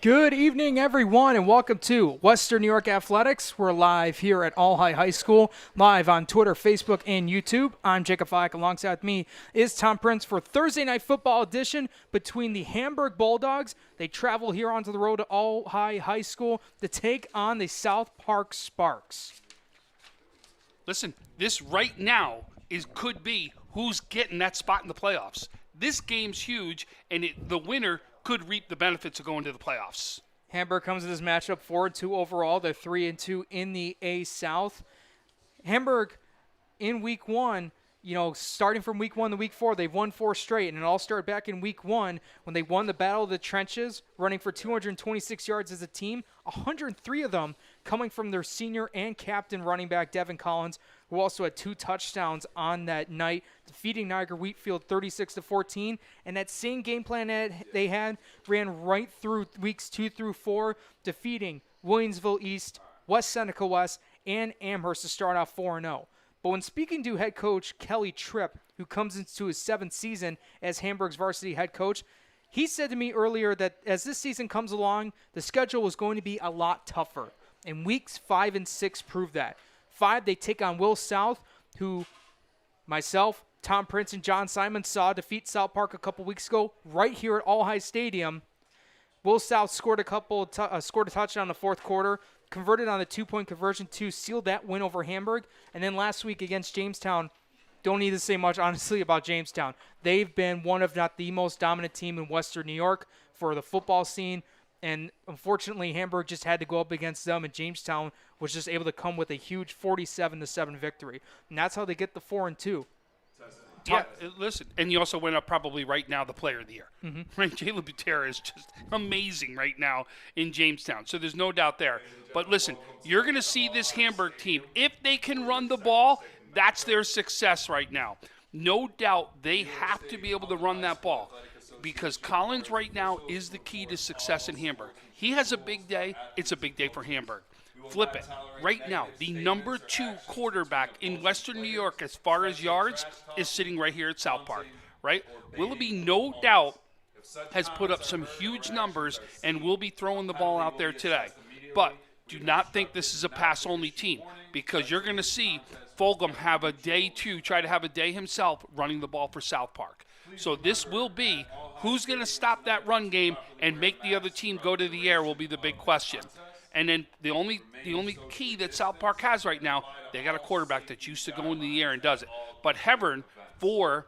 Good evening, everyone, and welcome to Western New York Athletics. We're live here at All High School, live on Twitter, Facebook, and YouTube. I'm Jacob Flack. Alongside me is Tom Prince for Thursday Night Football edition between the Hamburg Bulldogs. They travel here onto the road to All High School to take on the South Park Sparks. Listen, this right now could be who's getting that spot in the playoffs. This game's huge, and the winner could reap the benefits of going to the playoffs. Hamburg comes to this matchup 4-2 overall. They're 3-2 in the A South. Hamburg in week one, starting from week 1 to week 4, they've won 4 straight, and it all started back in week 1 when they won the Battle of the Trenches, running for 226 yards as a team, 103 of them coming from their senior and captain running back Devin Collins, who also had 2 touchdowns on that night, defeating Niagara Wheatfield 36-14. And that same game plan that they had ran right through weeks 2 through 4, defeating Williamsville East, West Seneca West, and Amherst to start off 4-0. But when speaking to head coach Kelly Tripp, who comes into his 7th season as Hamburg's varsity head coach, he said to me earlier that as this season comes along, the schedule was going to be a lot tougher. And weeks 5 and 6 proved that. 5, they take on Will South, who myself, Tom Prince, and John Simon saw defeat South Park a couple weeks ago right here at All High Stadium. Will South scored a touchdown in the fourth quarter, converted on the 2-point conversion to seal that win over Hamburg. And then last week against Jamestown, don't need to say much, honestly, about Jamestown. They've been one, if not the most dominant team in Western New York for the football scene. And unfortunately, Hamburg just had to go up against them, and Jamestown was just able to come with a huge 47-7 victory. And that's how they get the 4-2. Yeah, listen, and you also went up probably right now the player of the year. Mm-hmm. Right, Jalen Butera is just amazing right now in Jamestown, so there's no doubt there. But listen, you're going to see this Hamburg team, if they can run the ball, that's their success right now. No doubt they have to be able to run that ball, because Collins right now is the key to success in Hamburg. He has a big day. It's a big day for Hamburg. Flip it. Right now, the number 2 quarterback in Western New York as far as yards is sitting right here at South Park, right? Willoughby, no doubt, has put up some huge numbers and will be throwing the ball out there today. But do not think this is a pass-only team, because you're going to see Fulgham have a day too, try to have a day himself running the ball for South Park. So this will be who's going to stop that run game and make the other team go to the air will be the big question. And then the only key that South Park has right now, they got a quarterback that's used to going in the air and does it. But Hevern for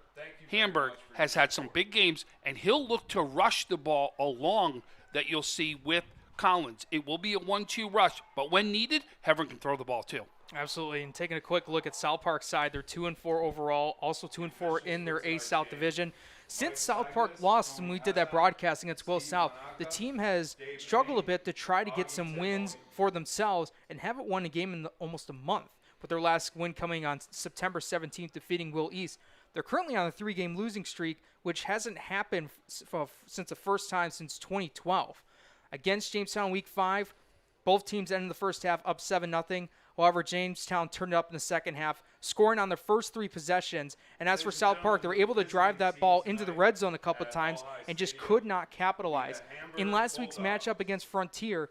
Hamburg has had some big games, and he'll look to rush the ball along that you'll see with Collins. It will be a 1-2 rush, but when needed, Hevern can throw the ball too. Absolutely, and taking a quick look at South Park's side, they're 2-4 overall, also 2-4 in their A South division. Since South Park lost and we did that broadcast against Will South, the team has struggled a bit to try to get some wins for themselves and haven't won a game in almost a month, with their last win coming on September 17th, defeating Will East. They're currently on a 3-game losing streak, which hasn't happened since the first time since 2012. Against Jamestown Week 5, both teams ended the first half up 7-0. However, Jamestown turned it up in the second half, scoring on their first 3 possessions. And as for South Park, they were able to drive that ball into the red zone a couple of times and just could not capitalize. In last week's matchup against Frontier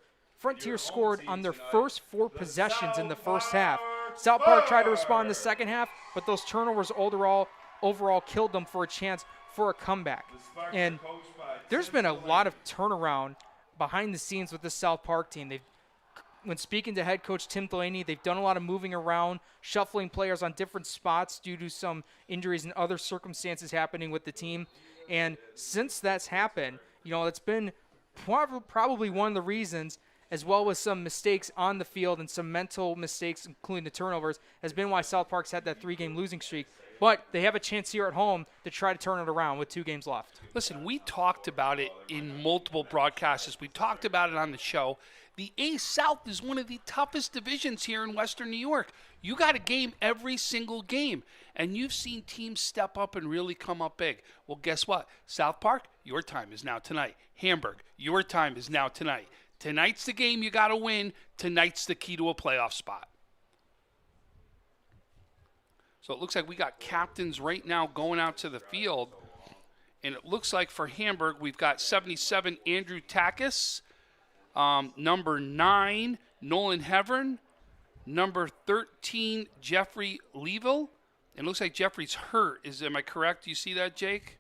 scored on their first 4 possessions in the first half. South Park tried to respond in the second half, but those turnovers overall killed them for a chance for a comeback. And there's been a lot of turnaround behind the scenes with this South Park team. When speaking to head coach Tim Delaney, they've done a lot of moving around, shuffling players on different spots due to some injuries and other circumstances happening with the team. And since that's happened, it's been probably one of the reasons, as well as some mistakes on the field and some mental mistakes, including the turnovers, has been why South Park's had that 3-game losing streak. But they have a chance here at home to try to turn it around with 2 games left. Listen, we talked about it in multiple broadcasts. We talked about it on the show. The A South is one of the toughest divisions here in Western New York. You got a game every single game, and you've seen teams step up and really come up big. Well, guess what? South Park, your time is now tonight. Hamburg, your time is now tonight. Tonight's the game you got to win. Tonight's the key to a playoff spot. So it looks like we got captains right now going out to the field. And it looks like for Hamburg, we've got 77 Andrew Takis, Number 9, Nolan Hevern. Number 13, Jeffrey Leaville. It looks like Jeffrey's hurt. Am I correct? Do you see that, Jake?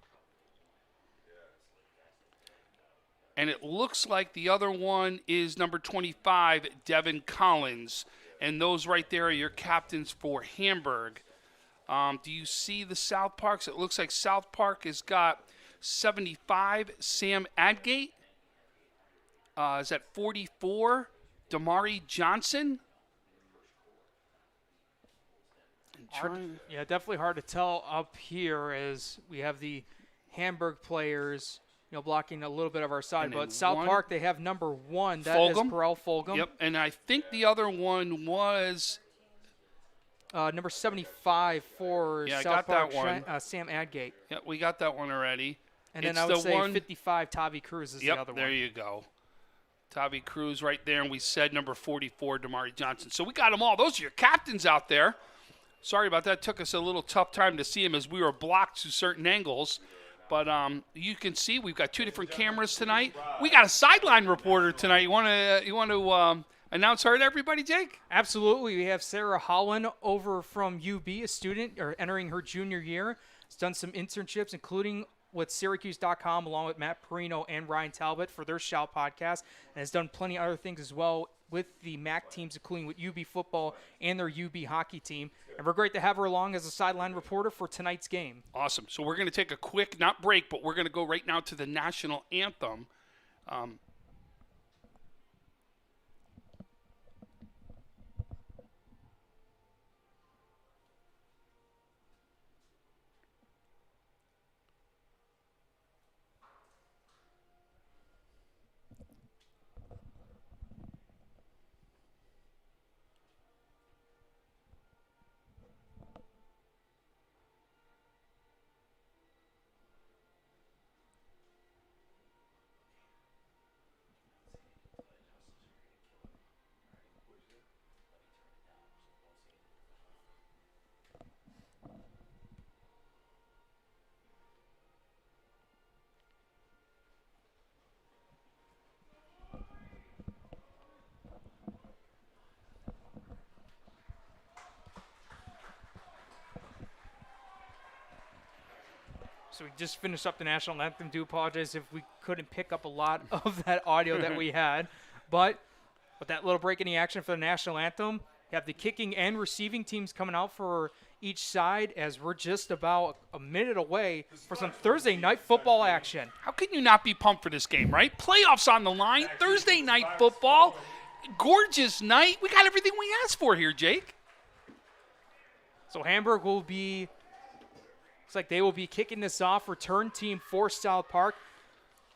And it looks like the other one is number 25, Devin Collins. And those right there are your captains for Hamburg. Do you see the South Parks? It looks like South Park has got 75, Sam Adgate. Is that 44, Damari Johnson? Yeah, definitely hard to tell up here as we have the Hamburg players, blocking a little bit of our side. And but South Park, they have number 1. That Fulgham. is Perel Fulgham. Yep, and I think the other one was number 75 for I South got Park, that one. Sam Adgate. Yeah, we got that one already. And then I would say 55, Tavi Cruz is the other one. There you go. Tavi Cruz right there, and we said number 44, Damari Johnson. So we got them all. Those are your captains out there. Sorry about that. Took us a little tough time to see them as we were blocked to certain angles. But you can see we've got 2 different cameras tonight. We got a sideline reporter tonight. You want to announce her to everybody, Jake? Absolutely. We have Sarah Holland over from UB, a student or entering her junior year. Has done some internships, including with Syracuse.com, along with Matt Perino and Ryan Talbot for their Shout podcast, and has done plenty of other things as well with the MAC teams, including with UB football and their UB hockey team. And we're great to have her along as a sideline reporter for tonight's game. Awesome. So we're going to take a quick, not break, but we're going to go right now to the national anthem. So we just finished up the national anthem. Do apologize if we couldn't pick up a lot of that audio that we had. But with that little break in the action for the national anthem, you have the kicking and receiving teams coming out for each side as we're just about a minute away for some Thursday night football action. How can you not be pumped for this game, right? Playoffs on the line, Thursday night football, gorgeous night. We got everything we asked for here, Jake. So Hamburg will be, looks like they will be kicking this off, return team for South Park.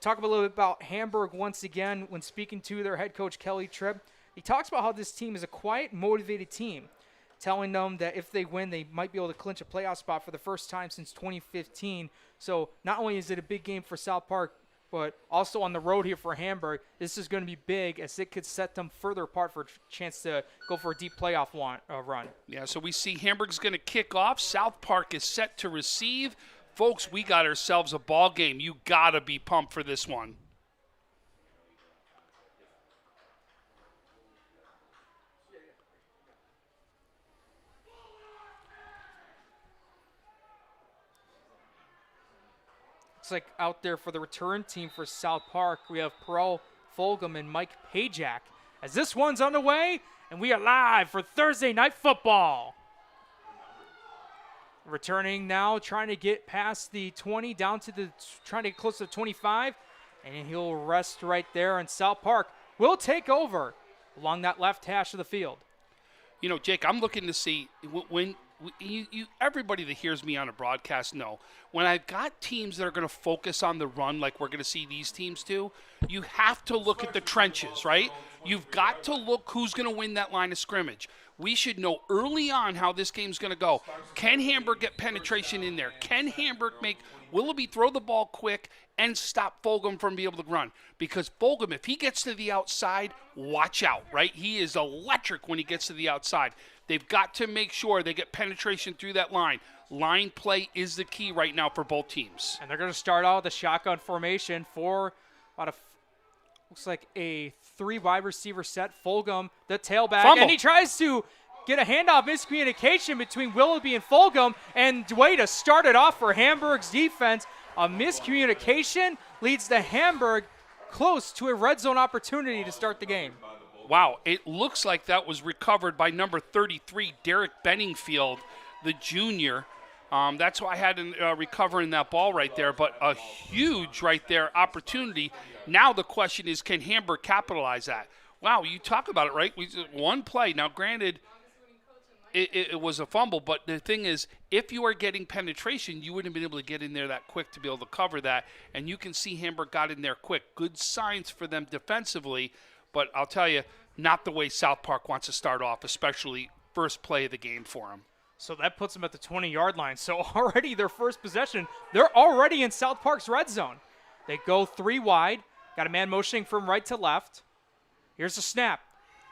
Talk a little bit about Hamburg once again when speaking to their head coach, Kelly Tripp. He talks about how this team is a quiet, motivated team, telling them that if they win, they might be able to clinch a playoff spot for the first time since 2015. So not only is it a big game for South Park, but also on the road here for Hamburg, this is going to be big as it could set them further apart for a chance to go for a deep playoff run. Yeah, so we see Hamburg's going to kick off. South Park is set to receive. Folks, we got ourselves a ball game. You got to be pumped for this one. Looks like out there for the return team for South Park, we have Perel Fulgham and Mike Pajak. As this one's underway, and we are live for Thursday Night Football. Returning now, trying to get past the 20, down to trying to get close to the 25, and he'll rest right there, and South Park will take over along that left hash of the field. You know, Jake, I'm looking to see when everybody that hears me on a broadcast know when I've got teams that are going to focus on the run like we're going to see these teams do, you have to look at the trenches, right? You've got to look who's going to win that line of scrimmage. We should know early on how this game's going to go. Can Hamburg get penetration in there? Can Hamburg make Willoughby throw the ball quick and stop Fulgham from being able to run? Because Fulgham, if he gets to the outside, watch out, right? He is electric when he gets to the outside. They've got to make sure they get penetration through that line. Line play is the key right now for both teams. And they're going to start out with a shotgun formation for about looks like a three wide receiver set. Fulgham, the tailback, Fumble. and he tries to get a handoff miscommunication between Willoughby and Fulgham, and way to start it off for Hamburg's defense. A miscommunication leads to Hamburg close to a red zone opportunity to start the game. Wow, it looks like that was recovered by number 33, Derek Benningfield, the junior. That's why I had recovering that ball right there, but a huge right there opportunity. Now the question is, can Hamburg capitalize that? Wow, you talk about it, right? One play. Now, granted, it was a fumble, but the thing is, if you are getting penetration, you wouldn't have been able to get in there that quick to be able to cover that, and you can see Hamburg got in there quick. Good signs for them defensively, but I'll tell you, not the way South Park wants to start off, especially first play of the game for them. So that puts them at the 20-yard line. So already their first possession, they're already in South Park's red zone. They go three wide, got a man motioning from right to left. Here's the snap.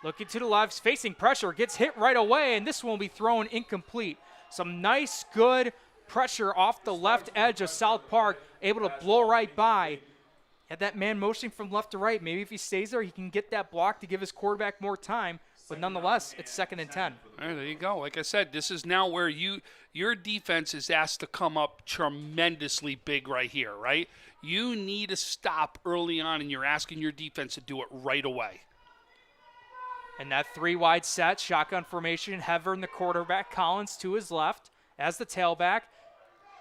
Looking to the left, facing pressure, gets hit right away, and this one will be thrown incomplete. Some nice, good pressure off the left edge of South Park, able to blow right by. Had that man motioning from left to right. Maybe if he stays there, he can get that block to give his quarterback more time. But nonetheless, it's 2nd and 10. All right, there you go. Like I said, this is now where your defense is asked to come up tremendously big right here, right? You need a stop early on, and you're asking your defense to do it right away. And that three wide set, shotgun formation, Hevern, the quarterback, Collins to his left as the tailback,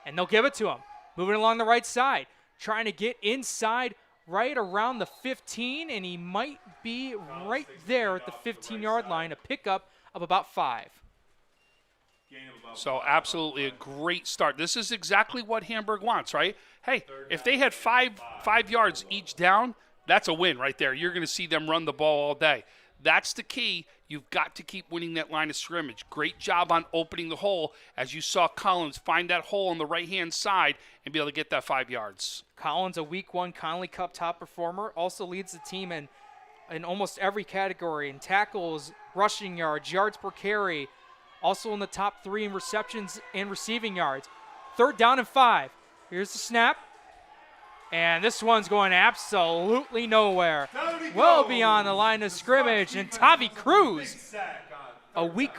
and they'll give it to him. Moving along the right side, trying to get inside right around the 15, and he might be right there at the 15-yard line, a pickup of about 5. So absolutely a great start. This is exactly what Hamburg wants, right? Hey, if they had five yards each down, that's a win right there. You're going to see them run the ball all day. That's the key. You've got to keep winning that line of scrimmage. Great job on opening the hole, as you saw Collins find that hole on the right-hand side and be able to get that 5 yards. Collins, a Week 1 Conley Cup top performer, also leads the team in almost every category, in tackles, rushing yards, yards per carry, also in the top 3 in receptions and receiving yards. 3rd down and 5. Here's the snap. And this one's going absolutely nowhere. Well beyond the line of scrimmage. And Tavi Cruz, a week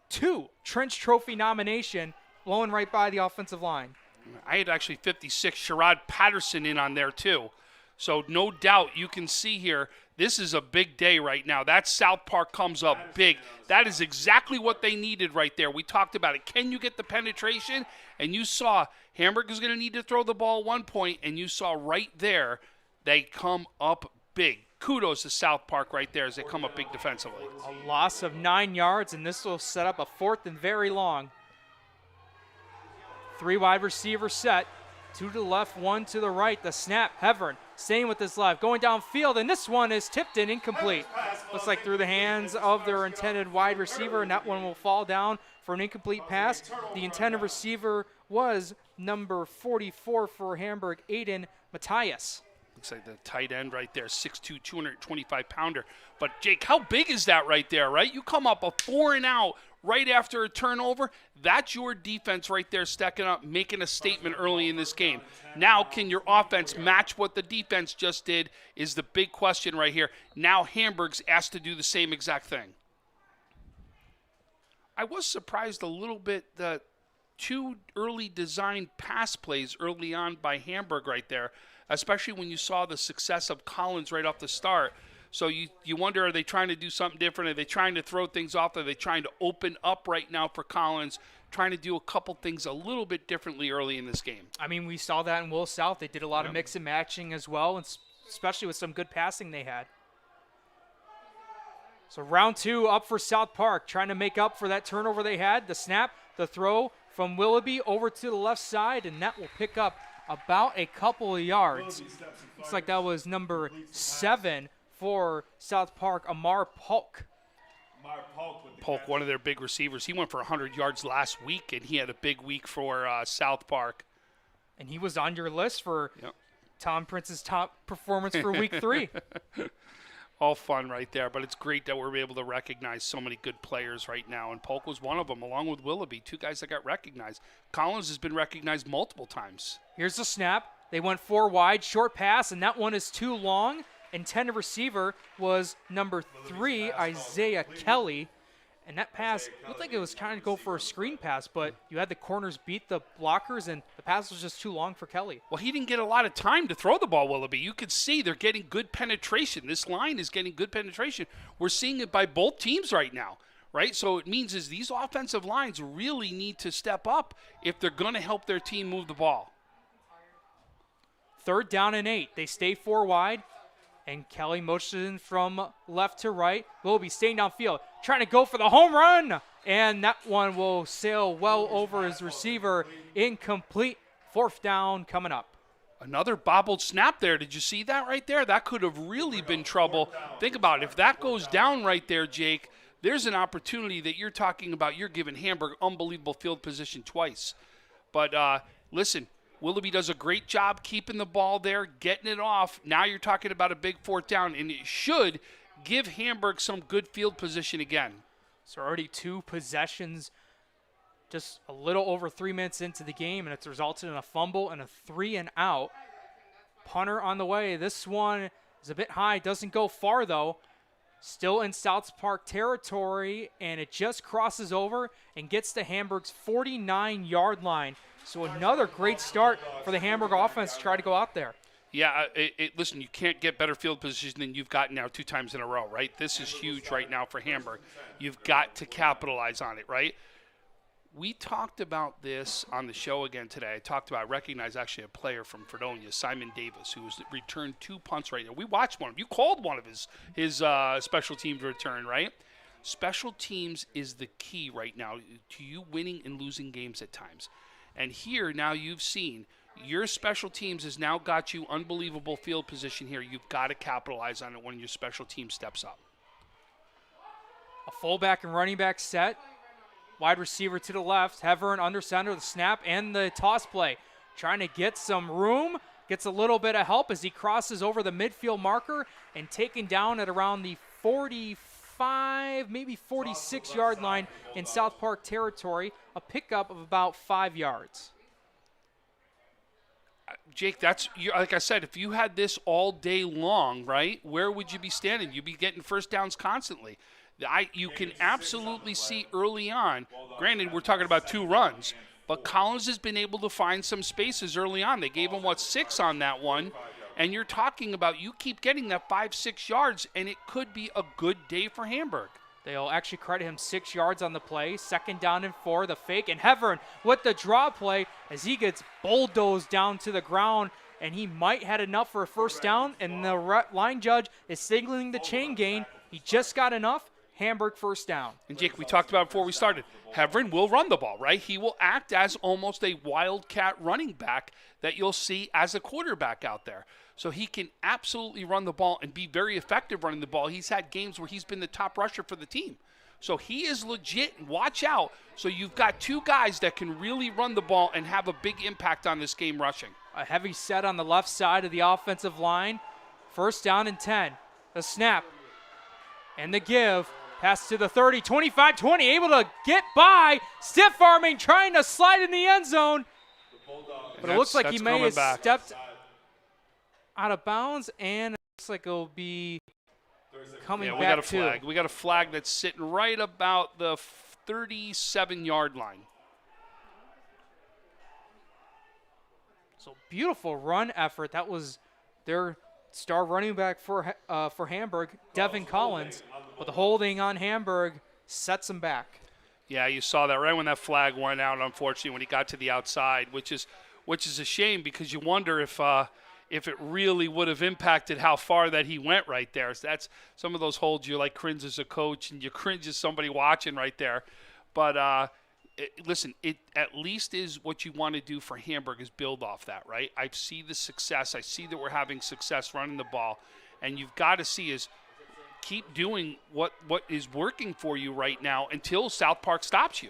2 Trench Trophy nomination, blowing right by the offensive line. I had actually 56, Sherrod Patterson in on there too. So no doubt you can see here, this is a big day right now. That South Park comes up big. That is exactly what they needed right there. We talked about it. Can you get the penetration? And you saw Hamburg is going to need to throw the ball at one point, and you saw right there they come up big. Kudos to South Park right there as they come up big defensively. A loss of 9 yards, and this will set up a 4th and very long. 3 wide receiver set. 2 to the left, 1 to the right. The snap, Hevern staying with his left, going downfield, and this one is tipped in incomplete. Looks like through the hands of their intended wide receiver, and that one will fall down for an incomplete pass. The intended receiver was number 44 for Hamburg, Aiden Matthias. Looks like the tight end right there, 6'2", 225-pounder. But, Jake, how big is that right there, right? You come up a 4 and out right after a turnover. That's your defense right there stacking up, making a statement early in this game. Now, can your offense match what the defense just did is the big question right here. Now Hamburg's asked to do the same exact thing. I was surprised a little bit that 2 early designed pass plays early on by Hamburg right there, especially when you saw the success of Collins right off the start. So you wonder, are they trying to do something different? Are they trying to throw things off? Are they trying to open up right now for Collins, trying to do a couple things a little bit differently early in this game? I mean, we saw that in Will South. They did a lot of mix and matching as well, and especially with some good passing they had. So round 2 up for South Park, trying to make up for that turnover they had. The snap, the throw from Willoughby over to the left side, and that will pick up about a couple of yards. Looks like that was number 7 for South Park, Amar Polk. Polk, one of their big receivers. He went for 100 yards last week, and he had a big week for South Park. And he was on your list for Tom Prince's top performance for week 3. All fun right there, but it's great that we're able to recognize so many good players right now, and Polk was one of them, along with Willoughby, 2 guys that got recognized. Collins has been recognized multiple times. Here's the snap. They went 4 wide, short pass, and that one is too long. Intended receiver was number 3, Isaiah Kelly. And that pass looked like it was trying to go for a screen pass, but you had the corners beat the blockers, and the pass was just too long for Kelly. Well, he didn't get a lot of time to throw the ball, Willoughby. You could see they're getting good penetration. This line is getting good penetration. We're seeing it by both teams right now, right? So it means is these offensive lines really need to step up if they're going to help their team move the ball. 3rd down and 8. They stay 4 wide. And Kelly motioning from left to right. Willoughby staying downfield, trying to go for the home run. And that one will sail well over his receiver. Incomplete. 4th down coming up. Another bobbled snap there. Did you see that right there? That could have really been trouble. Think about it. If that goes down right there, Jake, there's an opportunity that you're talking about. You're giving Hamburg unbelievable field position twice. But listen, Willoughby does a great job keeping the ball there, getting it off. Now you're talking about a big 4th down, and it should give Hamburg some good field position again. So already 2 possessions, just a little over 3 minutes into the game, and it's resulted in a fumble and a 3 and out. Punter on the way. This one is a bit high, doesn't go far though. Still in South Park territory, and it just crosses over and gets to Hamburg's 49-yard line. So another great start for the Hamburg offense to try to go out there. Yeah, listen, you can't get better field position than you've gotten now 2 times in a row, right? This is huge right now for Hamburg. You've got to capitalize on it, right? We talked about this on the show again today. I recognized actually a player from Fredonia, Simon Davis, who has returned 2 punts right now. We watched one. You called one of his special teams return, right? Special teams is the key right now to you winning and losing games at times. And here now you've seen your special teams has now got you unbelievable field position here. You've got to capitalize on it when your special team steps up. A fullback and running back set. Wide receiver to the left. Hevern under center, the snap and the toss play. Trying to get some room. Gets a little bit of help as he crosses over the midfield marker and taken down at around the 45, maybe 46-yard line in South Park territory. A pickup of about 5 yards. Jake, like I said, if you had this all day long, right, where would you be standing? You'd be getting first downs constantly. You can absolutely see early on, granted, we're talking about 2 runs, but Collins has been able to find some spaces early on. They gave him, 6 on that one, and you're talking about you keep getting that 5-6 yards, and it could be a good day for Hamburg. They'll actually credit him 6 yards on the play. 2nd down and 4, the fake. And Hevern with the draw play as he gets bulldozed down to the ground. And he might had enough for a first down. And the line judge is signaling the chain gain. He just got enough. Hamburg first down. And Jake, we talked about before we started, Hevern will run the ball, right? He will act as almost a wildcat running back that you'll see as a quarterback out there. So he can absolutely run the ball and be very effective running the ball. He's had games where he's been the top rusher for the team. So he is legit. Watch out. So you've got 2 guys that can really run the ball and have a big impact on this game rushing. A heavy set on the left side of the offensive line. First down and 10. The snap and the give. Pass to the 30, 25, 20. Able to get by. Stiff arming, trying to slide in the end zone. But it looks like he may have stepped out of bounds, and it looks like it'll be coming back got a flag. We got a flag that's sitting right about the 37-yard line. So beautiful run effort. That was their star running back for Hamburg, Devin Collins. But the holding on Hamburg sets him back. Yeah, you saw that right when that flag went out, unfortunately, when he got to the outside, which is a shame because you wonder if it really would have impacted how far that he went right there. So that's some of those holds you like cringe as a coach and you cringe as somebody watching right there. But listen, it at least is what you want to do for Hamburg is build off that, right? I see the success. I see that we're having success running the ball. And you've got to see is keep doing what is working for you right now until South Park stops you.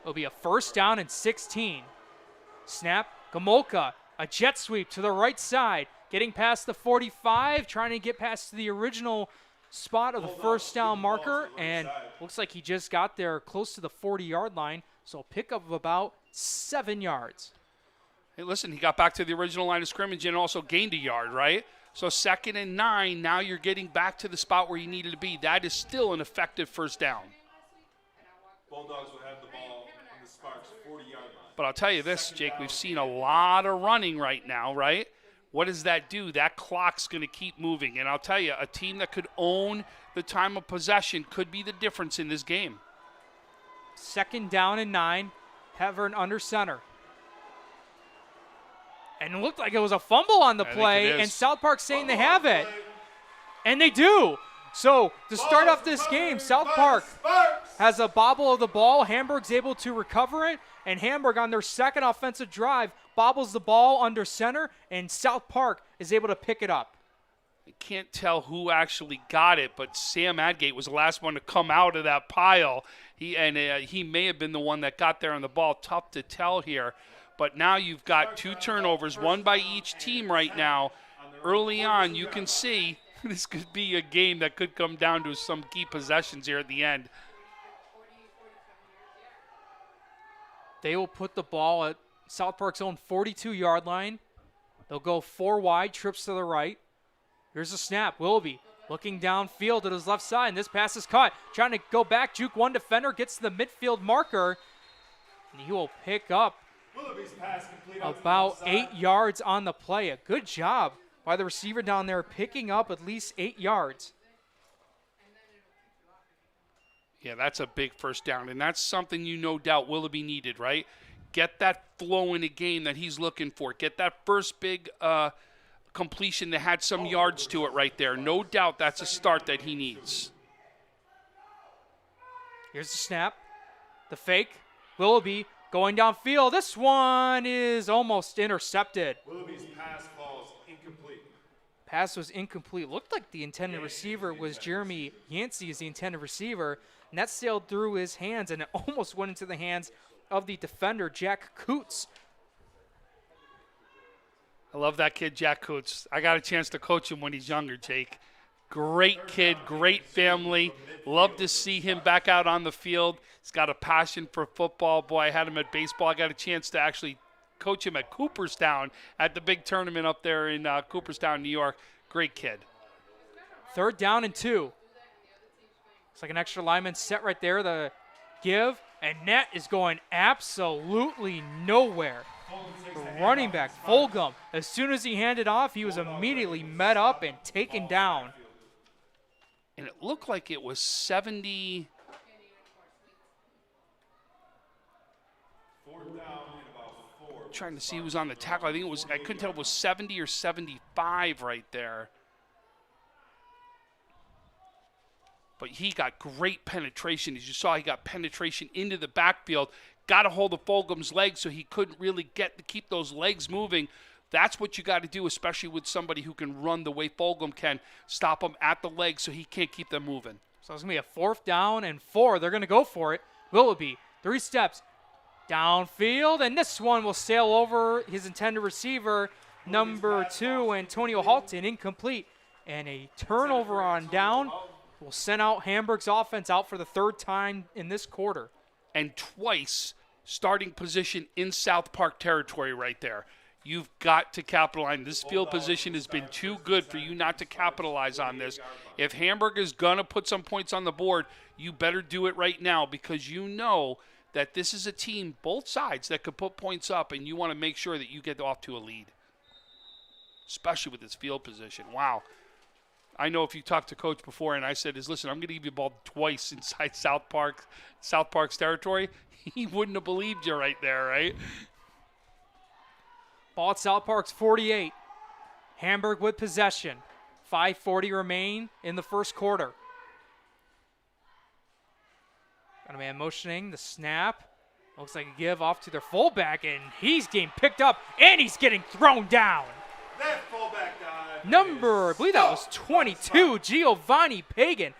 It'll be a first down and 16. Snap, Gomolka, a jet sweep to the right side, getting past the 45, trying to get past the original spot of the first down marker, and looks like he just got there close to the 40-yard line, so a pickup of about 7 yards. Hey, listen, he got back to the original line of scrimmage and also gained a yard, right? So 2nd and 9, now you're getting back to the spot where you needed to be. That is still an effective first down. Bulldogs will have the ball on the Sparks 40-yard line. But I'll tell you this, Jake, we've seen a lot of running right now, right? What does that do? That clock's going to keep moving. And I'll tell you, a team that could own the time of possession could be the difference in this game. 2nd down and 9. Hevern under center. And it looked like it was a fumble on the play, and South Park saying they have it. And they do. So to start off this game, South Park has a bobble of the ball. Hamburg's able to recover it, and Hamburg on their 2nd offensive drive bobbles the ball under center, and South Park is able to pick it up. I can't tell who actually got it, but Sam Adgate was the last one to come out of that pile. He may have been the one that got there on the ball. Tough to tell here. But now you've got 2 turnovers, one by each team right now. Early on, you can see this could be a game that could come down to some key possessions here at the end. They will put the ball at South Park's own 42-yard line. They'll go 4 wide, trips to the right. Here's a snap. Willoughby looking downfield at his left side, and this pass is caught. Trying to go back, juke one defender, gets to the midfield marker, and he will pick up about 8 yards on the play. A good job by the receiver down there, picking up at least 8 yards. Yeah, that's a big first down, and that's something you no doubt Willoughby needed, right? Get that flow in the game that he's looking for. Get that first big completion that had some yards to it right there. No doubt that's a start that he needs. Here's the snap. The fake. Willoughby going downfield. This one is almost intercepted. Willoughby's pass falls incomplete. Pass was incomplete. Looked like the intended receiver was Jeremy Yancey as the intended receiver. And that sailed through his hands, and it almost went into the hands of the defender, Jack Coots. I love that kid, Jack Coots. I got a chance to coach him when he's younger, Jake. Great kid, great family. Love to see him back out on the field. He's got a passion for football. Boy, I had him at baseball. I got a chance to actually coach him at Cooperstown at the big tournament up there in Cooperstown, New York. Great kid. 3rd down and 2. It's like an extra lineman set right there. The give, and net is going absolutely nowhere. The running back, Fulgham, as soon as he handed off, he was immediately met up and taken down. And it looked like it was 70. Trying to see who was on the tackle. I think it was, I couldn't tell if it was 70 or 75 right there. But he got great penetration. As you saw, he got penetration into the backfield. Got a hold of Fulgham's legs so he couldn't really get to keep those legs moving. That's what you got to do, especially with somebody who can run the way Fulgham can. Stop him at the legs so he can't keep them moving. So it's going to be a 4th down and 4. They're going to go for it. Willoughby, 3 steps downfield, and this one will sail over his intended receiver, number 2, Antonio Halton, incomplete. And a turnover on down will send out Hamburg's offense out for the 3rd time in this quarter. And twice starting position in South Park territory right there. You've got to capitalize. This field position has been too good for you not to capitalize on this. If Hamburg is going to put some points on the board, you better do it right now, because you know that this is a team, both sides, that could put points up, and you want to make sure that you get off to a lead, especially with this field position. Wow. I know if you talked to Coach before and I said, listen, I'm going to give you the ball twice inside South Park's territory, he wouldn't have believed you right there, right? Ball at South Park's 48. Hamburg with possession. 5:40 remain in the first quarter. Got a man motioning, the snap. Looks like a give off to their fullback, and he's getting picked up, and he's getting thrown down. That fullback dive. Number, I believe that was 22, Giovanni Pagan.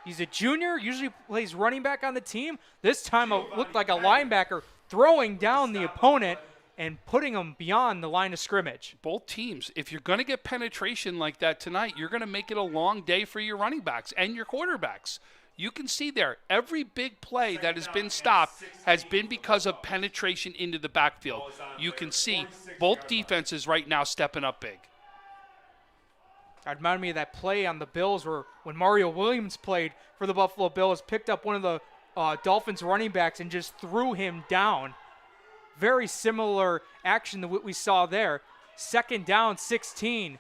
He's a junior, usually plays running back on the team. This time it looked like a linebacker throwing down the opponent and putting him beyond the line of scrimmage. Both teams, if you're going to get penetration like that tonight, you're going to make it a long day for your running backs and your quarterbacks. You can see there, every big play that has been stopped has been because of penetration into the backfield. You can see both defenses right now stepping up big. That reminded me of that play on the Bills where when Mario Williams played for the Buffalo Bills, picked up one of the Dolphins running backs and just threw him down. Very similar action to what we saw there. 2nd down, 16.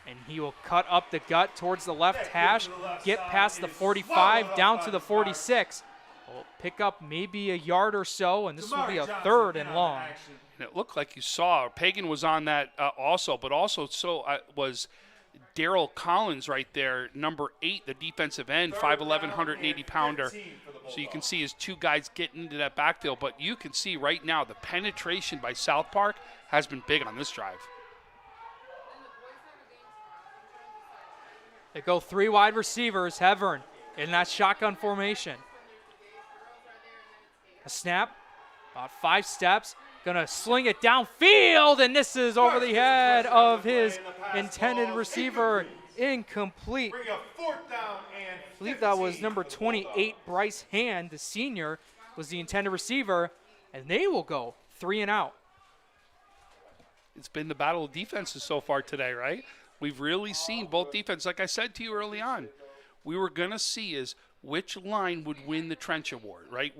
And he will cut up the gut towards the left hash, get past the 45, down to the 46. Will pick up maybe a yard or so, and this will be a 3rd and long. And it looked like you saw, Pagan was on that also, but also was Daryl Collins right there, number 8, the defensive end, 5'11", 180-pounder. So you can see his 2 guys getting into that backfield. But you can see right now the penetration by South Park has been big on this drive. They go 3 wide receivers, Hevern in that shotgun formation. A snap, about 5 steps. Gonna sling it downfield, and this is over the head of his intended receiver. Incomplete. I believe that was number 28, Bryce Hand, the senior, was the intended receiver, and they will go 3 and out. It's been the battle of defenses so far today, right? We've really seen both defenses. Like I said to you early on, we were going to see is which line would win the trench award, right?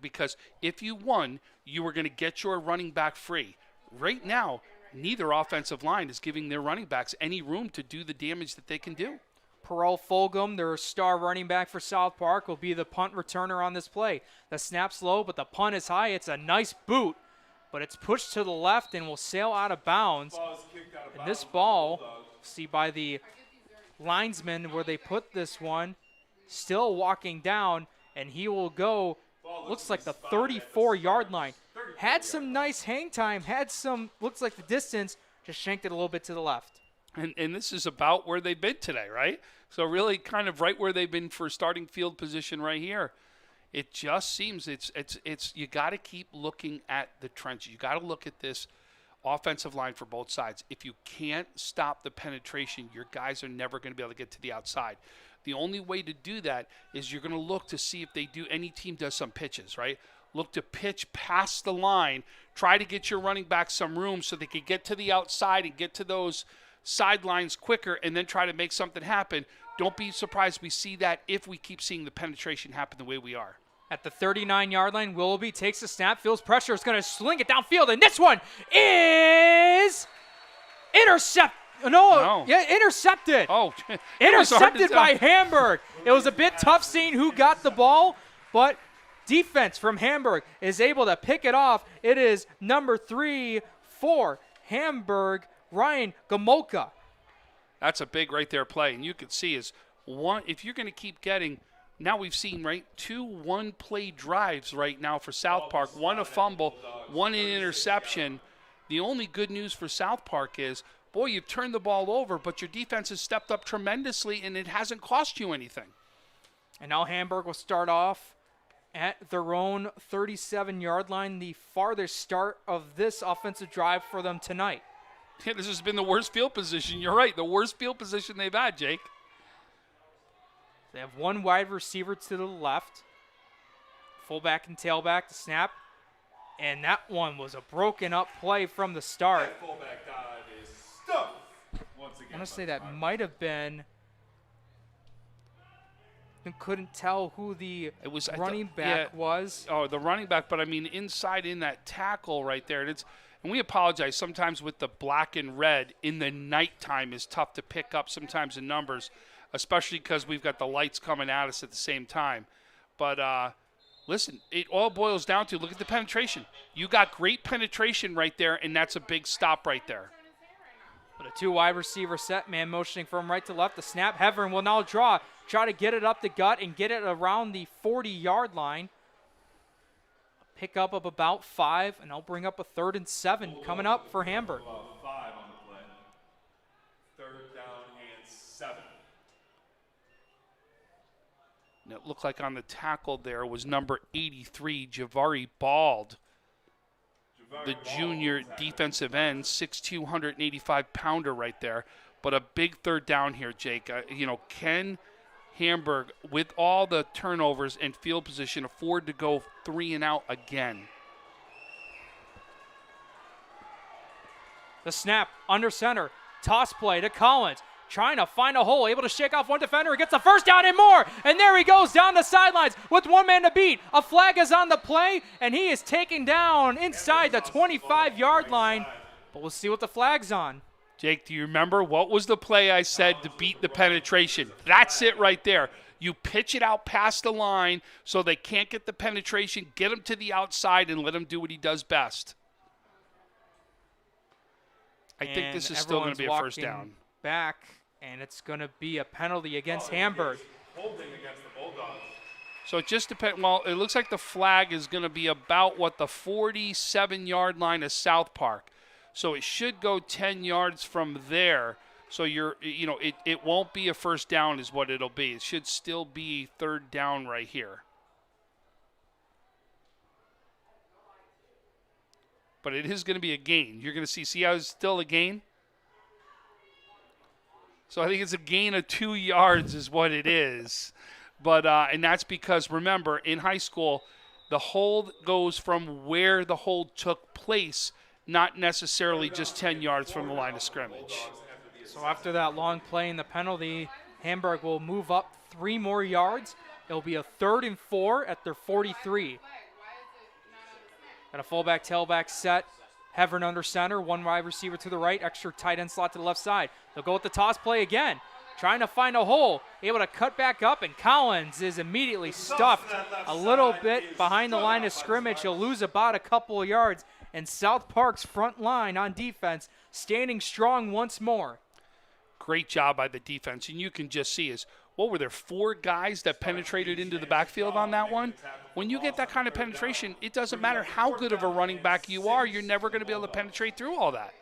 Because if you won, you were going to get your running back free. Right now, neither offensive line is giving their running backs any room to do the damage that they can do. Perel Fulgham, their star running back for South Park, will be the punt returner on this play. The snap's low, but the punt is high. It's a nice boot, but it's pushed to the left and will sail out of bounds. And this ball, see by the linesman where they put this one, still walking down, and he will go, looks like the 34-yard line. Had some nice hang time, had some, looks like the distance, just shanked it a little bit to the left. And this is about where they've been today, right? So really kind of right where they've been for starting field position right here. It just seems it's you got to keep looking at the trenches. You got to look at this offensive line for both sides. If you can't stop the penetration, your guys are never going to be able to get to the outside. The only way to do that is you're going to look to see if any team does some pitches, right? Look to pitch past the line, try to get your running back some room so they can get to the outside and get to those sidelines quicker and then try to make something happen. Don't be surprised we see that if we keep seeing the penetration happen the way we are. At the 39-yard line, Willoughby takes the snap, feels pressure, is going to sling it downfield, and this one is intercepted. No. Yeah, intercepted. Oh, intercepted by Hamburg. It was a bit tough seeing who got the ball, but defense from Hamburg is able to pick it off. It is number 3 for Hamburg, Ryan Gomolka. That's a big right there play, and you can see is one. If you're going to keep getting, now we've seen right 2 one-play drives right now for South Park. 1 a fumble, 1 an interception. The only good news for South Park is, boy, you've turned the ball over, but your defense has stepped up tremendously, and it hasn't cost you anything. And now Hamburg will start off at their own 37-yard line, the farthest start of this offensive drive for them tonight. Yeah, this has been the worst field position. You're right, the worst field position they've had, Jake. They have 1 wide receiver to the left, fullback and tailback to snap, and that one was a broken up play from the start. Fullback dive is stuffed. Once again, I want to say that might have been. Couldn't tell who the running back was. Oh, the running back, but I mean inside in that tackle right there. And we apologize sometimes with the black and red in the nighttime is tough to pick up sometimes in numbers, especially because we've got the lights coming at us at the same time. But listen, it all boils down to look at the penetration. You got great penetration right there, and that's a big stop right there. But a 2 wide receiver set, man motioning from right to left. The snap, Hevern will now try to get it up the gut and get it around the 40-yard line. Pick up of about 5, and I'll bring up a 3rd and 7 coming up for Hamburg. About 5 on the play. 3rd down and 7. And it looked like on the tackle there was number 83, Javari Bald, the junior defensive end, 6'2", 185-pounder right there. But a big 3rd down here, Jake. Can Hamburg, with all the turnovers and field position, afford to go 3 and out again? The snap under center. Toss play to Collins. Trying to find a hole. Able to shake off one defender. He gets the first down and more. And there he goes down the sidelines with one man to beat. A flag is on the play, and he is taken down inside the 25-yard line. But we'll see what the flag's on. Jake, do you remember what was the play I said to beat the penetration? That's it right there. You pitch it out past the line so they can't get the penetration, get him to the outside, and let him do what he does best. I think this is still going to be a first down. Back, and it's going to be a penalty against Hamburg. Holding against the Bulldogs. So it just depends. Well, it looks like the flag is going to be about what, the 47-yard line of South Park. So it should go 10 yards from there. So it won't be a first down is what it'll be. It should still be third down right here. But it is going to be a gain. You're going to see how it's still a gain? So I think it's a gain of 2 yards is what it is. But and that's because, remember, in high school, the hold goes from where the hold took place, not necessarily just 10 yards from the line of scrimmage. So after that long play and the penalty, Hamburg will move up 3 more yards. It'll be a 3rd and 4 at their 43. Got a fullback tailback set. Hevern under center, one wide receiver to the right, extra tight end slot to the left side. They'll go with the toss play again, trying to find a hole, able to cut back up, and Collins is immediately stuffed a little bit behind the line of scrimmage. He'll lose about a couple of yards, and South Park's front line on defense standing strong once more. Great job by the defense, and you can just see what were there, 4 guys that penetrated into the backfield on that one? When you get that kind of penetration, it doesn't matter how good of a running back you are, you're never going to be able to penetrate through all that.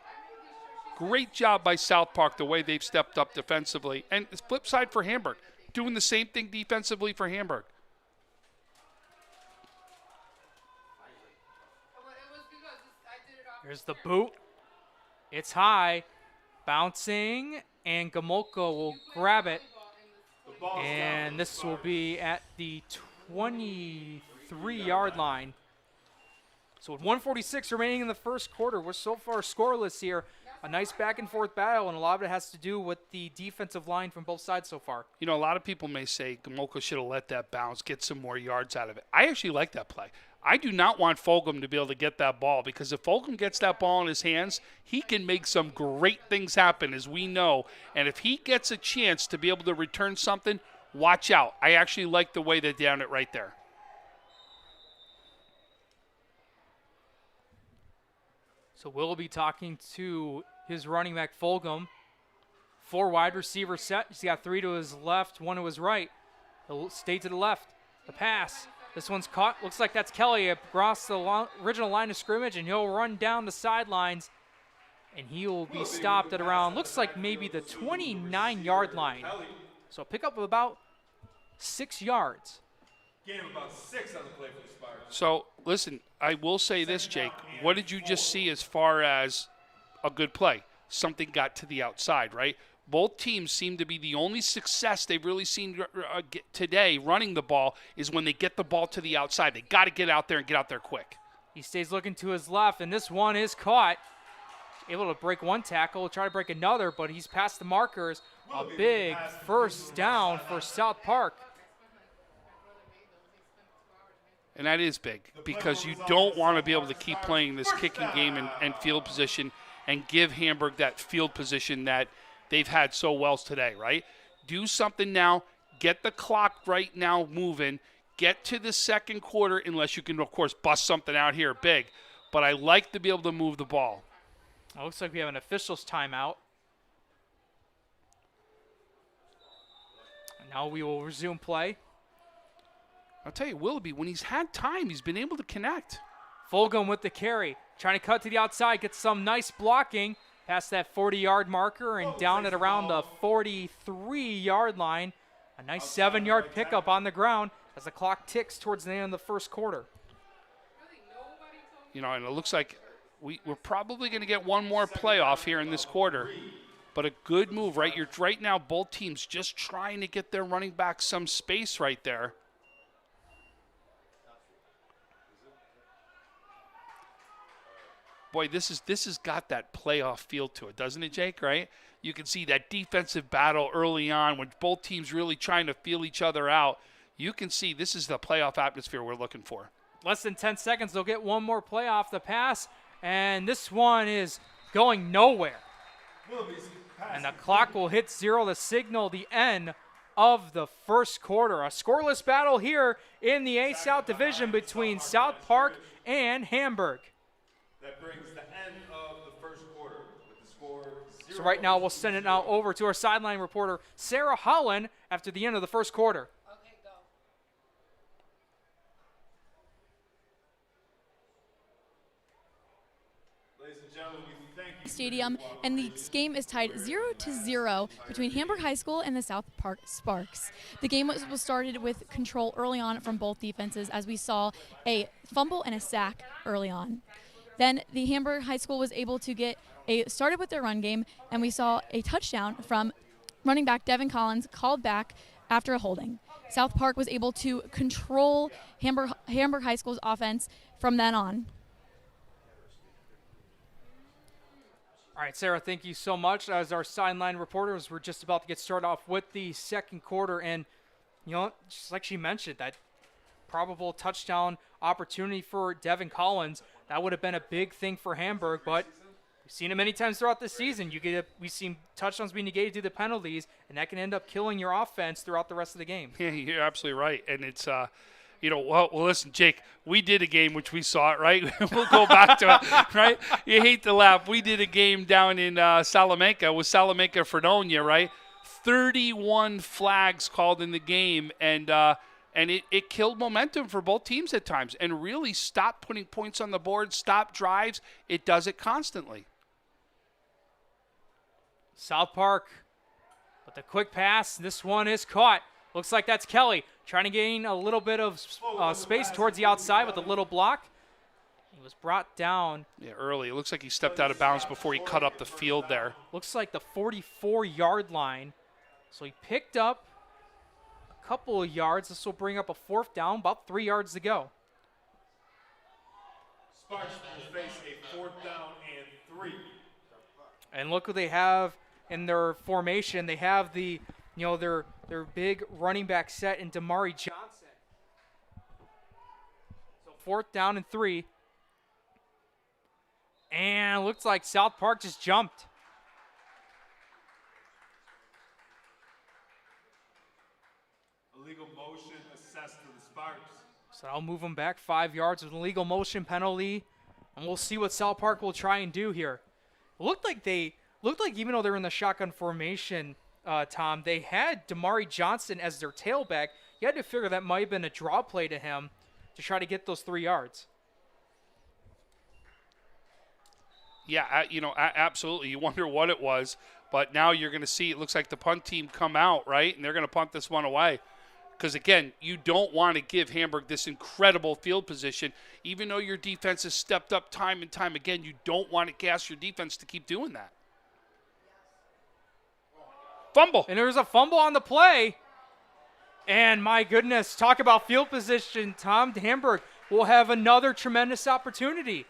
Great job by South Park, the way they've stepped up defensively. And it's flip side for Hamburg, doing the same thing defensively for Hamburg. Here's the boot. It's high, bouncing, and Gomolka will grab it. And this will be at the 23-yard line. So with 1:46 remaining in the first quarter, we're so far scoreless here. A nice back-and-forth battle, and a lot of it has to do with the defensive line from both sides so far. You know, a lot of people may say Gomolka should have let that bounce, get some more yards out of it. I actually like that play. I do not want Fulgham to be able to get that ball, because if Fulgham gets that ball in his hands, he can make some great things happen, as we know. And if he gets a chance to be able to return something, watch out. I actually like the way they down it right there. So we'll be talking to his running back, Fulgham. 4 wide receiver set. He's got 3 to his left, 1 to his right. He'll stay to the left. The pass. This one's caught. Looks like that's Kelly across the original line of scrimmage, and he'll run down the sidelines, and he will be stopped at around, looks like maybe the 29-yard line. So pick up about 6 yards. Gain about 6 on the play for the Sparks. So, listen, I will say this, Jake. What did you just see as far as a good play? Something got to the outside, right? Both teams seem to be the only success they've really seen today running the ball is when they get the ball to the outside. They got to get out there and get out there quick. He stays looking to his left, and this one is caught. Able to break one tackle, try to break another, but he's past the markers. A big first down for South Park. And that is big, because you don't want to be able to keep playing this kicking game and field position and give Hamburg that field position that they've had so well today, right? Do something now. Get the clock right now moving. Get to the second quarter, unless you can, of course, bust something out here big. But I like to be able to move the ball. It looks like we have an official's timeout. And now we will resume play. I'll tell you, Willoughby, when he's had time, he's been able to connect. Fulgham with the carry. Trying to cut to the outside, gets some nice blocking past that 40-yard marker and down at around the 43-yard line. A nice 7-yard pickup on the ground as the clock ticks towards the end of the first quarter. You know, and it looks like we're probably going to get one more playoff here in this quarter. but a good move, right? You're right now, both teams just trying to get their running back some space right there. Boy, this has got that playoff feel to it, doesn't it, Jake, right? You can see that defensive battle early on when both teams really trying to feel each other out. You can see this is the playoff atmosphere we're looking for. Less than 10 seconds, they'll get one more play off the pass, and this one is going nowhere. And the clock will hit 0 to signal the end of the first quarter. A scoreless battle here in the A South Division between South Park and Hamburg. That brings the end of the first quarter with the score 0. So right now we'll send it now over to our sideline reporter, Sarah Holland, after the end of the first quarter. Okay, go. Ladies and gentlemen, we thank you. Stadium, and the game is tied 0-0 between Hamburg High School and the South Park Sparks. The game was started with control early on from both defenses, as we saw a fumble and a sack early on. Then the Hamburg High School was able to started with their run game, and we saw a touchdown from running back Devin Collins called back after a holding. South Park was able to control Hamburg High School's offense from then on. All right, Sarah, thank you so much. As our sideline reporters, we're just about to get started off with the second quarter, and just like she mentioned, that probable touchdown opportunity for Devin Collins, that would have been a big thing for Hamburg, but we've seen it many times throughout the season. We've seen touchdowns being negated due to penalties, and that can end up killing your offense throughout the rest of the game. Yeah, you're absolutely right. And it's, well, listen, Jake, we did a game which we saw it, right? We'll go back to it, right? You hate to laugh. We did a game down in Salamanca with Salamanca Fredonia, right? 31 flags called in the game, and it killed momentum for both teams at times and really stopped putting points on the board, stopped drives. It does it constantly. South Park with a quick pass. This one is caught. Looks like that's Kelly trying to gain a little bit of space towards the outside with a little block. He was brought down. Yeah, early. It looks like he stepped out of bounds before he cut up the field there. Looks like the 44-yard line. So he picked up a couple of yards. This will bring up a fourth down, about 3 yards to go. Sparks will face a 4th down and 3. And look what they have in their formation. They have their big running back set in Damari Johnson. So 4th down and 3. And it looks like South Park just jumped. Illegal motion assessed to the Sparks. So I'll move them back 5 yards with an illegal motion penalty. And we'll see what South Park will try and do here. It looked like even though they're in the shotgun formation, Tom, they had Damari Johnson as their tailback. You had to figure that might have been a draw play to him to try to get those 3 yards. Yeah, absolutely. You wonder what it was, but now you're going to see it looks like the punt team come out, right? And they're going to punt this one away. Because, again, you don't want to give Hamburg this incredible field position. Even though your defense has stepped up time and time again, you don't want to gas your defense to keep doing that. Fumble. And there was a fumble on the play. And, my goodness, talk about field position. Tom, Hamburg will have another tremendous opportunity.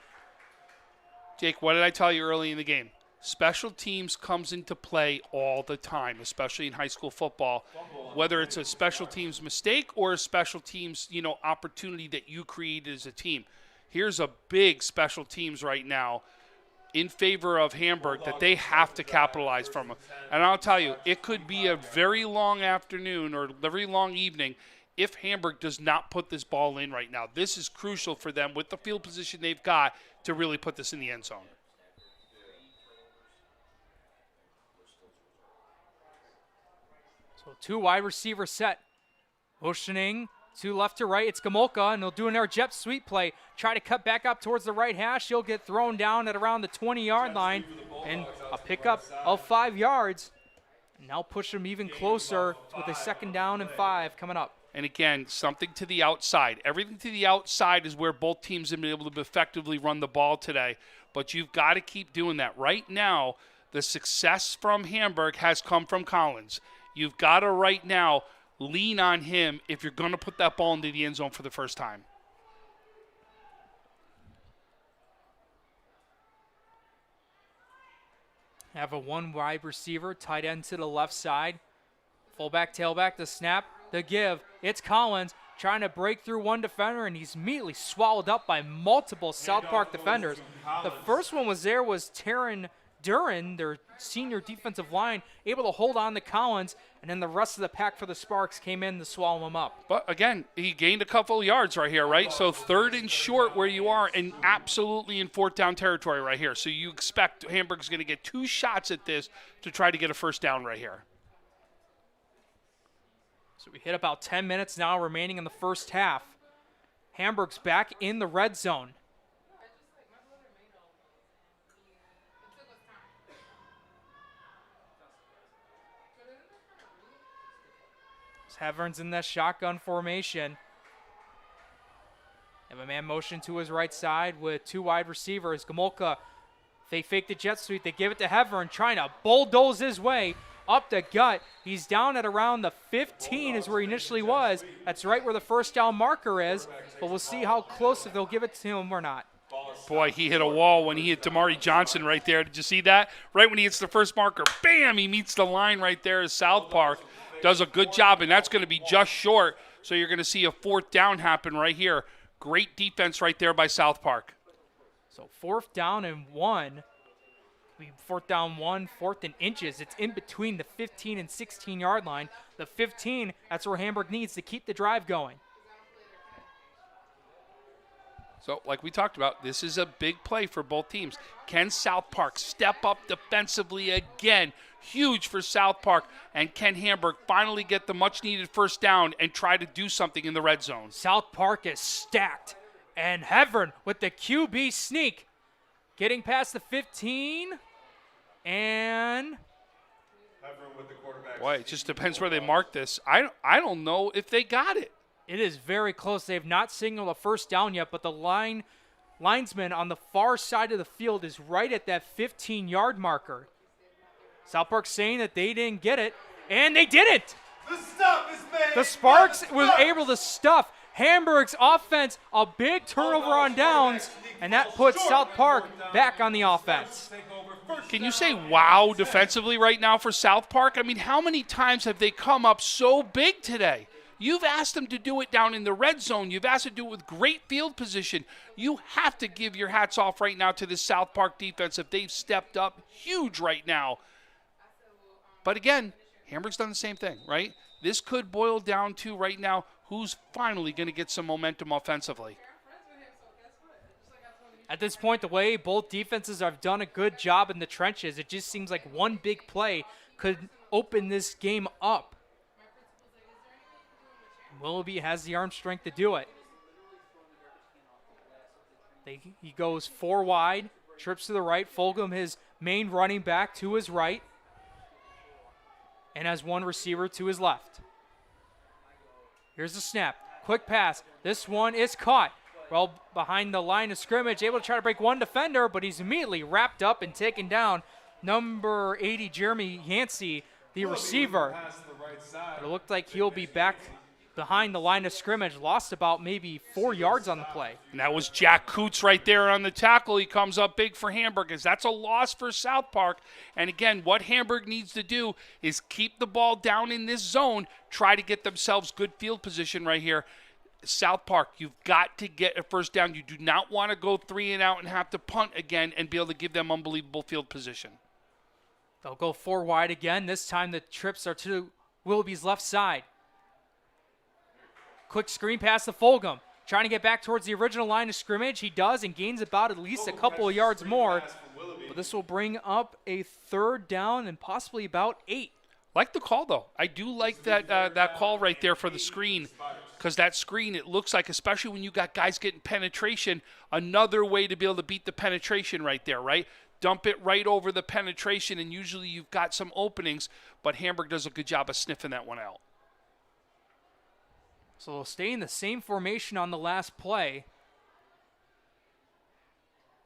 Jake, what did I tell you early in the game? Special teams comes into play all the time, especially in high school football, whether it's a special teams mistake or a special teams, opportunity that you created as a team. Here's a big special teams right now in favor of Hamburg that they have to capitalize from. And I'll tell you, it could be a very long afternoon or a very long evening if Hamburg does not put this ball in right now. This is crucial for them with the field position they've got to really put this in the end zone. So 2 wide receiver set. Motioning to left to right. It's Gamolka, and they'll do an air jet sweep play. Try to cut back up towards the right hash. He'll get thrown down at around the 20-yard line. And a pickup of 5 yards. And now push him even closer with a 2nd down and 5 coming up. And again, something to the outside. Everything to the outside is where both teams have been able to effectively run the ball today. But you've got to keep doing that. Right now, the success from Hamburg has come from Collins. You've got to right now lean on him if you're going to put that ball into the end zone for the first time. Have a one wide receiver, tight end to the left side. Fullback, tailback, the snap, the give. It's Collins trying to break through one defender, and he's immediately swallowed up by multiple South Park defenders. The first one was Taryn Duran, their senior defensive line, able to hold on to Collins, and then the rest of the pack for the Sparks came in to swallow him up. But again, he gained a couple of yards right here, right? So 3rd and short where you are, and absolutely in 4th down territory right here. So you expect Hamburg's going to get 2 shots at this to try to get a first down right here. So we hit about 10 minutes now remaining in the first half. Hamburg's back in the red zone. Heveron's in that shotgun formation. Have a man motion to his right side with 2 wide receivers. Gomolka, they fake the jet sweep. They give it to Heveron, trying to bulldoze his way up the gut. He's down at around the 15 is where he initially was. That's right where the first down marker is, but we'll see how close if they'll give it to him or not. Boy, he hit a wall when he hit Damari Johnson right there. Did you see that? Right when he hits the first marker, bam, he meets the line right there as South Park does a good job, and that's going to be just short. So you're going to see a 4th down happen right here. Great defense right there by South Park. So 4th down and 1. 4th down 1, 4th and inches. It's in between the 15 and 16-yard line. The 15, that's where Hamburg needs to keep the drive going. So like we talked about, this is a big play for both teams. Can South Park step up defensively again? Huge for South Park. And can Hamburg finally get the much-needed first down and try to do something in the red zone? South Park is stacked. And Heveron with the QB sneak. Getting past the 15. And boy, it just depends where they mark this. I don't know if they got it. It is very close. They have not signaled a first down yet, but the linesman on the far side of the field is right at that 15-yard marker. South Park saying that they didn't get it, and they didn't. The Sparks was able to stuff Hamburg's offense, a big turnover on downs, and that puts South Park back on the offense. Can you say wow defensively right now for South Park? I mean, how many times have they come up so big today? You've asked them to do it down in the red zone. You've asked them to do it with great field position. You have to give your hats off right now to this South Park defense if they've stepped up huge right now. But again, Hamburg's done the same thing, right? This could boil down to right now who's finally going to get some momentum offensively. At this point, the way both defenses have done a good job in the trenches, it just seems like one big play could open this game up. Willoughby has the arm strength to do it. He goes 4 wide, trips to the right. Fulgham, his main running back, to his right, and has 1 receiver to his left. Here's the snap. Quick pass. This one is caught. Well behind the line of scrimmage, able to try to break 1 defender, but he's immediately wrapped up and taken down. Number 80, Jeremy Yancey, the receiver. But it looked like he'll be back behind the line of scrimmage. Lost about maybe 4 yards on the play. And that was Jack Coots right there on the tackle. He comes up big for Hamburg, as that's a loss for South Park. And again, what Hamburg needs to do is keep the ball down in this zone, try to get themselves good field position right here. South Park, you've got to get a first down. You do not want to go 3 and out and have to punt again and be able to give them unbelievable field position. They'll go 4 wide again. This time the trips are to Willoughby's left side. Quick screen pass to Fulgham. Trying to get back towards the original line of scrimmage. He does and gains about at least a couple of yards more. But this will bring up a 3rd down and possibly about 8. Like the call, though. I do like that call right there for the screen, because that screen, it looks like, especially when you got guys getting penetration, another way to be able to beat the penetration right there, right? Dump it right over the penetration, and usually you've got some openings, but Hamburg does a good job of sniffing that one out. So they'll stay in the same formation on the last play.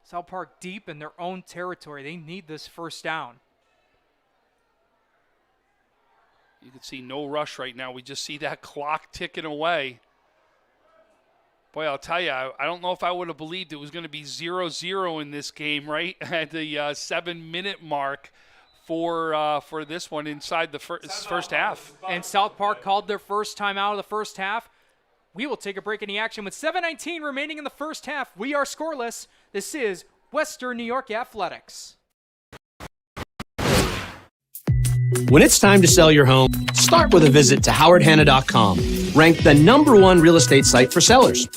South Park deep in their own territory. They need this first down. You can see no rush right now. We just see that clock ticking away. Boy, I'll tell you, I don't know if I would have believed it was going to be 0-0 in this game, right? At the 7-minute mark for this one inside the first half. And South Park called their first time out of the first half. We will take a break in the action with 7:19 remaining in the first half. We are scoreless. This is Western New York Athletics. When it's time to sell your home, start with a visit to howardhanna.com, ranked the #1 real estate site for sellers.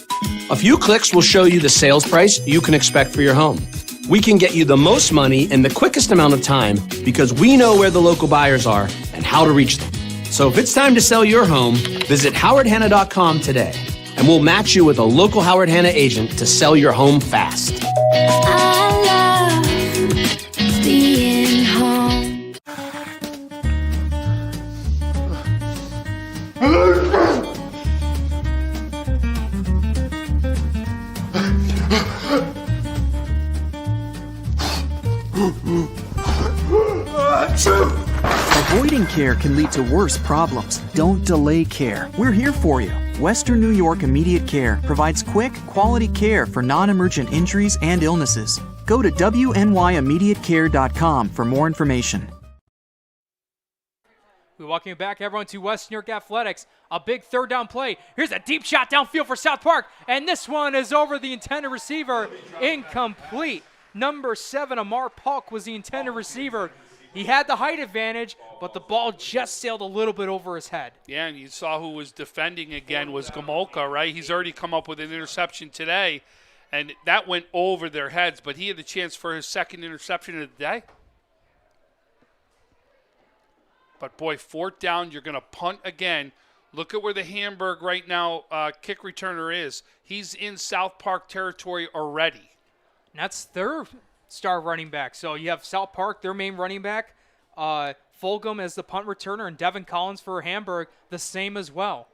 A few clicks will show you the sales price you can expect for your home. We can get you the most money in the quickest amount of time because we know where the local buyers are and how to reach them. So if it's time to sell your home, visit howardhanna.com today, and we'll match you with a local Howard Hanna agent to sell your home fast. I love being home. Avoiding care can lead to worse problems. Don't delay care. We're here for you. Western New York Immediate Care provides quick, quality care for non-emergent injuries and illnesses. Go to wnyimmediatecare.com for more information. We welcome you back, everyone, to West New York Athletics. A big third down play. Here's a deep shot downfield for South Park, and this one is over the intended receiver. Incomplete. Number 7, Amar Polk, was the intended receiver. He had the height advantage, but the ball just sailed a little bit over his head. Yeah, and you saw who was defending again was Gomolka, right? He's already come up with an interception today, and that went over their heads, but he had the chance for his second interception of the day. But, boy, 4th down, you're going to punt again. Look at where the Hamburg right now kick returner is. He's in South Park territory already. And that's their star running back. So you have South Park, their main running back, Fulgham as the punt returner, and Devin Collins for Hamburg, the same as well.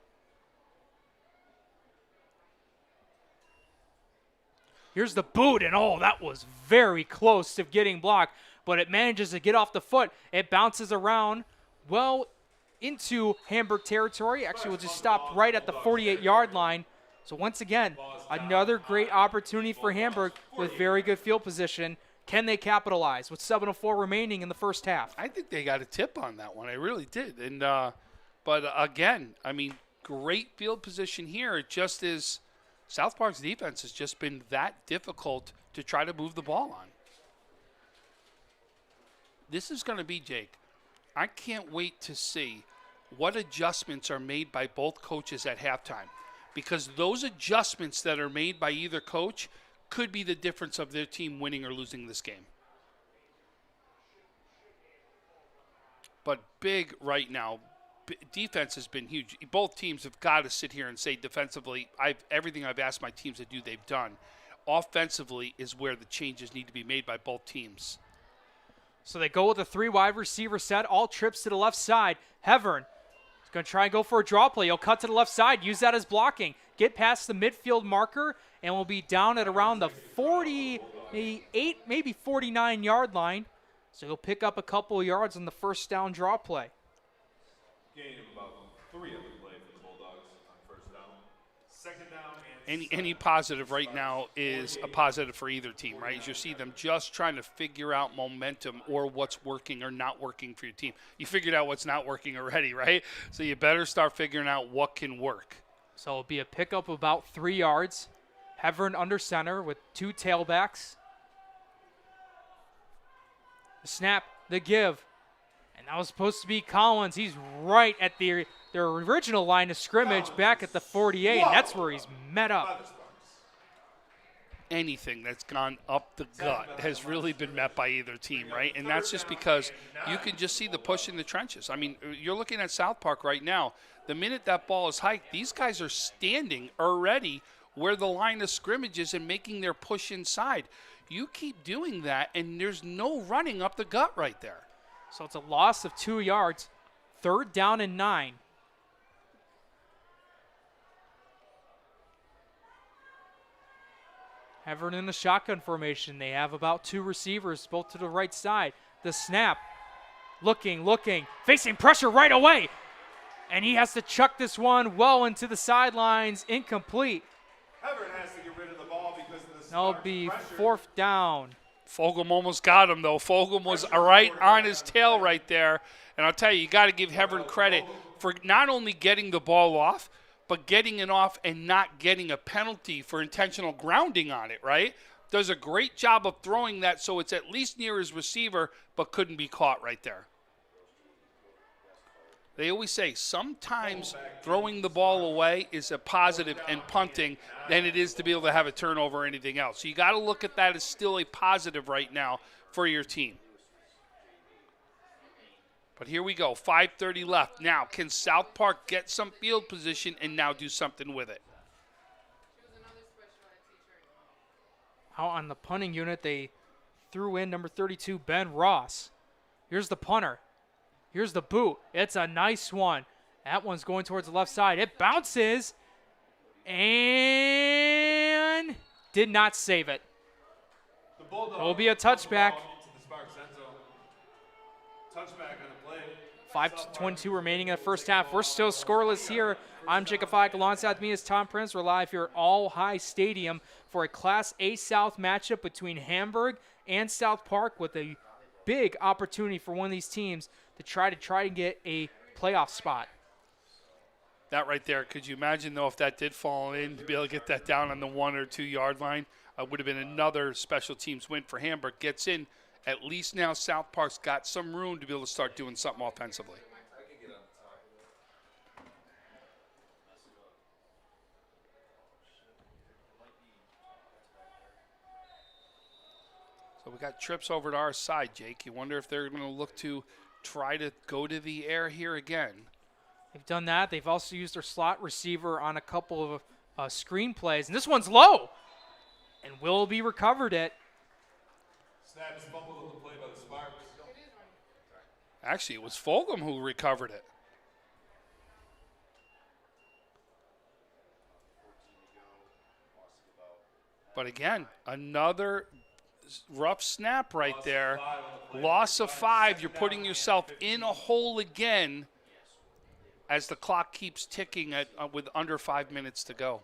Here's the boot, and that was very close to getting blocked, but it manages to get off the foot. It bounces around well into Hamburg territory. Actually, we'll just stop right at the 48-yard line. So once again, another great opportunity for Hamburg with very good field position. Can they capitalize with 7:04 remaining in the first half? I think they got a tip on that one. I really did. And but again, I mean, great field position here. It just is South Park's defense has just been that difficult to try to move the ball on. This is going to be, Jake, I can't wait to see what adjustments are made by both coaches at halftime. Because those adjustments that are made by either coach could be the difference of their team winning or losing this game. But big right now, defense has been huge. Both teams have got to sit here and say defensively, everything I've asked my teams to do, they've done. Offensively is where the changes need to be made by both teams. So they go with a 3 wide receiver set, all trips to the left side. Hevern is going to try and go for a draw play. He'll cut to the left side, use that as blocking, get past the midfield marker, and will be down at around the 48, maybe 49-yard line. So he'll pick up a couple of yards on the first down draw play. Gain of about 3 of the play for the Bulldogs on first down. Second down and Any positive right now is a positive for either team, right? As you see them just trying to figure out momentum or what's working or not working for your team. You figured out what's not working already, right? So you better start figuring out what can work. So it'll be a pickup of about 3 yards. Hevern under center with 2 tailbacks. The snap, the give. And that was supposed to be Collins. He's right at their original line of scrimmage back at the 48, and that's where he's met up. Anything that's gone up the gut has really been met by either team, right? And that's just because you can just see the push in the trenches. I mean, you're looking at South Park right now. The minute that ball is hiked, these guys are standing already where the line of scrimmage is and making their push inside. You keep doing that, and there's no running up the gut right there. So it's a loss of 2 yards. 3rd down and 9. Hevern in the shotgun formation. They have about 2 receivers, both to the right side. The snap. looking, facing pressure right away. And he has to chuck this one well into the sidelines, incomplete. Everett has to get rid of the ball because of the That'll Sparks be pressure. 4th down. Fulgham almost got him, though. Fulgham was right on his tail right there. And I'll tell you, you got to give Hebron credit for not only getting the ball off, but getting it off and not getting a penalty for intentional grounding on it, right? Does a great job of throwing that so it's at least near his receiver, but couldn't be caught right there. They always say sometimes throwing the ball away is a positive and punting than it is to be able to have a turnover or anything else. So you got to look at that as still a positive right now for your team. But here we go, 5:30 left. Now, can South Park get some field position and now do something with it? Out on the punting unit, they threw in number 32, Ben Ross. Here's the punter. Here's the boot. It's a nice one. That one's going towards the left side. It bounces and did not save it. The Bulldogs It will be a touchback. to the Sparks end zone. Touchback on the play. 5:22 remaining in the first half. We're still scoreless here. I'm Jacob Fike. Alongside me is Tom Prince. We're live here at All High Stadium for a Class A South matchup between Hamburg and South Park, with a big opportunity for one of these teams to try to get a playoff spot. That right there, could you imagine, though, if that did fall in, to be able to get that down on the 1 or 2 yard line? Would have been another special teams win for Hamburg. Gets in. At least now South Park's got some room to be able to start doing something offensively. So we got trips over to our side, Jake. You wonder if they're going to look to try to go to the air here again. They've done that. They've also used their slot receiver on a couple of screen plays. And this one's low. And Willoughby recovered it. Snap is fumbled on the play by the Sparks. Actually, it was Fulgham who recovered it. But again, another rough snap right there. Loss of 5. You're putting yourself in a hole again as the clock keeps ticking with under 5 minutes to go.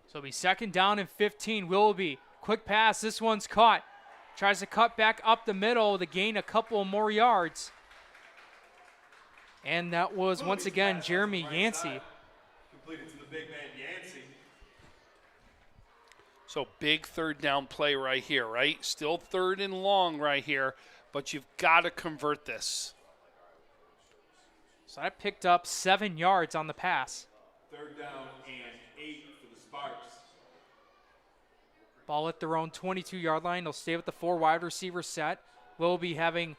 So it'll be 2nd down and 15. Willoughby, quick pass. This one's caught. Tries to cut back up the middle to gain a couple more yards. And that was, once again, Jeremy Yancey. Completed to the big man, Yancey. So big 3rd down play right here, right? Still 3rd and long right here, but you've got to convert this. So that picked up 7 yards on the pass. 3rd down and 8 for the Sparks. Ball at their own 22-yard line. They'll stay with the 4 wide receiver set. Willoughby having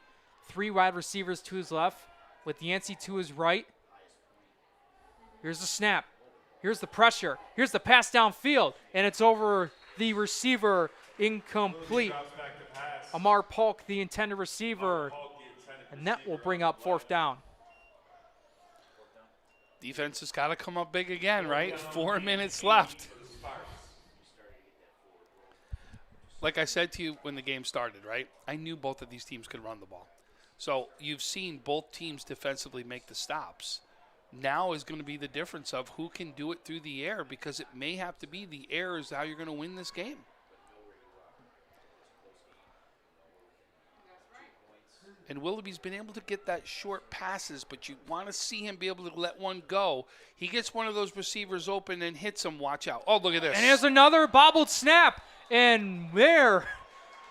3 wide receivers to his left, with Yancey to his right. Here's the snap. Here's the pressure. Here's the pass downfield, and it's over the receiver, incomplete. Drops back to pass. Amar Polk, the intended receiver, Polk, the intended and that will receiver, bring up 4th down. Defense has got to come up big again, right? 4 minutes left. for the Sparks. Like I said to you when the game started, right? I knew both of these teams could run the ball. So you've seen both teams defensively make the stops. Now is going to be the difference of who can do it through the air, because it may have to be the air is how you're going to win this game. And Willoughby's been able to get that short passes, but you want to see him be able to let one go. He gets one of those receivers open and hits him. Watch out. Oh, look at this. And here's another bobbled snap, and there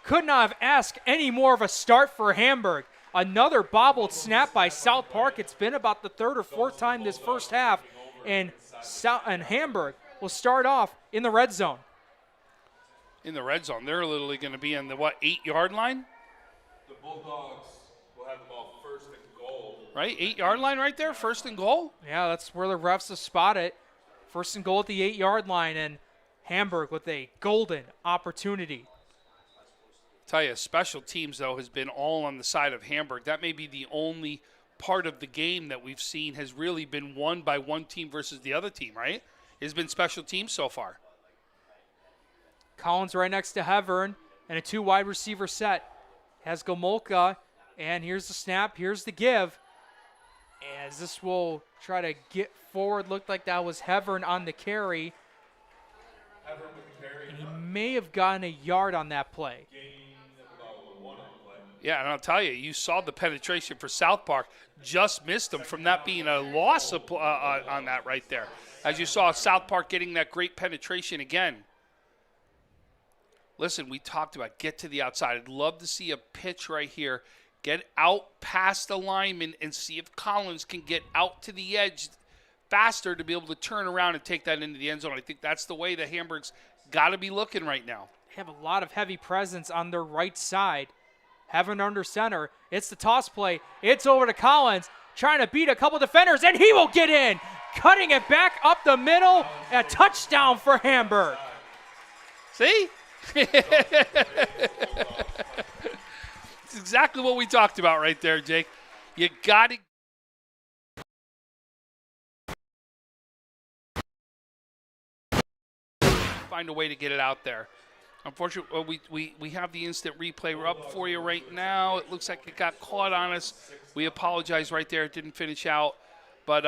could not have asked any more of a start for Hamburg. Another bobbled snap by South Park. It's been about the 3rd or 4th time this first half, and Hamburg will start off in the red zone. In the red zone. They're literally going to be on the, 8-yard line? The Bulldogs will have the ball 1st and goal. Right? 8-yard line right there, 1st and goal? Yeah, that's where the refs have spotted. 1st and goal at the 8-yard line, and Hamburg with a golden opportunity. Tell you, special teams, though, has been all on the side of Hamburg. That may be the only part of the game that we've seen has really been won by one team versus the other team, right? It's been special teams so far. Collins right next to Hevern, and a 2 wide receiver set. has Gomolka, and here's the snap, here's the give. As this will try to get forward, looked like that was Hevern on the carry. And he may have gotten a yard on that play. Yeah, and I'll tell you, you saw the penetration for South Park. Just missed them from that being a loss on that right there. As you saw, South Park getting that great penetration again. Listen, we talked about get to the outside. I'd love to see a pitch right here. Get out past the lineman and see if Collins can get out to the edge faster to be able to turn around and take that into the end zone. I think that's the way that Hamburg's got to be looking right now. They have a lot of heavy presence on their right side. Hevern under center. It's the toss play. It's over to Collins, trying to beat a couple defenders, and he will get in. Cutting it back up the middle. A touchdown for Hamburg. See? It's exactly what we talked about right there, Jake. You got to find a way to get it out there. Unfortunately, we have the instant replay. We're up for you right now. It looks like it got caught on us. We apologize right there. It didn't finish out. But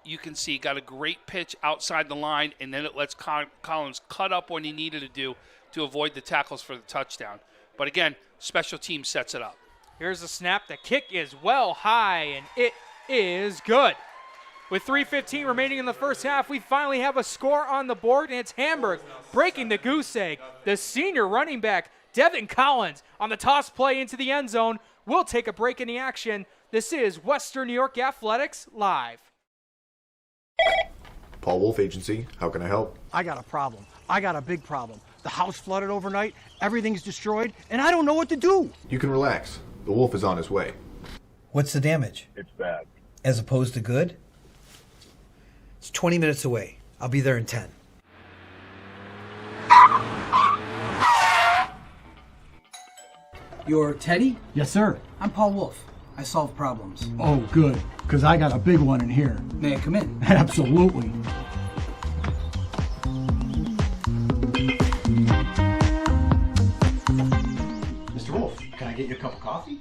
you can see got a great pitch outside the line, and then it lets Collins cut up when he needed to do to avoid the tackles for the touchdown. But again, special team sets it up. Here's the snap. The kick is well high, and it is good. With 3:15 remaining in the first half, we finally have a score on the board, and it's Hamburg breaking the goose egg. The senior running back, Devin Collins, on the toss play into the end zone. We'll take a break in the action. This is Western New York Athletics Live. Paul Wolf Agency, how can I help? I got a problem. I got a big problem. The house flooded overnight, everything's destroyed, and I don't know what to do. You can relax. The wolf is on his way. What's the damage? It's bad. As opposed to good? It's 20 minutes away. I'll be there in 10. You're Teddy? Yes, sir. I'm Paul Wolf. I solve problems. Oh, good, because I got a big one in here. May I come in? Absolutely. Mr. Wolf, can I get you a cup of coffee?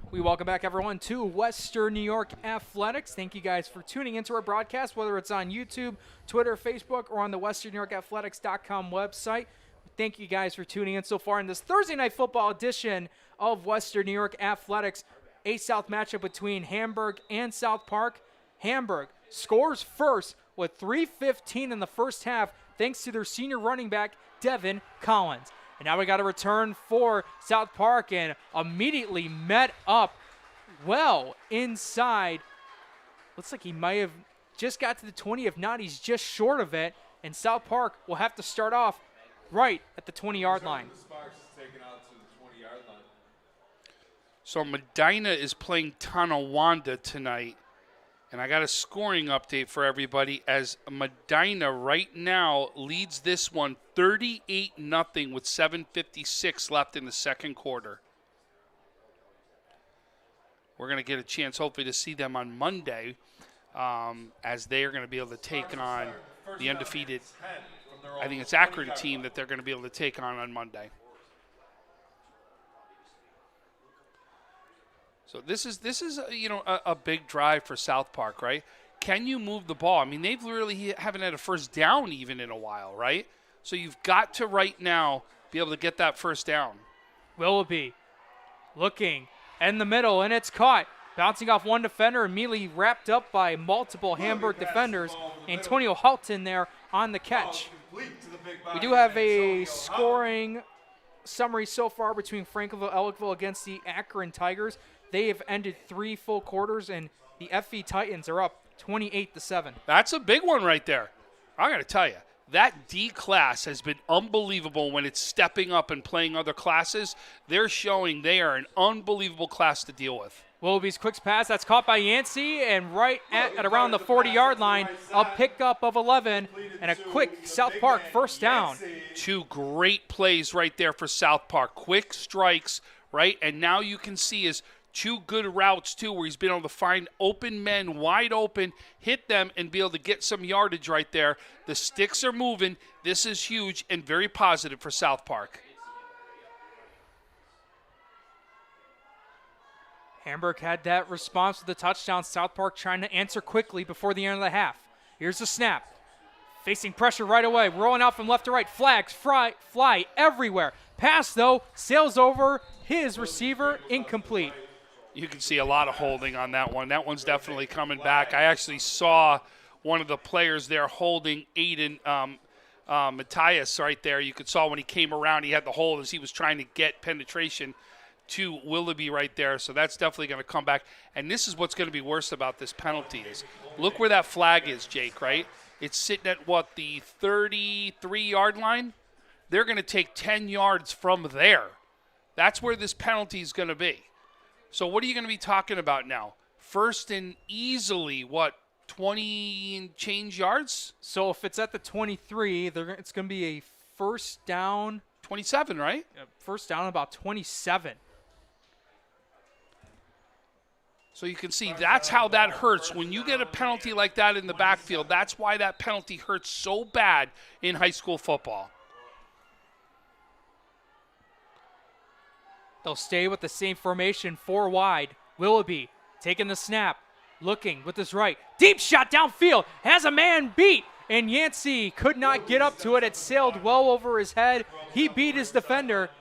We welcome back, everyone, to Western New York Athletics. Thank you guys for tuning into our broadcast, whether it's on YouTube, Twitter, Facebook, or on the WesternNewYorkAthletics.com website. Thank you guys for tuning in so far in this Thursday Night Football edition of Western New York Athletics. A South matchup between Hamburg and South Park. Hamburg scores first with 3:15 in the first half, thanks to their senior running back, Devin Collins. And now we got a return for South Park, and immediately met up well inside. Looks like he might have just got to the 20. If not, he's just short of it. And South Park will have to start off right at the 20-yard line. So Medina is playing Tonawanda tonight. And I got a scoring update for everybody as Medina right now leads this one 38-0 with 7:56 left in the second quarter. We're going to get a chance hopefully to see them on Monday as they are going to be able to take on the undefeated, I think it's Akron team that they're going to be able to take on Monday. So this is a big drive for South Park, right? Can you move the ball? I mean, they've really haven't had a first down even in a while, right? So you've got to right now be able to get that first down. Willoughby looking in the middle, and it's caught. Bouncing off one defender, immediately wrapped up by multiple Hamburg defenders. Antonio Halton there on the catch. We do have a scoring summary so far between Franklinville-Ellicville against the Akron Tigers. They have ended 3 full quarters, and the FV Titans are up 28-7. That's a big one right there. I got to tell you, that D class has been unbelievable when it's stepping up and playing other classes. They're showing they are an unbelievable class to deal with. Willoughby's quick pass, that's caught by Yancey, and right at around the 40-yard line, a pickup of 11, and a quick South Park first down. 2 great plays right there for South Park. Quick strikes, right? And now you can see is 2 good routes, too, where he's been able to find open men, wide open, hit them, and be able to get some yardage right there. The sticks are moving. This is huge and very positive for South Park. Hamburg had that response with the touchdown. South Park trying to answer quickly before the end of the half. Here's the snap. Facing pressure right away. Rolling out from left to right. Flags fly everywhere. Pass, though, sails over his receiver. Incomplete. You can see a lot of holding on that one. That one's definitely coming back. I actually saw one of the players there holding Aiden Matthias right there. You could saw when he came around, he had the hold as he was trying to get penetration to Willoughby right there. So that's definitely going to come back. And this is what's going to be worse about this penalty is look where that flag is, Jake, right? It's sitting at, what, the 33-yard line? They're going to take 10 yards from there. That's where this penalty is going to be. So what are you going to be talking about now? First and easily, what, 20 and change yards? So if it's at the 23, it's going to be a first down. 27, right? First down about 27. So you can see that's how that hurts. When you get a penalty like that in the backfield, that's why that penalty hurts so bad in high school football. They'll stay with the same formation, 4 wide. Willoughby taking the snap, looking with his right. Deep shot downfield, has a man beat, and Yancey could not get up to it. It sailed well over his head. He beat his defender.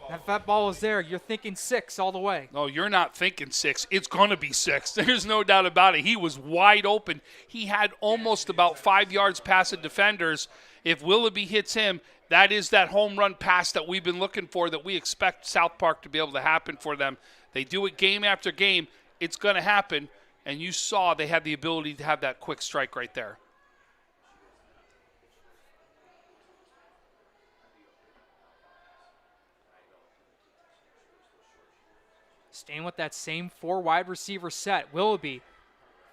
If that ball was there, you're thinking 6 all the way. No, you're not thinking 6. It's going to be 6. There's no doubt about it. He was wide open. He had almost about 5 yards past the defenders. If Willoughby hits him, that is that home run pass that we've been looking for, that we expect South Park to be able to happen for them. They do it game after game. It's going to happen. And you saw they had the ability to have that quick strike right there. Staying with that same 4 wide receiver set. Willoughby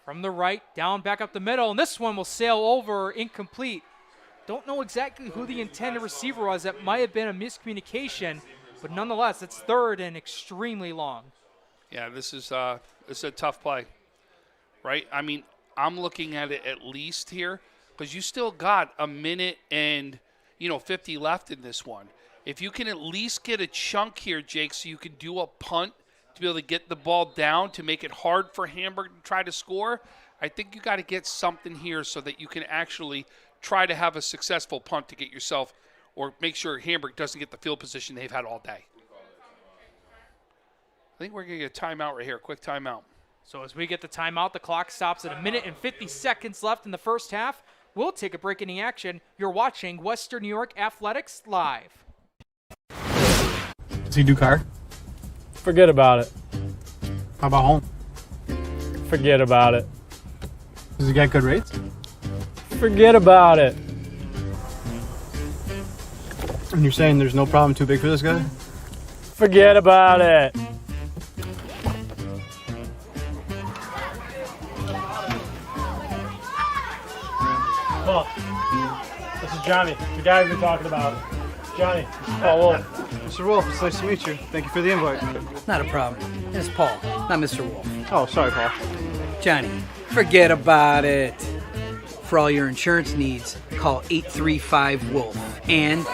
from the right, down, back up the middle. And this one will sail over, incomplete. Don't know exactly who the intended receiver was. That might have been a miscommunication. But nonetheless, it's 3rd and extremely long. Yeah, this is a tough play, right? I mean, I'm looking at it at least here because you still got a minute and, 50 left in this one. If you can at least get a chunk here, Jake, so you can do a punt to be able to get the ball down to make it hard for Hamburg to try to score, I think you got to get something here so that you can actually try to have a successful punt to get yourself or make sure Hamburg doesn't get the field position they've had all day. I think we're going to get a timeout right here, quick timeout. So as we get the timeout, the clock stops at 1 minute and 50 seconds left in the first half. We'll take a break in the action. You're watching Western New York Athletics Live. Does he do car? Forget about it. How about home? Forget about it. Does he get good rates? Forget about it. And you're saying there's no problem too big for this guy? Forget about it. Paul, this is Johnny, the guy we've been talking about. Johnny, Paul Wolf. Mr. Wolf, it's nice to meet you. Thank you for the invite. Not a problem. It's Paul, not Mr. Wolf. Oh, sorry, Paul. Johnny, forget about it. For all your insurance needs, call 835-WOLF. And...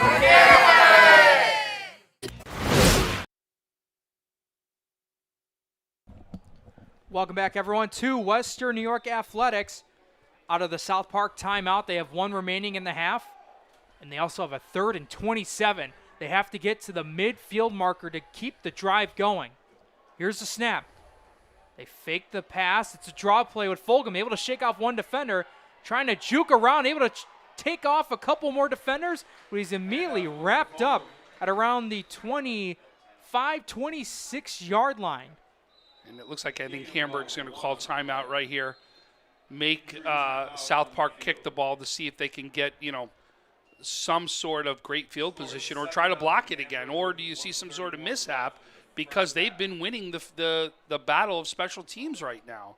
Welcome back, everyone, to Western New York Athletics. Out of the South Park timeout, they have 1 remaining in the half, and they also have a 3rd and 27. They have to get to the midfield marker to keep the drive going. Here's the snap. They fake the pass. It's a draw play with Fulgham, able to shake off 1 defender, trying to juke around, able to take off a couple more defenders, but he's immediately wrapped up at around the 25, 26-yard line. And it looks like I think Hamburg's going to call timeout right here. Make South Park kick the ball to see if they can get, some sort of great field position or try to block it again. Or do you see some sort of mishap because they've been winning the battle of special teams right now?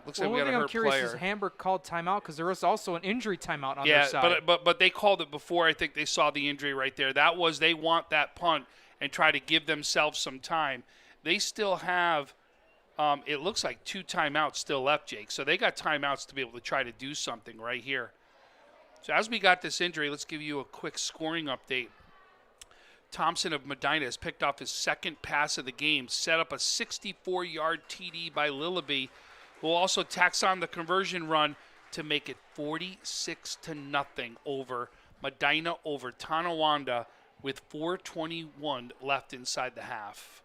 Looks like we got a hurt I'm curious player. is Hamburg called timeout because there was also an injury timeout on their Yeah, side. but they called it before. I think they saw the injury right there. That was they want that punt and try to give themselves some time. they still have, it looks like 2 timeouts still left, Jake. So they got timeouts to be able to try to do something right here. So as we got this injury, let's give you a quick scoring update. Thompson of Medina has picked off his second pass of the game, set up a 64-yard TD by Lillaby, who will also tax on the conversion run to make it 46-0 over Medina over Tonawanda with 4:21 left inside the half.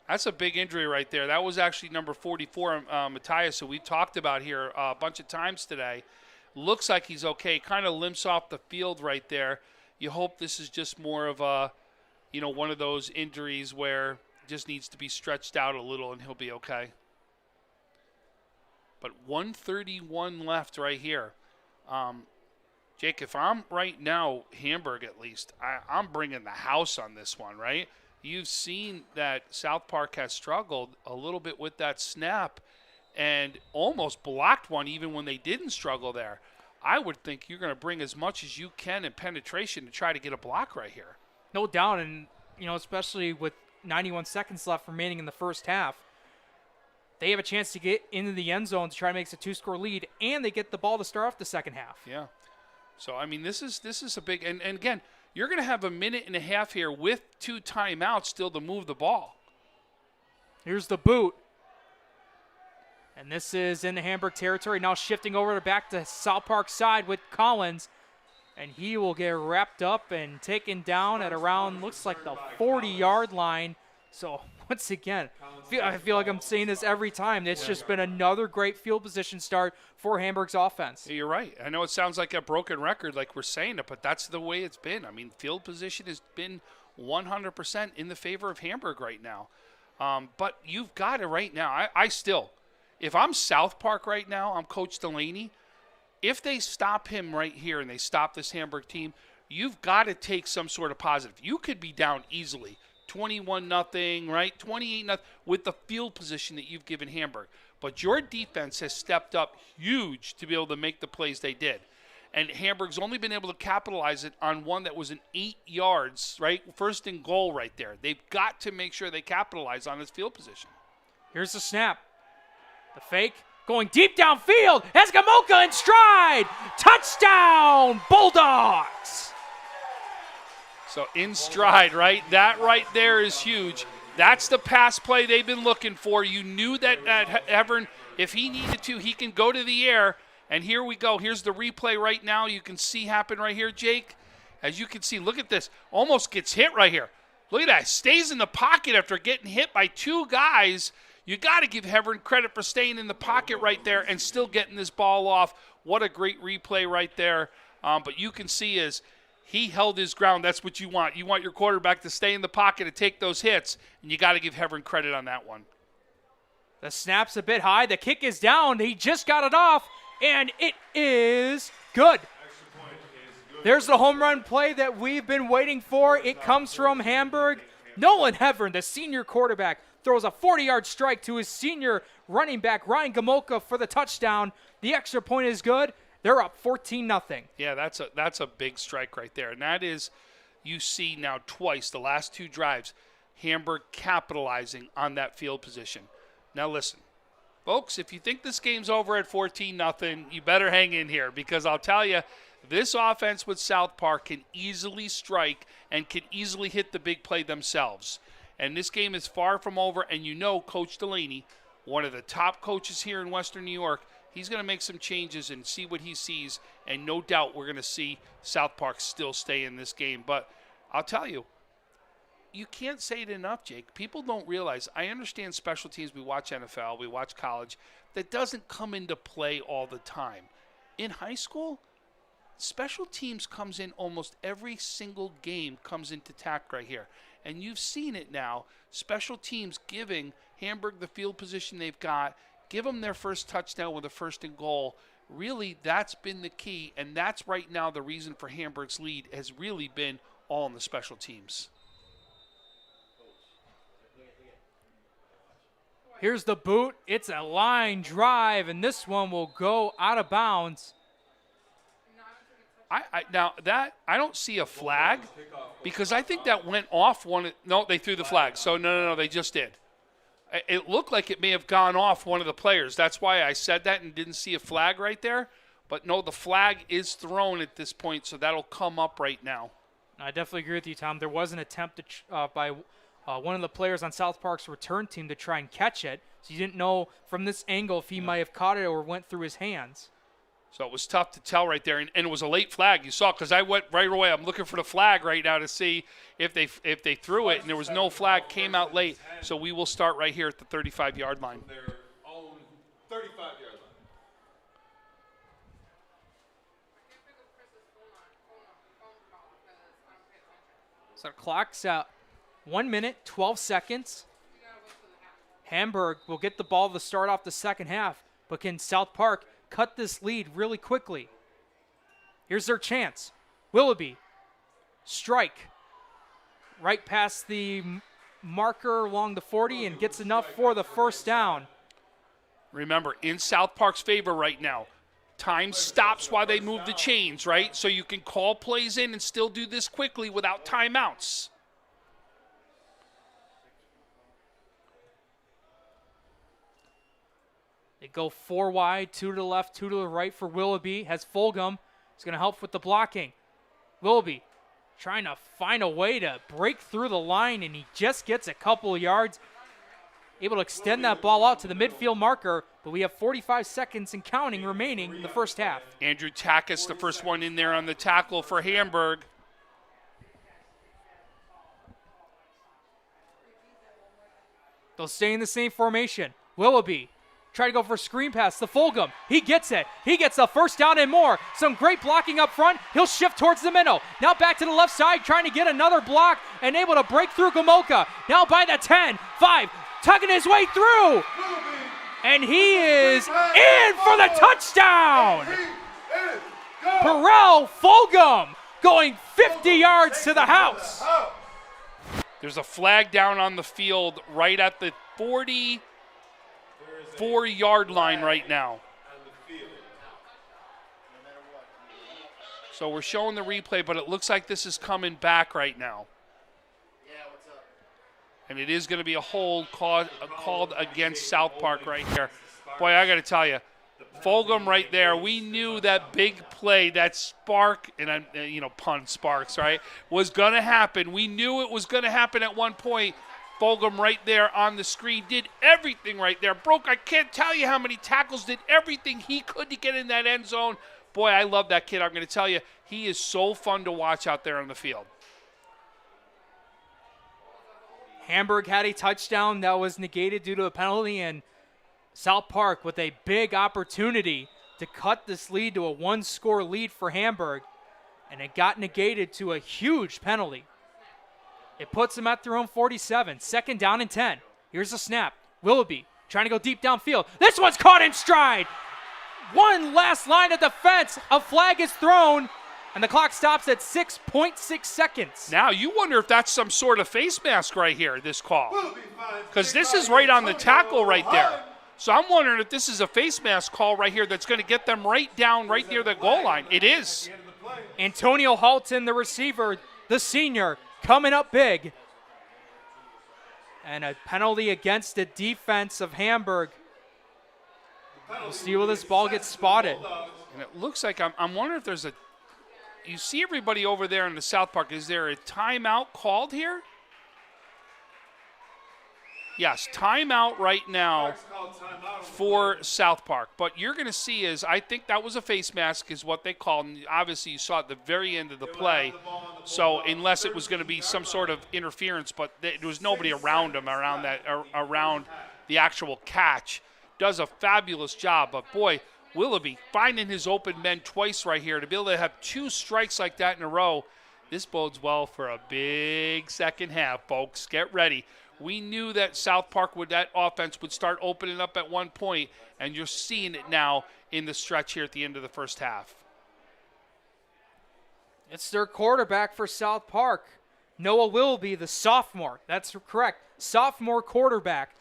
That's a big injury right there. That was actually number 44, Matthias, who we talked about here a bunch of times today. Looks like he's okay. Kind of limps off the field right there. You hope this is just more of a, one of those injuries where just needs to be stretched out a little and he'll be okay. But 1:31 left right here. Jake, if I'm right now, Hamburg at least, I'm bringing the house on this one, right? You've seen that South Park has struggled a little bit with that snap and almost blocked one even when they didn't struggle there. I would think you're going to bring as much as you can in penetration to try to get a block right here. No doubt, and especially with 91 seconds left remaining in the first half, they have a chance to get into the end zone to try to make it a 2-score lead, and they get the ball to start off the second half. Yeah. So, I mean, this is a big – and again, you're going to have a minute and a half here with 2 timeouts still to move the ball. Here's the boot. And this is in the Hamburg territory, now shifting over back to South Park side with Collins. And he will get wrapped up and taken down at around, looks like the 40-yard line. So, once again, I feel like I'm saying this every time. It's just been another great field position start for Hamburg's offense. You're right. I know it sounds like a broken record like we're saying it, but that's the way it's been. I mean, field position has been 100% in the favor of Hamburg right now. But you've got it right now. I still, if I'm South Park right now, I'm Coach Delaney. If they stop him right here and they stop this Hamburg team, you've got to take some sort of positive. You could be down easily, 21-0, right? 28-0 with the field position that you've given Hamburg. But your defense has stepped up huge to be able to make the plays they did. And Hamburg's only been able to capitalize it on one that was an 8 yards, right? First and goal right there. They've got to make sure they capitalize on his field position. Here's the snap. The fake. Going deep downfield. Has Gamoka in stride. Touchdown, Bulldogs. So in stride, right? That right there is huge. That's the pass play they've been looking for. You knew that Evern, if he needed to, he can go to the air. And here we go. Here's the replay right now. You can see happen right here, Jake. As you can see, look at this. Almost gets hit right here. Look at that. Stays in the pocket after getting hit by 2 guys. You got to give Evern credit for staying in the pocket right there and still getting this ball off. What a great replay right there. But you can see is he held his ground. That's what you want. You want your quarterback to stay in the pocket and take those hits, and you got to give Evern credit on that one. The snap's a bit high. The kick is down. He just got it off, and it is good. There's the home run play that we've been waiting for. It comes from Hamburg. Nolan Evern, the senior quarterback, throws a 40-yard strike to his senior running back, Ryan Gamoka, for the touchdown. The extra point is good. They're up 14-0. Yeah, that's a big strike right there. And that is, you see now twice, the last 2 drives, Hamburg capitalizing on that field position. Now listen, folks, if you think this game's over at 14-0, you better hang in here, because I'll tell you, this offense with South Park can easily strike and can easily hit the big play themselves. And this game is far from over, and you know Coach Delaney, one of the top coaches here in Western New York, he's going to make some changes and see what he sees, and no doubt we're going to see South Park still stay in this game. But I'll tell you, you can't say it enough, Jake. People don't realize, I understand special teams, we watch NFL, we watch college, that doesn't come into play all the time. In high school, special teams comes in almost every single game, comes into tack right here. And you've seen it now, special teams giving Hamburg the field position they've got, give them their first touchdown with a first and goal. Really, that's been the key, and that's right now the reason for Hamburg's lead has really been all in the special teams. Here's the boot. It's a line drive, and this one will go out of bounds. Now that I don't see a flag because I think that went off one. No, they threw the flag. So no, they just did. It looked like it may have gone off one of the players. That's why I said that and didn't see a flag right there. But no, the flag is thrown at this point, so that'll come up right now. I definitely agree with you, Tom. There was an attempt by one of the players on South Park's return team to try and catch it. So you didn't know from this angle if he might have caught it or went through his hands. So it was tough to tell right there, and it was a late flag. You saw, because I went right away. I'm looking for the flag right now to see if they threw it, and there was no flag. Came out late, so we will start right here at the 35-yard line. Their own 35-yard line. So the clock's at 1 minute, 12 seconds. Hamburg will get the ball to start off the second half, but can South Park cut this lead really quickly? Here's their chance. Willoughby, strike, right past the marker along the 40 and gets enough for the first down. Remember, in South Park's favor right now, time stops while they move the chains, right? So you can call plays in and still do this quickly without timeouts. They go 4 wide, 2 to the left, 2 to the right for Willoughby. Has Fulgham. He's going to help with the blocking. Willoughby trying to find a way to break through the line, and he just gets a couple of yards. Able to extend that ball out to the midfield marker, but we have 45 seconds and counting remaining in the first half. Andrew Takis, the first one in there on the tackle for Hamburg. They'll stay in the same formation. Willoughby try to go for a screen pass to Fulgham. He gets it. He gets the first down and more. Some great blocking up front. He'll shift towards the middle. Now back to the left side, trying to get another block and able to break through Gamoka. Now by the 10, 5, tugging his way through. And he is in for the touchdown. Perel Fulgham going 50 yards to the house. There's a flag down on the field right at the 44-yard line right now. So we're showing the replay, but it looks like this is coming back right now. And it is going to be a hold called against South Park right here. Boy, I got to tell you, Fulgham right there, we knew that big play, that spark, and pun sparks, right, was going to happen. We knew it was going to happen at one point. Fulgham right there on the screen did everything right there. I can't tell you how many tackles, did everything he could to get in that end zone. Boy, I love that kid. I'm going to tell you, he is so fun to watch out there on the field. Hamburg had a touchdown that was negated due to a penalty, and South Park with a big opportunity to cut this lead to a one-score lead for Hamburg, and it got negated to a huge penalty. It puts them at their own 47, second down and 10. Here's the snap. Willoughby trying to go deep downfield. This one's caught in stride. One last line of defense. A flag is thrown, and the clock stops at 6.6 seconds. Now, you wonder if that's some sort of face mask right here, this call. Because this is right on the tackle right there. So I'm wondering if this is a face mask call right here that's going to get them right down right near the goal line. It is. Antonio Halton, the receiver, the senior, coming up big. And a penalty against the defense of Hamburg. We'll see where this ball gets spotted. And it looks like I'm wondering if there's you see everybody over there in the South Park. Is there a timeout called here? Yes, timeout right now for South Park. But you're going to see I think that was a face mask is what they called. And obviously, you saw at the very end of the play. So unless it was going to be some sort of interference, but there was nobody around him, around the actual catch. Does a fabulous job. But, boy, Willoughby finding his open men twice right here to be able to have two strikes like that in a row. This bodes well for a big second half, folks. Get ready. We knew that South Park that offense would start opening up at one point, and you're seeing it now in the stretch here at the end of the first half. It's their quarterback for South Park, Noah Willoughby, the sophomore. That's correct. Sophomore quarterback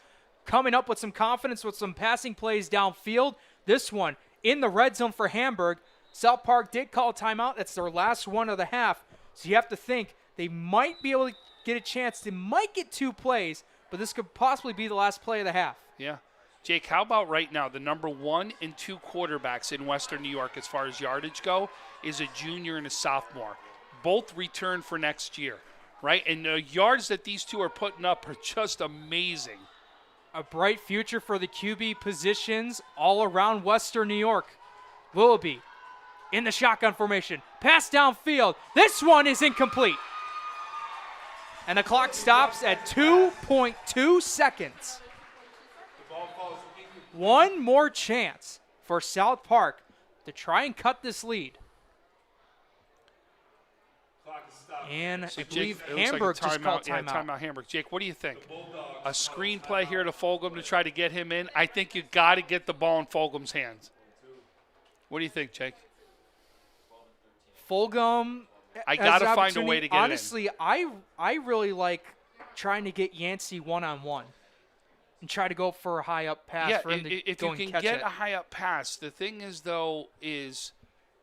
coming up with some confidence with some passing plays downfield. This one in the red zone for Hamburg. South Park did call a timeout. That's their last one of the half. So you have to think they might be able to get a chance. They might get 2 plays, but this could possibly be the last play of the half. Yeah. Jake, how about right now the number 1 and 2 quarterbacks in Western New York as far as yardage go is a junior and a sophomore. Both return for next year, right? And the yards that these two are putting up are just amazing. A bright future for the QB positions all around Western New York. Willoughby in the shotgun formation. Pass downfield. This one is incomplete. And the clock stops at 2.2 seconds. One more chance for South Park to try and cut this lead. And So I believe Jake, Hamburg it looks just like a called timeout. timeout. Timeout Hamburg. Jake, what do you think? A screenplay here to Fulgham to try to get him in? I think you got to get the ball in Fulgham's hands. What do you think, Jake? Fulgham. I has got to an find a way opportunity. to get it in. Honestly, I really like trying to get Yancey one-on-one and try to go for a high-up pass Yeah, for him to if go you and can catch get it. a high-up pass, the thing is, though, is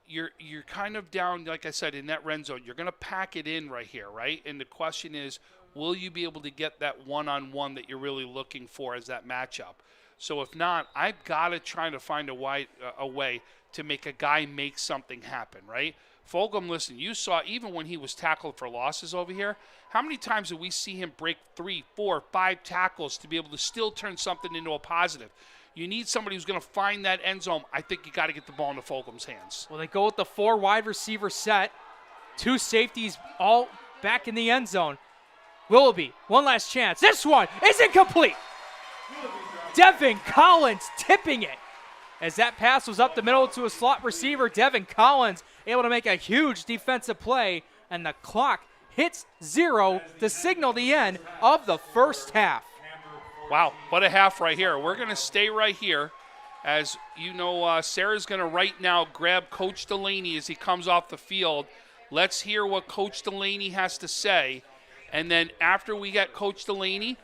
you're kind of down, like I said, in that red zone. You're going to pack it in right here, right? And the question is, will you be able to get that one-on-one that you're really looking for as that matchup? So if not, I've got to try to find a way to make a guy make something happen, right? Fulgham, listen, you saw even when he was tackled for losses over here, how many times did we see him break 3, 4, 5 tackles to be able to still turn something into a positive? You need somebody who's going to find that end zone. I think you got to get the ball into Fulgham's hands. Well, they go with the 4 wide receiver set. 2 safeties all back in the end zone. Willoughby, one last chance. This one is incomplete. Devin Collins tipping it. As that pass was up the middle to a slot receiver, Devin Collins able to make a huge defensive play, and the clock hits 0 to signal the end of the first half. Wow, what a half right here. We're going to stay right here. As you know, Sarah's going to right now grab Coach Delaney as he comes off the field. Let's hear what Coach Delaney has to say. And then after we get Coach Delaney,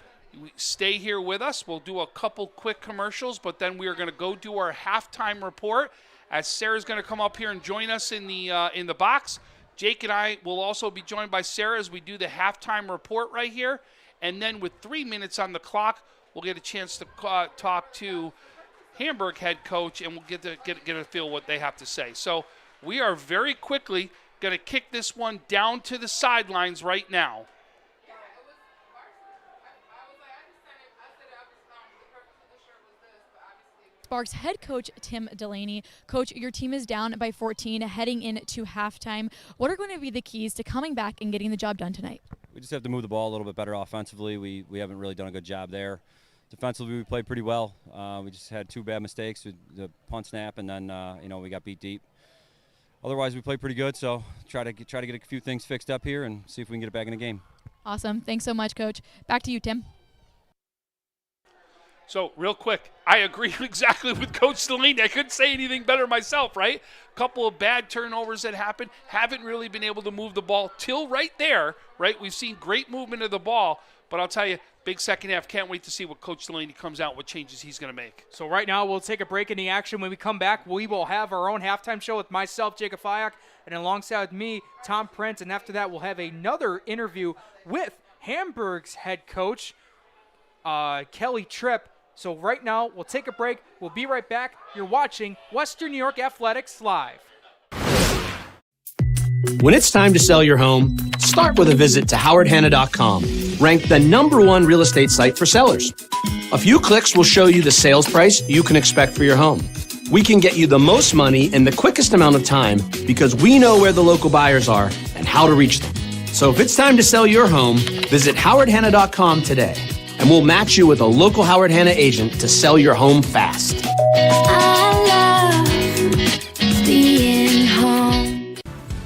stay here with us. We'll do a couple quick commercials, but then we are going to go do our halftime report as Sarah's going to come up here and join us in the box. Jake and I will also be joined by Sarah as we do the halftime report right here. And then with 3 minutes on the clock, we'll get a chance to talk to Hamburg head coach, and we'll get a feel what they have to say. So we are very quickly going to kick this one down to the sidelines right now. Sparks head coach Tim Delaney. Coach, your team is down by 14 heading into halftime. What are going to be the keys to coming back and getting the job done tonight? We just have to move the ball a little bit better offensively. We haven't really done a good job there. Defensively, we played pretty well. We just had 2 bad mistakes with the punt snap, and then we got beat deep. Otherwise, we played pretty good. So try to get a few things fixed up here and see if we can get it back in the game. Awesome. Thanks so much, Coach. Back to you, Tim. So, real quick, I agree exactly with Coach Delaney. I couldn't say anything better myself, right? A couple of bad turnovers that happened. Haven't really been able to move the ball till right there, right? We've seen great movement of the ball, but I'll tell you, big second half. Can't wait to see what Coach Delaney comes out, what changes he's going to make. So right now we'll take a break in the action. When we come back, we will have our own halftime show with myself, Jacob Fyack, and alongside me, Tom Prince. And after that, we'll have another interview with Hamburg's head coach, Kelly Tripp. So right now, we'll take a break. We'll be right back. You're watching Western New York Athletics Live. When it's time to sell your home, start with a visit to howardhanna.com, ranked the #1 real estate site for sellers. A few clicks will show you the sales price you can expect for your home. We can get you the most money in the quickest amount of time because we know where the local buyers are and how to reach them. So if it's time to sell your home, visit howardhanna.com today, and we'll match you with a local Howard Hanna agent to sell your home fast. I love being home.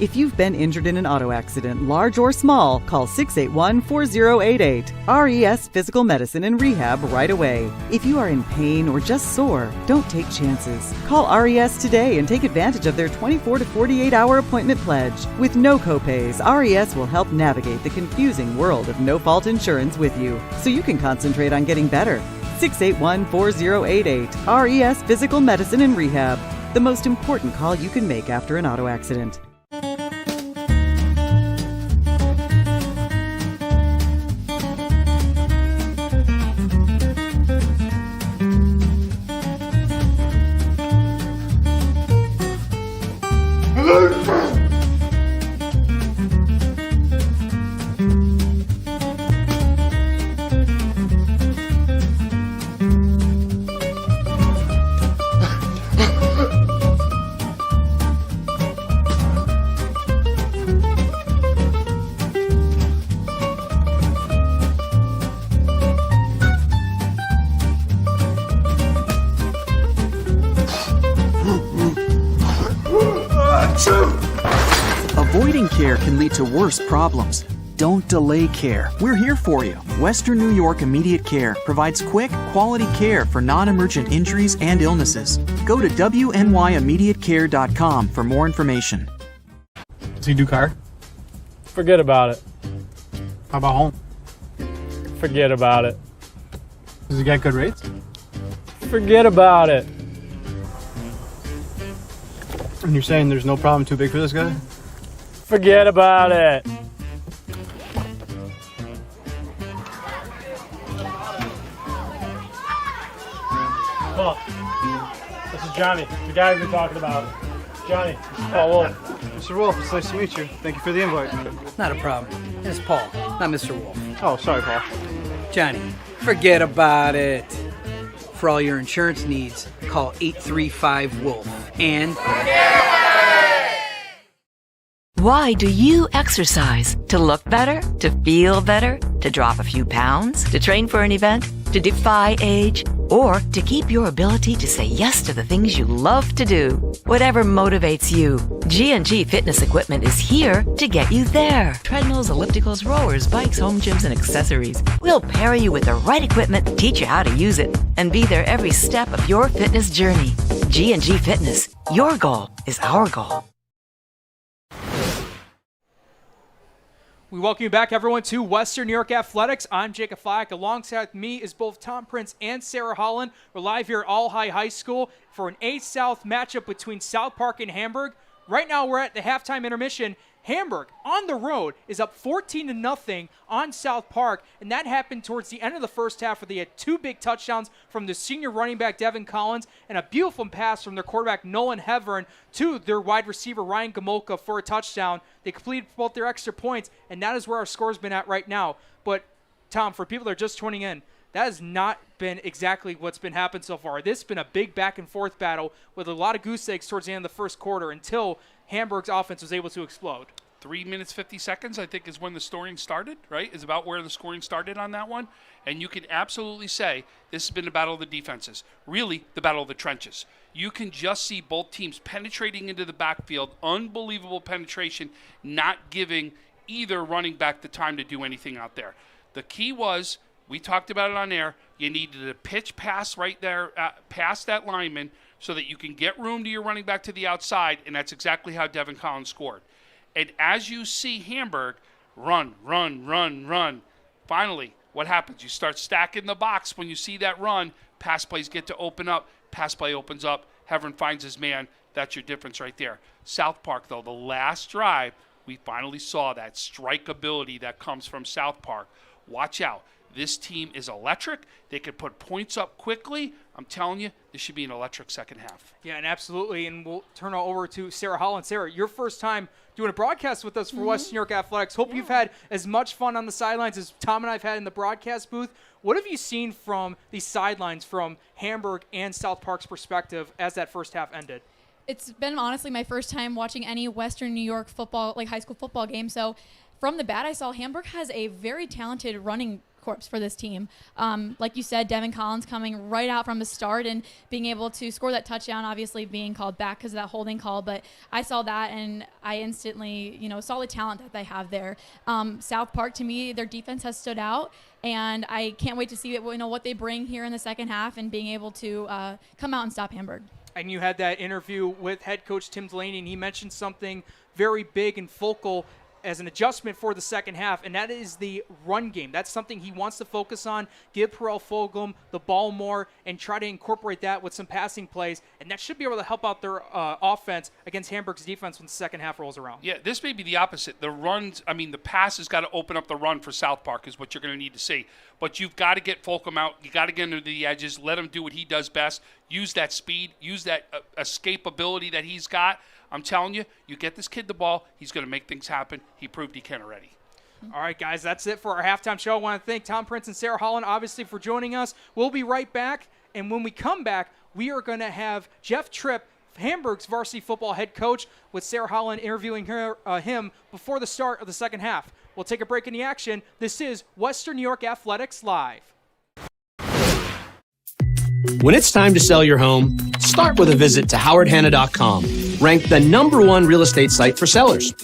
If you've been injured in an auto accident, large or small, call 681-4088. RES Physical Medicine and Rehab right away. If you are in pain or just sore, don't take chances. Call RES today and take advantage of their 24 to 48-hour appointment pledge. With no copays, RES will help navigate the confusing world of no-fault insurance with you, so you can concentrate on getting better. 681-4088. RES Physical Medicine and Rehab. the most important call you can make after an auto accident. Avoiding care can lead to worse problems. Don't delay care. We're here for you. Western New York Immediate Care provides quick, quality care for non-emergent injuries and illnesses. Go to WNYImmediatecare.com for more information. Does he do car? Forget about it. How about home? Forget about it. Does he get good rates? Forget about it. And you're saying there's no problem too big for this guy? Forget about it. Paul, this is Johnny, the guy we've been talking about. Johnny, this is Paul Wolf. Mr. Wolf, it's nice to meet you. Thank you for the invite. Not a problem. It's Paul, not Mr. Wolf. Oh, sorry, Paul. Johnny, forget about it. For all your insurance needs, call 835-WOLF. And why do you exercise? To look better? To feel better? To drop a few pounds? To train for an event? To defy age? Or to keep your ability to say yes to the things you love to do? Whatever motivates you, G&G Fitness Equipment is here to get you there. Treadmills, ellipticals, rowers, bikes, home gyms, and accessories. We'll pair you with the right equipment, teach you how to use it, and be there every step of your fitness journey. G&G Fitness. Your goal is our goal. We welcome you back, everyone, to Western New York Athletics. I'm Jacob Flack. Alongside me is both Tom Prince and Sarah Holland. We're live here at All High School for an A South matchup between South Park and Hamburg. Right now, we're at the halftime intermission. Hamburg, on the road, is up 14-0 on South Park, and that happened towards the end of the first half where they had two big touchdowns from the senior running back Devin Collins and a beautiful pass from their quarterback Nolan Hevern to their wide receiver Ryan Gomolka for a touchdown. They completed both their extra points, and that is where our score's been at right now. But, Tom, for people that are just tuning in, that has not been exactly what's been happening so far. This has been a big back-and-forth battle with a lot of goose eggs towards the end of the first quarter until Hamburg's offense was able to explode. 3 minutes, 50 seconds, I think, is when the scoring started, right? Is about where the scoring started on that one. And you can absolutely say this has been a battle of the defenses. Really, the battle of the trenches. You can just see both teams penetrating into the backfield, unbelievable penetration, not giving either running back the time to do anything out there. The key was, we talked about it on air, you needed to pitch pass right there, past that lineman, so that you can get room to your running back to the outside, and that's exactly how Devin Collins scored. And as you see Hamburg run, finally, what happens? You start stacking the box when you see that run. Pass plays get to open up. Pass play opens up. Hevern finds his man. That's your difference right there. South Park, though, the last drive, we finally saw that strike ability that comes from South Park. Watch out. This team is electric. They can put points up quickly. I'm telling you, this should be an electric second half. Yeah, and absolutely. And we'll turn it over to Sarah Holland. Sarah, your first time doing a broadcast with us for Western New York Athletics. Hope you've had as much fun on the sidelines as Tom and I have had in the broadcast booth. What have you seen from the sidelines from Hamburg and South Park's perspective as that first half ended? It's been honestly my first time watching any Western New York football, like high school football game. So from the bat, I saw Hamburg has a very talented running corps for this team. Like you said, Devin Collins coming right out from the start and being able to score that touchdown, obviously being called back because of that holding call. But I saw that and I instantly, saw the talent that they have there. South Park, to me, their defense has stood out. And I can't wait to see what they bring here in the second half and being able to come out and stop Hamburg. And you had that interview with head coach Tim Delaney, and he mentioned something very big and focal as an adjustment for the second half, and that is the run game. That's something he wants to focus on, give Perel Fulgham the ball more, and try to incorporate that with some passing plays, and that should be able to help out their offense against Hamburg's defense when the second half rolls around. Yeah, this may be the opposite. The pass has got to open up the run for South Park is what you're going to need to see. But you've got to get Fulgham out. You got to get into the edges, let him do what he does best, use that speed, use that escapability that he's got. I'm telling you, you get this kid the ball, he's going to make things happen. He proved he can already. All right, guys, that's it for our halftime show. I want to thank Tom Prince and Sarah Holland, obviously, for joining us. We'll be right back, and when we come back, we are going to have Jeff Tripp, Hamburg's varsity football head coach, with Sarah Holland interviewing him before the start of the second half. We'll take a break in the action. This is Western New York Athletics Live. When it's time to sell your home, start with a visit to howardhanna.com, ranked the #1 real estate site for sellers.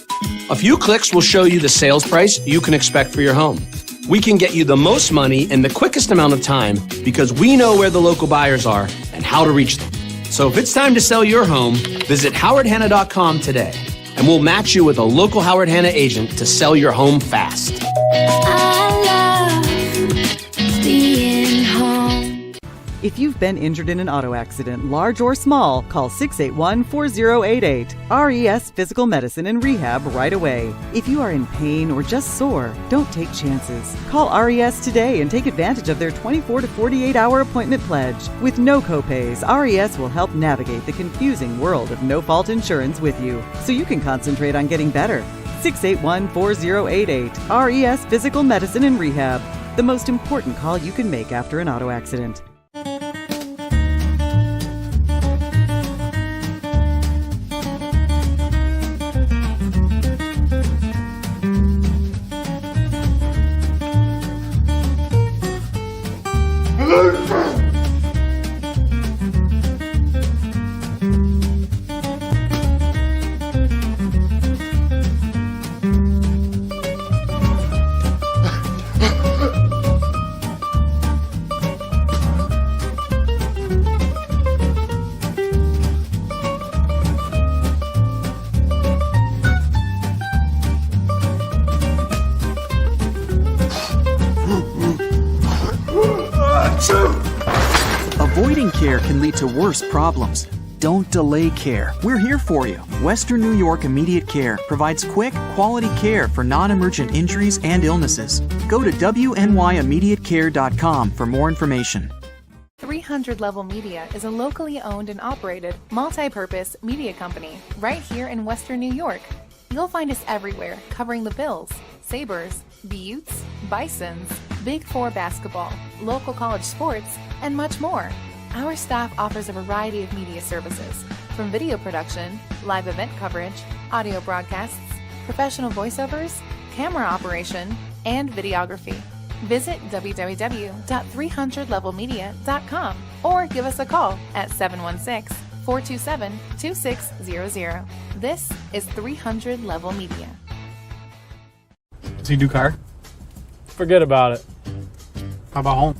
A few clicks will show you the sales price you can expect for your home. We can get you the most money in the quickest amount of time because we know where the local buyers are and how to reach them. So if it's time to sell your home, visit howardhanna.com today, and we'll match you with a local Howard Hanna agent to sell your home fast. I love being home. If you've been injured in an auto accident, large or small, call 681-4088. RES Physical Medicine and Rehab right away. If you are in pain or just sore, don't take chances. Call RES today and take advantage of their 24 to 48-hour appointment pledge. With no copays, RES will help navigate the confusing world of no-fault insurance with you, so you can concentrate on getting better. 681-4088. RES Physical Medicine and Rehab. The most important call you can make after an auto accident. Avoiding care can lead to worse problems. Don't delay care. We're here for you. Western New York Immediate Care provides quick, quality care for non-emergent injuries and illnesses. Go to WNYimmediatecare.com for more information. 300 Level Media is a locally owned and operated, multi-purpose media company right here in Western New York. You'll find us everywhere, covering the Bills, Sabres, Buttes, Bisons, Big Four basketball, local college sports, and much more. Our staff offers a variety of media services, from video production, live event coverage, audio broadcasts, professional voiceovers, camera operation, and videography. Visit www.300levelmedia.com or give us a call at 716-427-2600. This is 300 Level Media. Does he do car? Forget about it. How about home?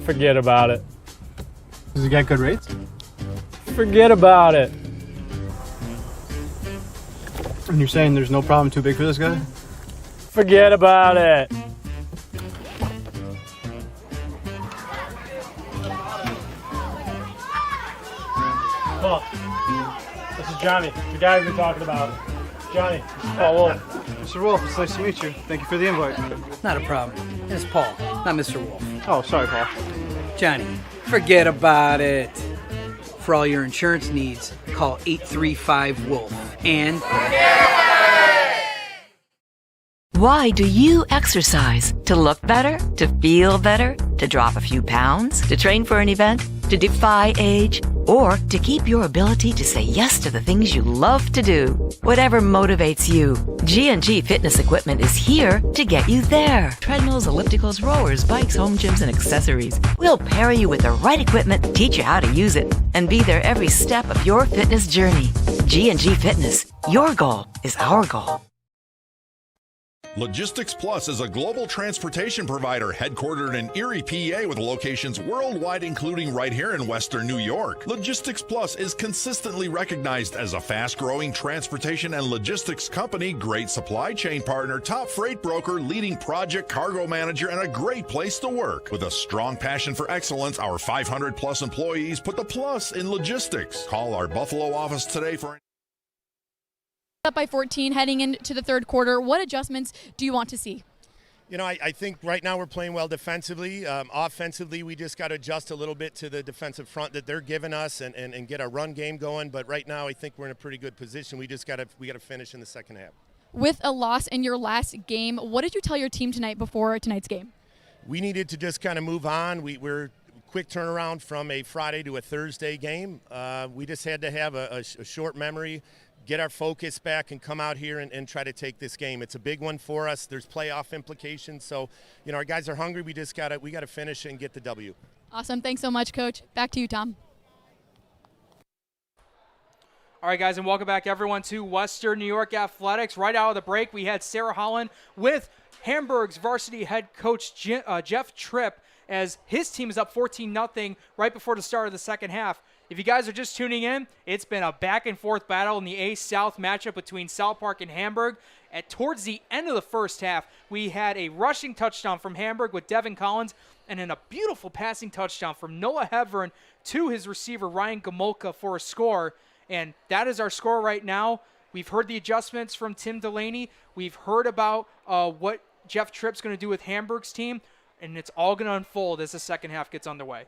Forget about it. Does he get good rates? Forget about it. And you're saying there's no problem too big for this guy? Forget about it. Paul, this is Johnny, the guy we've been talking about. Johnny, this is Paul Wolf. Mr. Wolf, it's nice to meet you. Thank you for the invite. Not a problem. It's Paul, not Mr. Wolf. Oh, sorry, Paul. Johnny, forget about it. For all your insurance needs, call 835-WOLF. And Why do you exercise? To look better? To feel better? To drop a few pounds? To train for an event? To defy age? Or to keep your ability to say yes to the things you love to do? Whatever motivates you, G&G Fitness Equipment is here to get you there. Treadmills, ellipticals, rowers, bikes, home gyms, and accessories. We'll pair you with the right equipment, teach you how to use it, and be there every step of your fitness journey. G&G Fitness. Your goal is our goal. Logistics Plus is a global transportation provider headquartered in Erie, PA, with locations worldwide, including right here in Western New York. Logistics Plus is consistently recognized as a fast-growing transportation and logistics company, great supply chain partner, top freight broker, leading project cargo manager, and a great place to work. With a strong passion for excellence, our 500-plus employees put the plus in logistics. Call our Buffalo office today for Up by 14 heading into the third quarter. What adjustments do you want to see? You know, I think right now we're playing well defensively. Offensively, we just got to adjust a little bit to the defensive front that they're giving us and get our run game going. But right now, I think we're in a pretty good position. We got to finish in the second half. With a loss in your last game, what did you tell your team tonight before tonight's game? We needed to just kind of move on. We're quick turnaround from a Friday to a Thursday game. We just had to have a short memory, get our focus back, and come out here and try to take this game. It's a big one for us. There's playoff implications. So, you know, our guys are hungry. We got to finish and get the W. Awesome. Thanks so much, Coach. Back to you, Tom. All right, guys, and welcome back, everyone, to Western New York Athletics. Right out of the break, we had Sarah Holland with Hamburg's varsity head coach Jeff Tripp, as his team is up 14-0 right before the start of the second half. If you guys are just tuning in, it's been a back-and-forth battle in the A South matchup between South Park and Hamburg. Towards the end of the first half, we had a rushing touchdown from Hamburg with Devin Collins, and then a beautiful passing touchdown from Noah Hevern to his receiver Ryan Gomolka for a score. And that is our score right now. We've heard the adjustments from Tim Delaney. We've heard about what Jeff Tripp's going to do with Hamburg's team, and it's all going to unfold as the second half gets underway.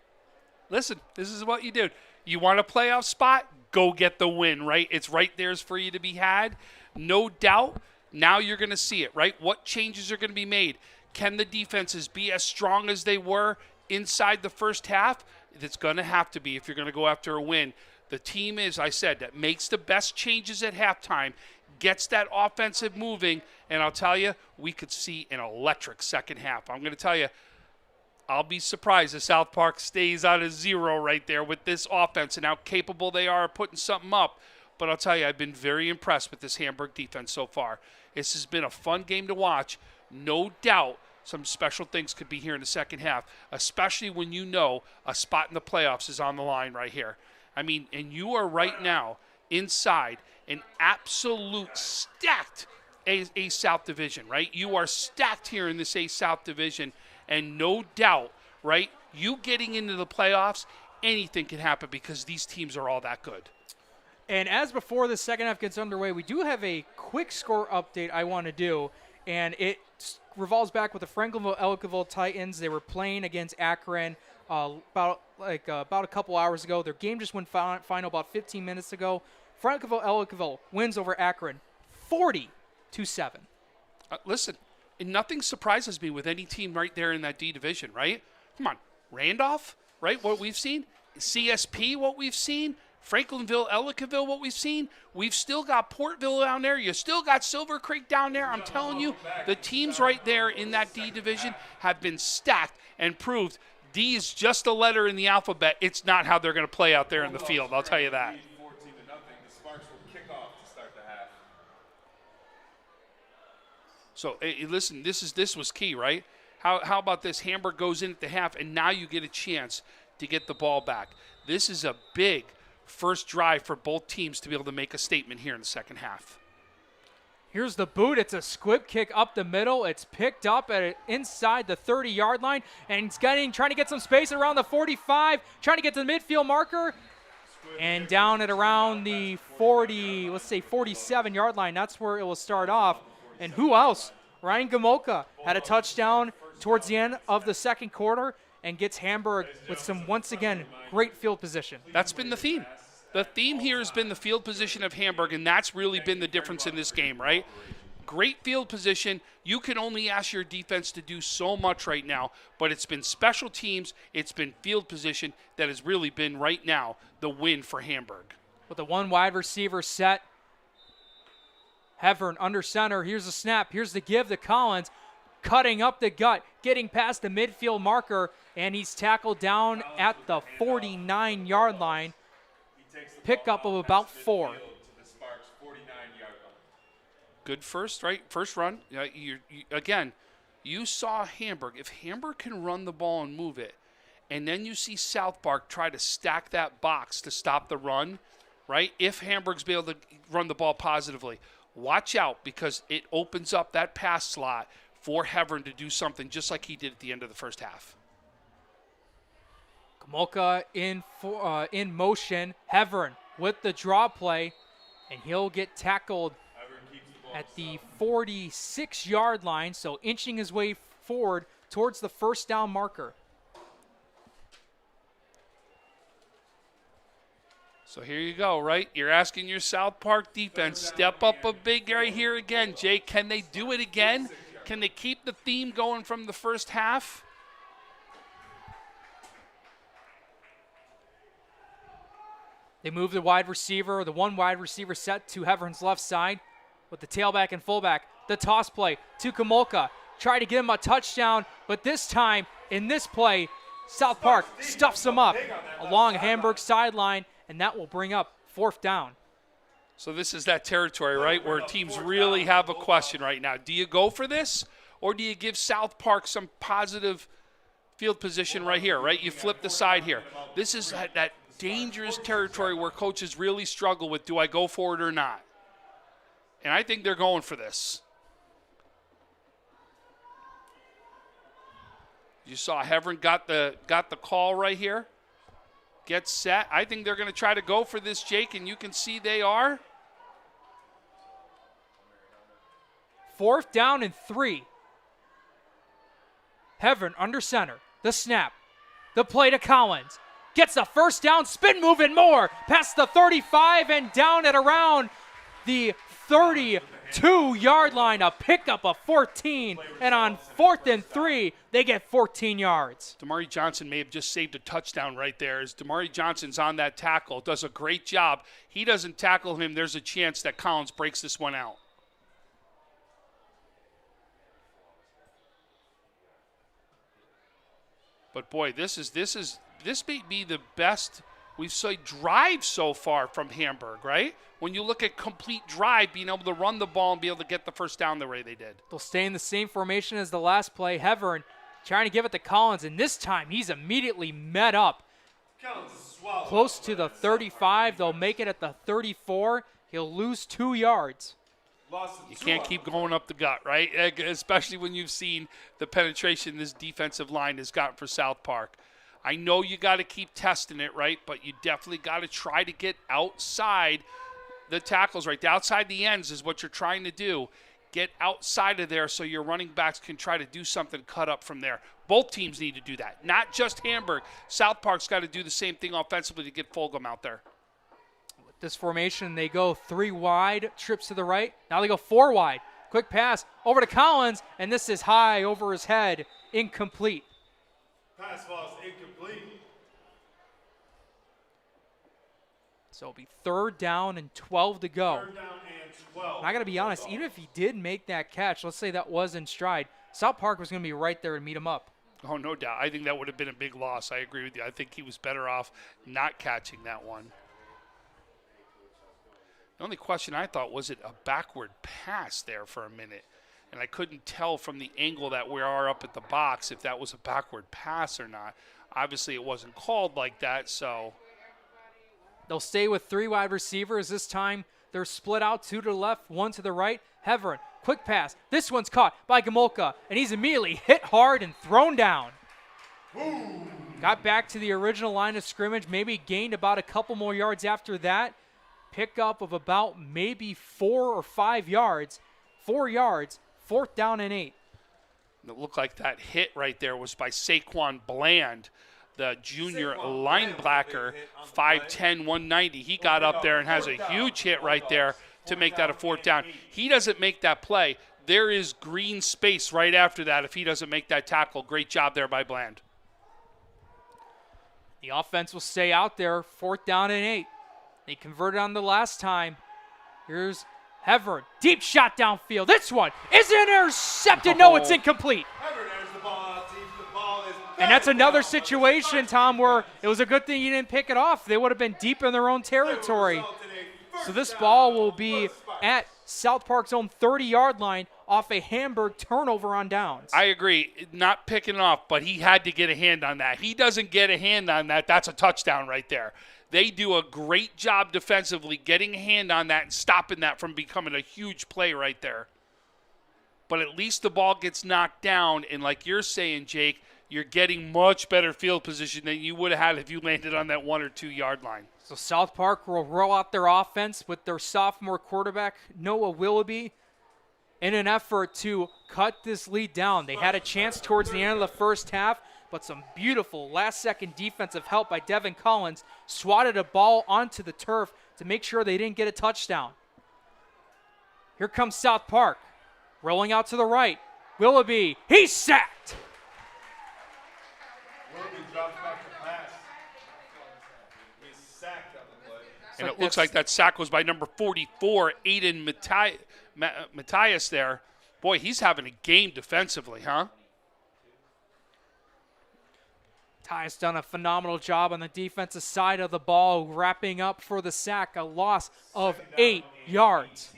Listen, this is what you do. You want a playoff spot? Go get the win, right? It's right there for you to be had. No doubt. Now you're going to see it, right? What changes are going to be made? Can the defenses be as strong as they were inside the first half? It's going to have to be if you're going to go after a win. The team, as I said, that makes the best changes at halftime, gets that offensive moving, and I'll tell you, we could see an electric second half. I'm going to tell you, I'll be surprised if South Park stays out of zero right there with this offense and how capable they are of putting something up. But I'll tell you, I've been very impressed with this Hamburg defense so far. This has been a fun game to watch. No doubt some special things could be here in the second half, especially when you know a spot in the playoffs is on the line right here. I mean, and you are right now inside an absolute stacked A South division, right? You are stacked here in this A South division. And no doubt, right, you getting into the playoffs, anything can happen because these teams are all that good. And as before the second half gets underway, we do have a quick score update I want to do, and it revolves back with the Franklinville-Ellicottville Titans. They were playing against Akron about a couple hours ago. Their game just went final about 15 minutes ago. Franklinville-Ellicottville wins over Akron 40-7. Listen. And nothing surprises me with any team right there in that D division, right? Come on, Randolph, right? What we've seen, CSP, what we've seen, Franklinville, Ellicottville, what we've seen. We've still got Portville down there. You still got Silver Creek down there. I'm telling you, the teams right there in that D division have been stacked and proved D is just a letter in the alphabet. It's not how they're going to play out there in the field. I'll tell you that. So, hey, listen, this was key, right? How about this? Hamburg goes in at the half, and now you get a chance to get the ball back. This is a big first drive for both teams to be able to make a statement here in the second half. Here's the boot. It's a squib kick up the middle. It's picked up inside the 30-yard line, and it's trying to get some space around the 45, trying to get to the midfield marker, and down at around the 47-yard line. That's where it will start off. And who else? Ryan Gomolka had a touchdown towards the end of the second quarter and gets Hamburg with some, once again, great field position. That's been the theme. The theme here has been the field position of Hamburg, and that's really been the difference in this game, right? Great field position. You can only ask your defense to do so much right now, but it's been special teams, it's been field position that has really been right now the win for Hamburg. With a one wide receiver set, Hevern under center. Here's the snap. Here's the give to Collins. Cutting up the gut. Getting past the midfield marker. And he's tackled down at the 49-yard line. Pickup of about 4. Good first run. Again, you saw Hamburg. If Hamburg can run the ball and move it, and then you see South Park try to stack that box to stop the run, right? If Hamburg's be able to run the ball positively, watch out because it opens up that pass slot for Hevern to do something just like he did at the end of the first half. Kamolka in motion. Hevern with the draw play, and he'll get tackled at the 46-yard line, so inching his way forward towards the first down marker. So here you go, right? You're asking your South Park defense, step up a big right here again. Jay, can they do it again? Can they keep the theme going from the first half? They move the wide receiver, the one wide receiver set to Hevern's left side with the tailback and fullback. The toss play to Kamolka. Try to get him a touchdown, but this time in this play, South Park stuffs him up along Hamburg's sideline, and that will bring up 4th down. So this is that territory, right, where teams really have a question right now. Do you go for this, or do you give South Park some positive field position right here, right? You flip the side here. This is that dangerous territory where coaches really struggle with, do I go for it or not? And I think they're going for this. You saw Hevern got the call right here. Get set. I think they're going to try to go for this, Jake, and you can see they are. 4th down and 3. Hevern under center. The snap. The play to Collins. Gets the first down, spin move and more. Past the 35 and down at around the 32-yard line. A pickup of 14. And on 4th and 3, they get 14 yards. Damari Johnson may have just saved a touchdown right there. As Damari Johnson's on that tackle, does a great job. He doesn't tackle him. There's a chance that Collins breaks this one out. But boy, this may be the best we've seen drive so far from Hamburg, right? When you look at complete drive, being able to run the ball and be able to get the first down the way they did. They'll stay in the same formation as the last play. Hevern trying to give it to Collins, and this time he's immediately met up. Close to the 35. They'll make it at the 34. He'll lose 2 yards. You can't keep going up the gut, right? Especially when you've seen the penetration this defensive line has gotten for South Park. I know you got to keep testing it, right? But you definitely got to try to get outside the tackles, right? Outside the ends is what you're trying to do. Get outside of there so your running backs can try to do something cut up from there. Both teams need to do that, not just Hamburg. South Park's got to do the same thing offensively to get Fulgham out there. This formation, they go 3 wide, trips to the right. Now they go 4 wide. Quick pass over to Collins, and this is high over his head, incomplete. Pass falls incomplete. So it'll be 3rd down and 12 to go. 3rd down and 12. And I got to be honest, even if he did make that catch, let's say that was in stride, South Park was going to be right there to meet him up. Oh, no doubt. I think that would have been a big loss. I agree with you. I think he was better off not catching that one. The only question I thought, was it a backward pass there for a minute? And I couldn't tell from the angle that we are up at the box if that was a backward pass or not. Obviously, it wasn't called like that, so. They'll stay with 3 wide receivers. This time, they're split out, 2 to the left, 1 to the right. Hevern, quick pass. This one's caught by Gamolka, and he's immediately hit hard and thrown down. Got back to the original line of scrimmage, maybe gained about a couple more yards after that. Pickup of about maybe 4 or 5 yards. 4 yards, 4th down and 8. It looked like that hit right there was by Saquon Bland, the junior linebacker, 5'10", 190. He got up there and has a huge hit right there to make that a 4th down. He doesn't make that play. There is green space right after that if he doesn't make that tackle. Great job there by Bland. The offense will stay out there, 4th down and 8. They converted on the last time. Here's Hevern. Deep shot downfield. This one is intercepted. No, it's incomplete. And that's another situation, Tom, where it was a good thing you didn't pick it off. They would have been deep in their own territory. So this ball will be at South Park's own 30-yard line off a Hamburg turnover on downs. I agree. Not picking off, but he had to get a hand on that. He doesn't get a hand on that. That's a touchdown right there. They do a great job defensively getting a hand on that and stopping that from becoming a huge play right there. But at least the ball gets knocked down, and like you're saying, Jake, you're getting much better field position than you would have had if you landed on that 1 or 2 yard line. So South Park will roll out their offense with their sophomore quarterback, Noah Willoughby, in an effort to cut this lead down. They had a chance towards the end of the first half, but some beautiful last-second defensive help by Devin Collins swatted a ball onto the turf to make sure they didn't get a touchdown. Here comes South Park, rolling out to the right. Willoughby, he's sacked. Willoughby drops back to pass. He's sacked on the play. And it looks like that sack was by number 44, Aiden Matthias there. Boy, he's having a game defensively, huh? Ty's done a phenomenal job on the defensive side of the ball, wrapping up for the sack, a loss of 8 yards.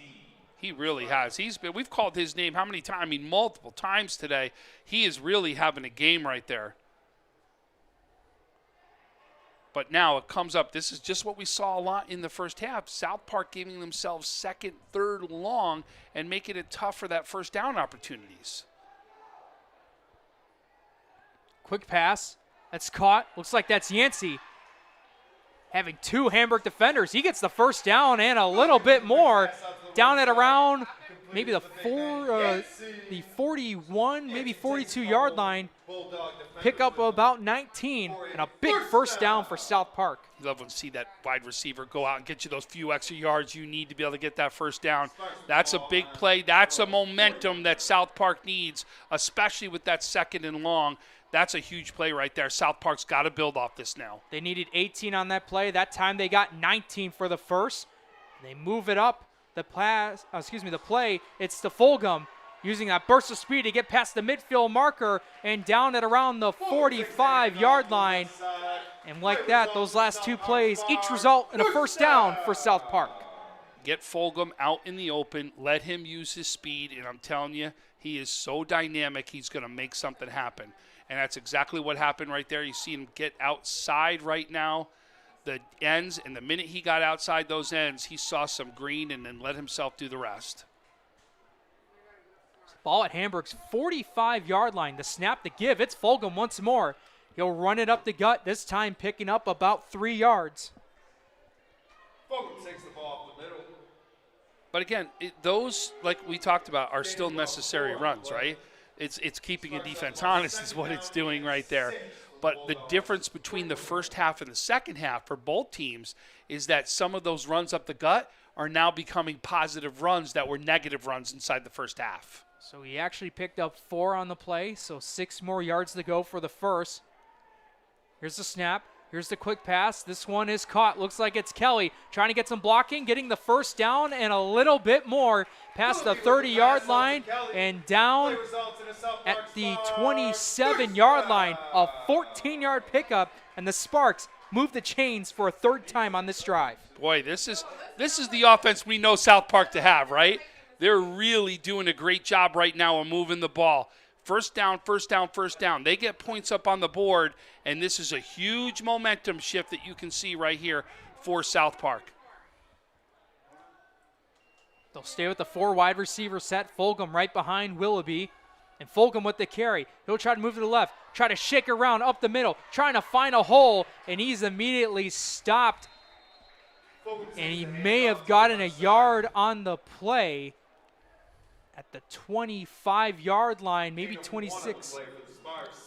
He really has. We've called his name how many times? I mean, multiple times today. He is really having a game right there. But now it comes up. This is just what we saw a lot in the first half. South Park giving themselves second, third long and making it tough for that first down opportunities. Quick pass. That's caught. Looks like that's Yancey having 2 Hamburg defenders. He gets the first down and a little bit more down at around maybe the 41, maybe 42-yard line. Pick up about 19 and a big first down for South Park. You love when you see that wide receiver go out and get you those few extra yards you need to be able to get that first down. That's a big play. That's a momentum that South Park needs, especially with that second and long. That's a huge play right there. South Park's got to build off this now. They needed 18 on that play. That time they got 19 for the first. They move it up. The play, it's to Fulgham using that burst of speed to get past the midfield marker and down at around the 45-yard line. And like that, those last 2 plays each result in a first down for South Park. Get Fulgham out in the open. Let him use his speed. And I'm telling you, he is so dynamic, he's going to make something happen. And that's exactly what happened right there. You see him get outside right now, the ends, and the minute he got outside those ends, he saw some green and then let himself do the rest. Ball at Hamburg's 45-yard line. The snap, the give. It's Fulgham once more. He'll run it up the gut, this time picking up about 3 yards. Fulgham takes the ball off the middle. But again, those, like we talked about, are still necessary runs, right? It's keeping a defense honest is what it's doing right there. But the difference between the first half and the second half for both teams is that some of those runs up the gut are now becoming positive runs that were negative runs inside the first half. So he actually picked up 4 on the play, so 6 more yards to go for the first. Here's the snap. Here's the quick pass. This one is caught. Looks like it's Kelly trying to get some blocking, getting the first down and a little bit more past the 30-yard line and down at the 27-yard line. A 14-yard pickup, and the Sparks move the chains for a 3rd time on this drive. Boy, this is the offense we know South Park to have, right? They're really doing a great job right now of moving the ball. First down, first down, first down. They get points up on the board, and this is a huge momentum shift that you can see right here for South Park. They'll stay with the 4 wide receiver set. Fulgham right behind Willoughby, and Fulgham with the carry. He'll try to move to the left, try to shake around up the middle, trying to find a hole, and he's immediately stopped. And he may have gotten a yard on the play at the 25-yard line, maybe 26.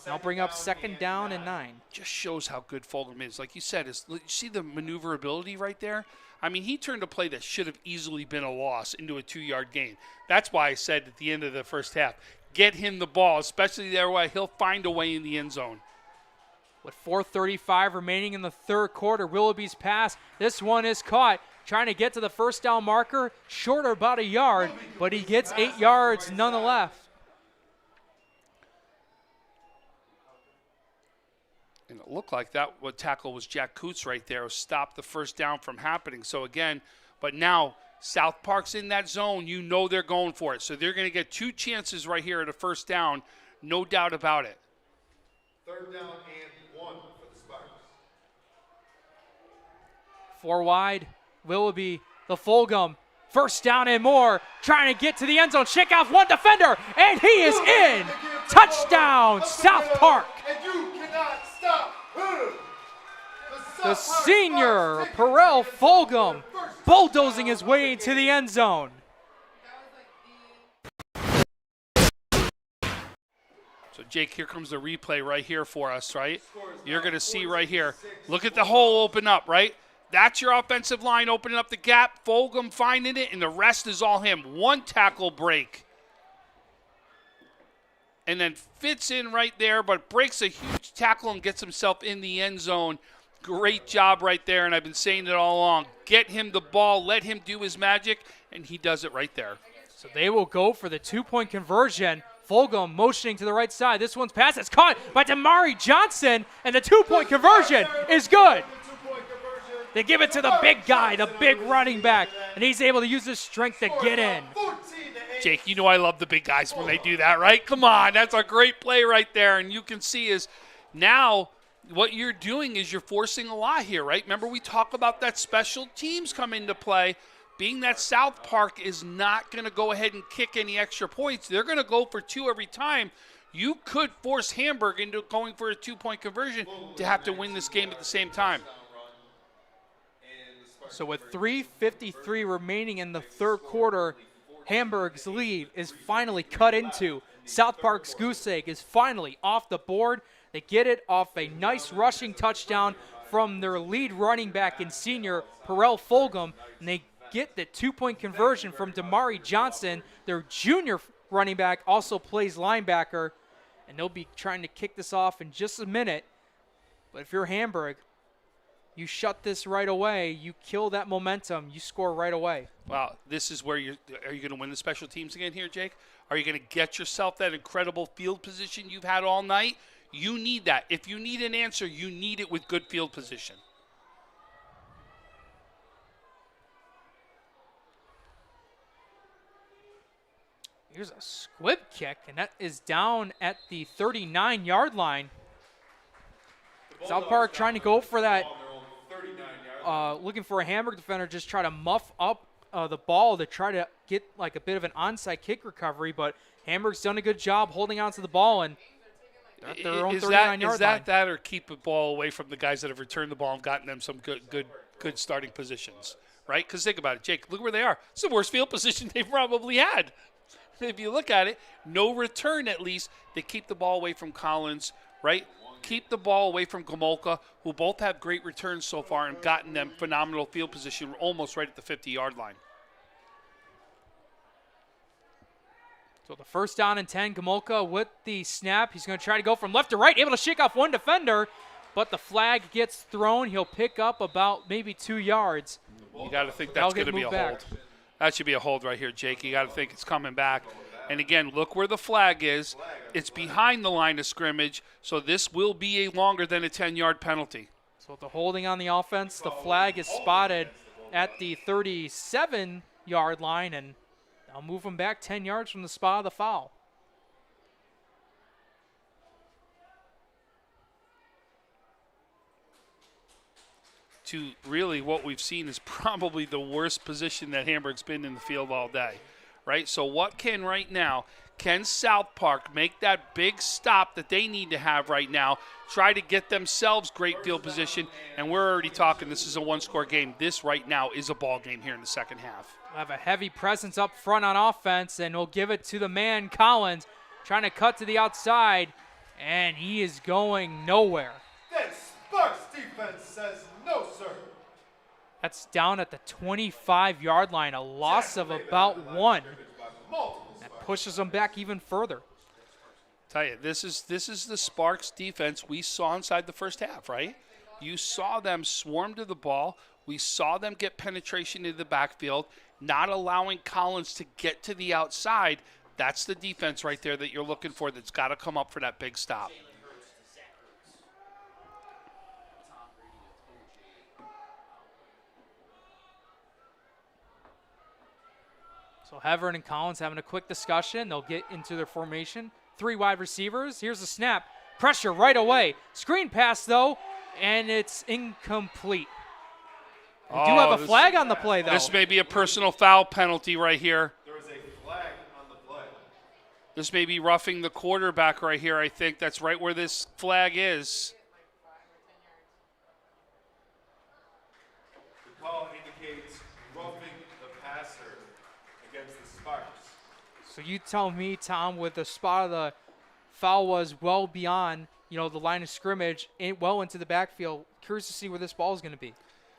I'll bring up 2nd down and 9. Just shows how good Fulgham is. Like you said, you see the maneuverability right there? I mean, he turned a play that should have easily been a loss into a 2-yard gain. That's why I said at the end of the first half, get him the ball, especially there where he'll find a way in the end zone. With 4:35 remaining in the 3rd quarter, Willoughby's pass. This one is caught. Trying to get to the first down marker, short about a yard, but he gets 8 yards nonetheless. And it looked like that what tackle was Jack Coots right there, stopped the first down from happening. So again, but now South Park's in that zone. You know they're going for it. So they're going to get 2 chances right here at a first down. No doubt about it. 3rd down and 1 for the Sparks. 4 wide. Willoughby, the Fulgham. First down and more. Trying to get to the end zone. Shake off one defender. And he is in. Touchdown, South Park. And you cannot stop. The senior, Perel Fulgham, bulldozing his way to the end zone. So, Jake, here comes the replay right here for us, right? You're going to see right here. Look at the hole open up, right? That's your offensive line opening up the gap. Fulgham finding it, and the rest is all him. 1 tackle break. And then fits in right there, but breaks a huge tackle and gets himself in the end zone. Great job right there, and I've been saying it all along. Get him the ball, let him do his magic, and he does it right there. So they will go for the 2-point conversion. Fulgham motioning to the right side. This one's pass is caught by Damari Johnson, and the 2-point conversion is good. They give it to the big guy, the big running back, and he's able to use his strength to get in. Jake, you know I love the big guys when they do that, right? Come on, that's a great play right there, and you can see is now what you're doing is you're forcing a lot here, right? Remember we talk about that special teams come into play. Being that South Park is not going to go ahead and kick any extra points. They're going to go for 2 every time. You could force Hamburg into going for a 2-point conversion to have to win this game at the same time. So with 3:53 remaining in the 3rd quarter, Hamburg's lead is finally cut into. South Park's goose egg is finally off the board. They get it off a nice rushing touchdown from their lead running back and senior, Perel Fulgham, and they get the 2-point conversion from Damari Johnson. Their junior running back also plays linebacker, and they'll be trying to kick this off in just a minute. But if you're Hamburg, you shut this right away. You kill that momentum. You score right away. Wow, this is where are you going to win the special teams again here, Jake? Are you going to get yourself that incredible field position you've had all night? You need that. If you need an answer, you need it with good field position. Here's a squib kick, and that is down at the 39-yard line. South Park trying to go for that, looking for a Hamburg defender, just try to muff up the ball to try to get like a bit of an onside kick recovery, but Hamburg's done a good job holding on to the ball and at their own 39-yard line. Is that or keep the ball away from the guys that have returned the ball and gotten them some good starting positions, right? Because think about it, Jake, look where they are. It's the worst field position they've probably had. If you look at it, no return at least. They keep the ball away from Collins, right? Keep the ball away from Gomolka, who both have great returns so far and gotten them phenomenal field position almost right at the 50-yard line. So the first down and 10, Gomolka with the snap. He's going to try to go from left to right, able to shake off one defender, but the flag gets thrown. He'll pick up about maybe 2 yards. You got to think that's going to be a hold. That should be a hold right here, Jake. You got to think it's coming back. And again, look where the flag is. It's behind the line of scrimmage, so this will be a longer than a 10-yard penalty. So the holding on the offense, the flag is spotted at the 37-yard line, and I'll move them back 10 yards from the spot of the foul. To really what we've seen is probably the worst position that Hamburg's been in the field all day, right? So what can South Park make that big stop that they need to have right now, try to get themselves great field position, and we're already talking this is a one-score game. This right now is a ball game here in the second half. We'll have a heavy presence up front on offense, and we'll give it to the man, Collins, trying to cut to the outside, and he is going nowhere. Then Sparks defense says no, sir. That's down at the 25-yard line, a loss of about 1. That pushes them back even further. Tell you, this is the Sparks defense we saw inside the first half, right? You saw them swarm to the ball. We saw them get penetration into the backfield, not allowing Collins to get to the outside. That's the defense right there that you're looking for that's got to come up for that big stop. So Heverin and Collins having a quick discussion. They'll get into their formation. 3 wide receivers. Here's the snap. Pressure right away. Screen pass, though, and it's incomplete. We do have a flag on the play, though. This may be a personal foul penalty right here. There is a flag on the play. This may be roughing the quarterback right here. I think that's right where this flag is. The call indicates roughing the passer against the Sparks. So you tell me, Tom, with the spot of the foul was well beyond, the line of scrimmage, well into the backfield. Curious to see where this ball is going to be.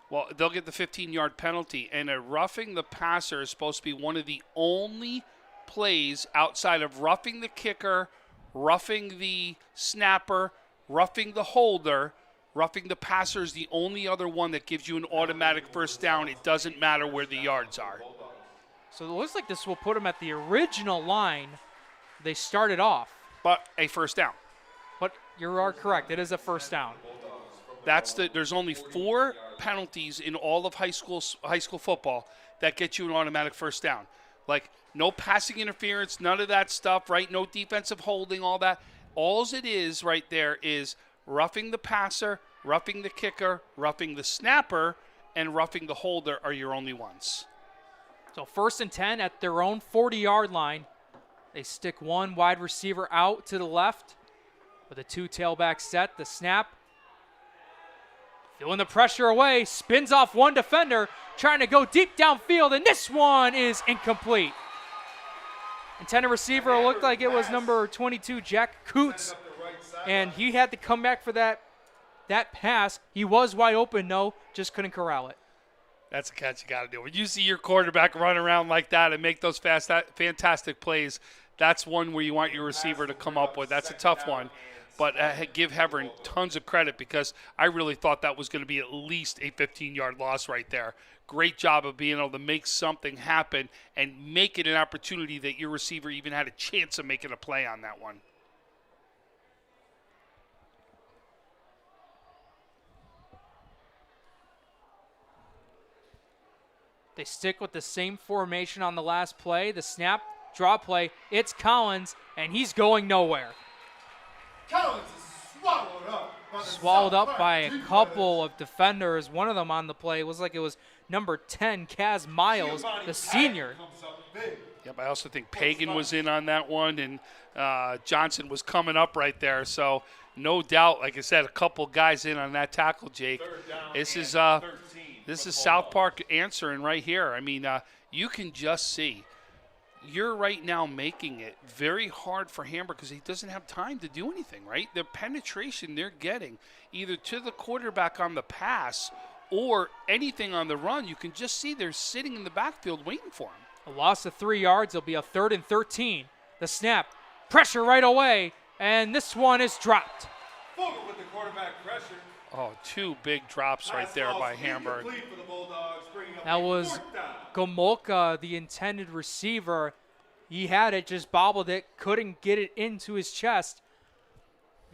Well, they'll get the 15-yard penalty, and a roughing the passer is supposed to be one of the only plays outside of roughing the kicker, roughing the snapper, roughing the holder. Roughing the passer is the only other one that gives you an automatic first down. It doesn't matter where the yards are. So it looks like this will put them at the original line they started off. But a first down. But you are correct. It is a first down. There's only 4 penalties in all of high school football that get you an automatic first down. Like no passing interference, none of that stuff, right? No defensive holding, all that. All it is right there is roughing the passer, roughing the kicker, roughing the snapper, and roughing the holder are your only ones. So 1st and 10 at their own 40-yard line. They stick 1 wide receiver out to the left with a 2 tailback set. The snap. Feeling the pressure away, spins off 1 defender, trying to go deep downfield, and this one is incomplete. Intended receiver looked like it was number 22, Jack Coots, and he had to come back for that pass. He was wide open, no, just couldn't corral it. That's a catch you got to do. When you see your quarterback run around like that and make those fantastic plays, that's one where you want your receiver to come up with. That's a tough one. But give Heverin tons of credit because I really thought that was going to be at least a 15-yard loss right there. Great job of being able to make something happen and make it an opportunity that your receiver even had a chance of making a play on that one. They stick with the same formation on the last play. The snap, draw play. It's Collins, and he's going nowhere. Collins is Swallowed up by a couple of defenders. One of them on the play was like it was number 10, Kaz Miles, the senior. Yep, I also think Pagan was in on that one, and Johnson was coming up right there. So no doubt, like I said, a couple guys in on that tackle, Jake. This is South Park answering right here. I mean, you can just see. You're right now making it very hard for Hamburg because he doesn't have time to do anything, right? The penetration they're getting either to the quarterback on the pass or anything on the run, you can just see they're sitting in the backfield waiting for him. A loss of 3 yards. It'll be a 3rd and 13. The snap, pressure right away, and this one is dropped. Vogel with the quarterback pressure. Oh, 2 big drops right there by Hamburg. That was Gomolka, the intended receiver. He had it, just bobbled it, couldn't get it into his chest.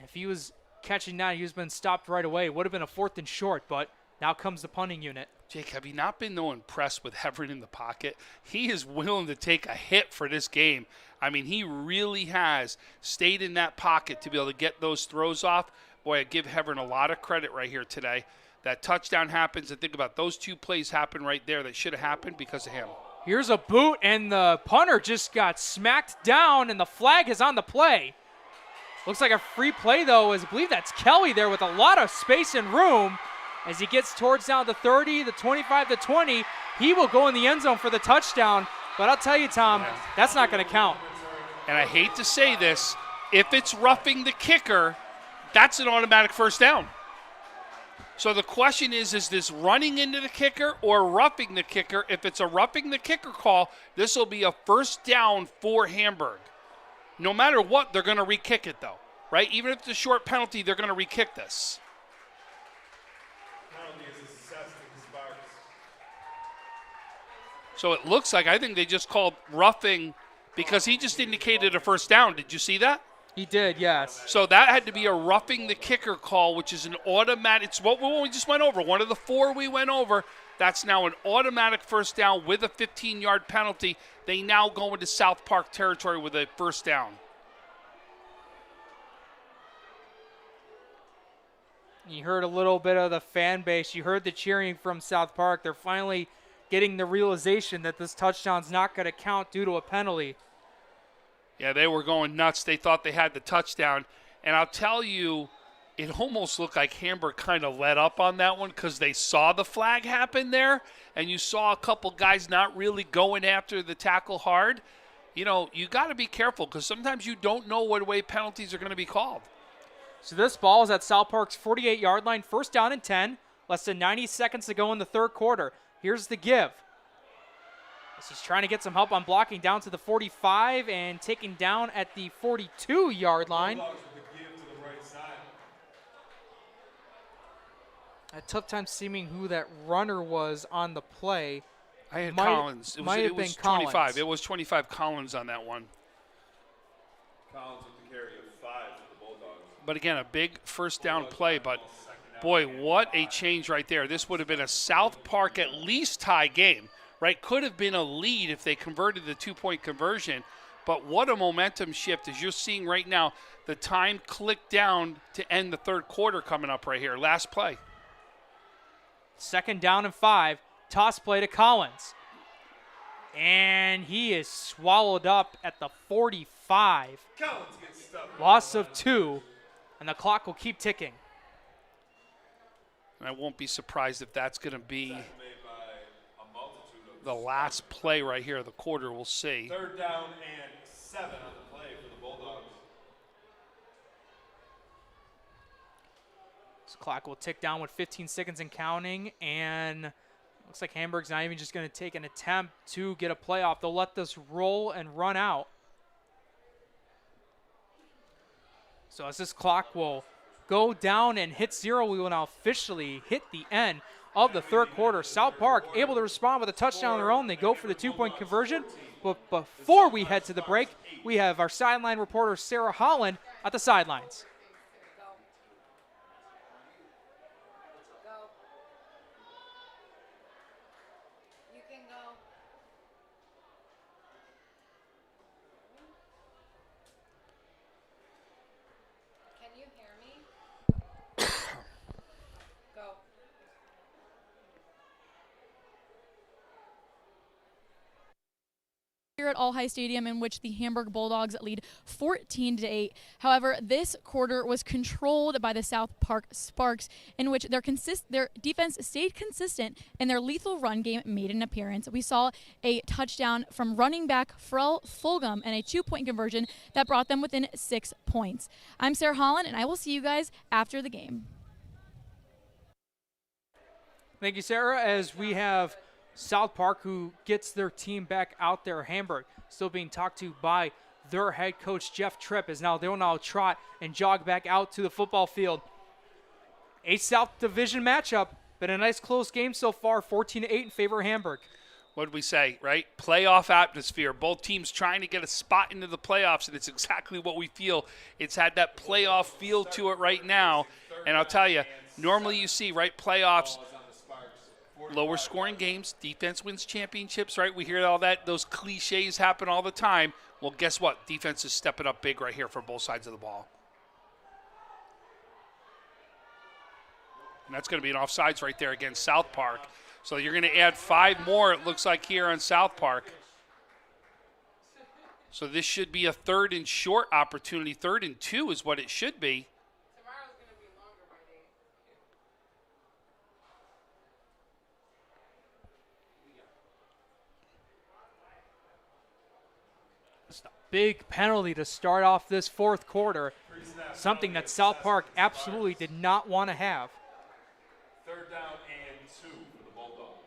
If he was catching that, he was been stopped right away. It would have been a 4th and short, but now comes the punting unit. Jake, have you not been impressed with Heverin in the pocket? He is willing to take a hit for this game. I mean, he really has stayed in that pocket to be able to get those throws off. Boy, I give Heverin a lot of credit right here today. That touchdown happens, and think about those 2 plays happen right there that should have happened because of him. Here's a boot, and the punter just got smacked down, and the flag is on the play. Looks like a free play, though, as I believe that's Kelly there with a lot of space and room. As he gets towards now the 30, the 25, the 20, he will go in the end zone for the touchdown. But I'll tell you, Tom, that's not going to count. And I hate to say this, if it's roughing the kicker, that's an automatic first down. So the question is this running into the kicker or roughing the kicker? If it's a roughing the kicker call, this will be a first down for Hamburg. No matter what, they're going to re-kick it, though, right? Even if it's a short penalty, they're going to re-kick this. So it looks like I think they just called roughing because he just indicated a first down. Did you see that? He did, yes. So that had to be a roughing the kicker call, which is an automatic. It's what we just went over. One of the 4 we went over. That's now an automatic first down with a 15-yard penalty. They now go into South Park territory with a first down. You heard a little bit of the fan base. You heard the cheering from South Park. They're finally getting the realization that this touchdown's not going to count due to a penalty. Yeah, they were going nuts. They thought they had the touchdown. And I'll tell you, it almost looked like Hamburg kind of let up on that one because they saw the flag happen there, and you saw a couple guys not really going after the tackle hard. You know, you got to be careful because sometimes you don't know what way penalties are going to be called. So this ball is at South Park's 48-yard line, first down and 10, less than 90 seconds to go in the third quarter. Here's the give. This is trying to get some help on blocking down to the 45 and taken down at the 42-yard line. A tough time seeming who that runner was on the play. I had Collins. It was 25. Collins. It was 25 Collins on that one. Collins with the carry of 5 for the Bulldogs. But again, a big first down play. But, boy, what a change right there. This would have been a South Park at least tie game, right? Could have been a lead if they converted the two-point conversion. But what a momentum shift. As you're seeing right now, the time clicked down to end the third quarter coming up right here. Last play. Second down and 5. Toss play to Collins. And he is swallowed up at the 45. Collins gets stuffed. Loss of 2. And the clock will keep ticking. And I won't be surprised if that's going to be the last play right here of the quarter. We'll see. Third down and 7 on the play for the Bulldogs. This clock will tick down with 15 seconds and counting, and looks like Hamburg's not even just going to take an attempt to get a playoff. They'll let this roll and run out. So as this clock will go down and hit 0, we will now officially hit the end of the third quarter. South Park able to respond with a touchdown of their own. They go for the two-point conversion. But before we head to the break, we have our sideline reporter Sarah Holland at the sidelines. At All High Stadium, in which the Hamburg Bulldogs lead 14-8. However, this quarter was controlled by the South Park Sparks, in which their defense stayed consistent and their lethal run game made an appearance. We saw a touchdown from running back Frel Fulgham and a two-point conversion that brought them within 6 points. I'm Sarah Holland, and I will see you guys after the game. Thank you, Sarah, as we have South Park, who gets their team back out there. Hamburg still being talked to by their head coach, Jeff Tripp, as now they'll now trot and jog back out to the football field. A South Division matchup, been a nice close game so far, 14-8 in favor of Hamburg. What did we say, right? Playoff atmosphere. Both teams trying to get a spot into the playoffs, and it's exactly what we feel. It's had that playoff feel to it right now. And I'll tell you, normally you see, right, playoffs, lower scoring games, defense wins championships, right? We hear all that, those cliches happen all the time. Well, guess what? Defense is stepping up big right here for both sides of the ball. And that's going to be an offsides right there against South Park. So you're going to add 5 more, it looks like, here on South Park. So this should be a 3rd and short opportunity. 3rd and 2 is what it should be. Big penalty to start off this fourth quarter, something that South Park absolutely did not want to have. 3rd down and 2 for the Bulldogs.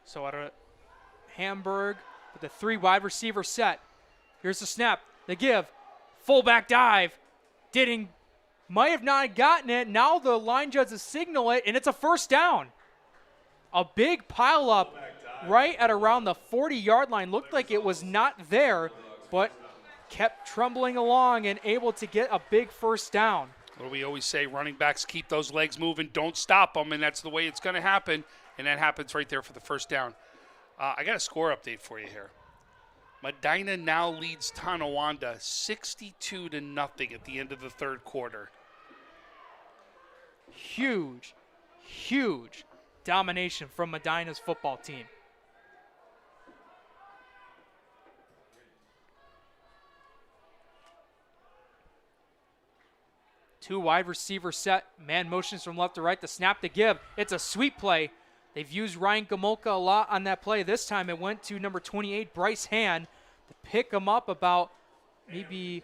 So out of Hamburg with the 3 wide receiver set. Here's the snap, the give, fullback dive. Might have not gotten it. Now the line judge has signaled it, and it's a first down. A big pileup right at around the 40-yard line. Looked like it was not there, but kept trundling along and able to get a big first down. What do we always say? Running backs keep those legs moving. Don't stop them, and that's the way it's going to happen. And that happens right there for the first down. I got a score update for you here. Medina now leads Tonawanda 62-0 at the end of the third quarter. Huge, huge domination from Medina's football team. Two wide receiver set, man motions from left to right, the snap to give. It's a sweep play. They've used Ryan Gomolka a lot on that play. This time it went to number 28, Bryce Hand, to pick him up about maybe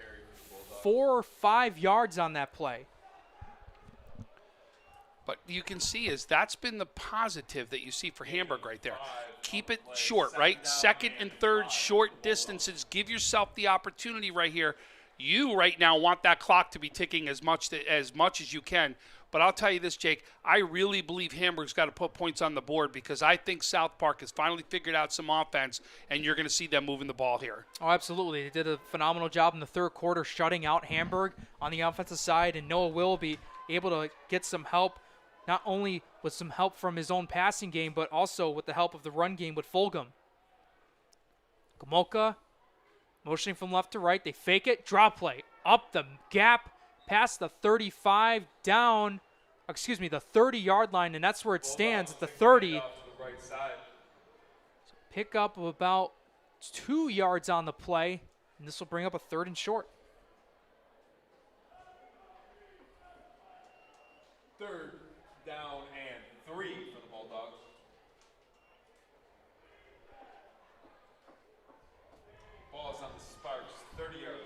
4 or 5 yards on that play. But you can see that's been the positive that you see for Hamburg right there. Keep it short, right? Second and third short distances. Give yourself the opportunity right here. You right now want that clock to be ticking as much as you can. But I'll tell you this, Jake, I really believe Hamburg's got to put points on the board because I think South Park has finally figured out some offense, and you're going to see them moving the ball here. Oh, absolutely. They did a phenomenal job in the third quarter shutting out Hamburg on the offensive side, and Noah will be able to get some help, not only with some help from his own passing game, but also with the help of the run game with Fulgham. Gomolka motioning from left to right. They fake it, draw play, up the gap, past the 35, down, the 30-yard line, and that's where it stands at the 30. So pick up of about 2 yards on the play, and this will bring up a 3rd and short. 3rd down and 3 for the Bulldogs. Ball's on the Sparks, 30-yard line.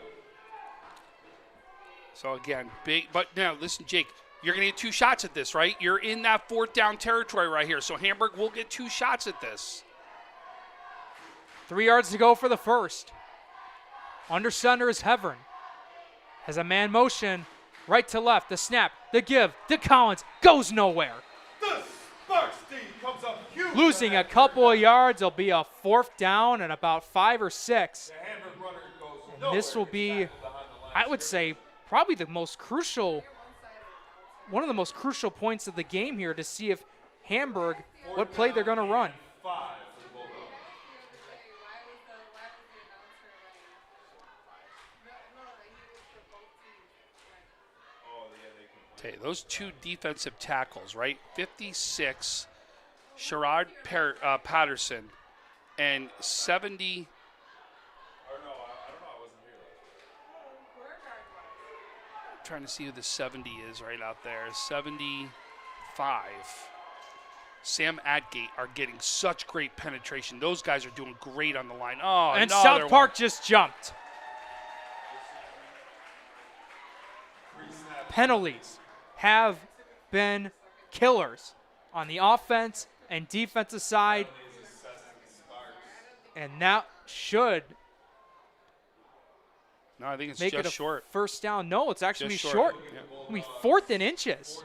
So again, big, but now listen, Jake, you're going to get 2 shots at this, right? You're in that 4th down territory right here. So Hamburg will get 2 shots at this. 3 yards to go for the first. Under center is Hevern. Has a man motion, right to left, the snap, the give, to Collins, goes nowhere. The Sparks team comes up huge. Losing a couple of yards, it'll be a 4th down and about 5 or 6. The Hamburg runner goes And this will be, I would say, probably one of the most crucial points of the game here to see if Hamburg, what play they're going to run. 5 for the Bulldogs. Okay, those 2 defensive tackles, right? 56, Sherrod Patterson, and 70. Trying to see who the 70 is right out there. 75. Sam Adgate are getting such great penetration. Those guys are doing great on the line. Oh, and South Park just jumped. Penalties have been killers on the offense and defensive side, and that should No, I think it's make just it a short. first down. No, it's actually Just short. short. Yeah. It'll be 4th in inches.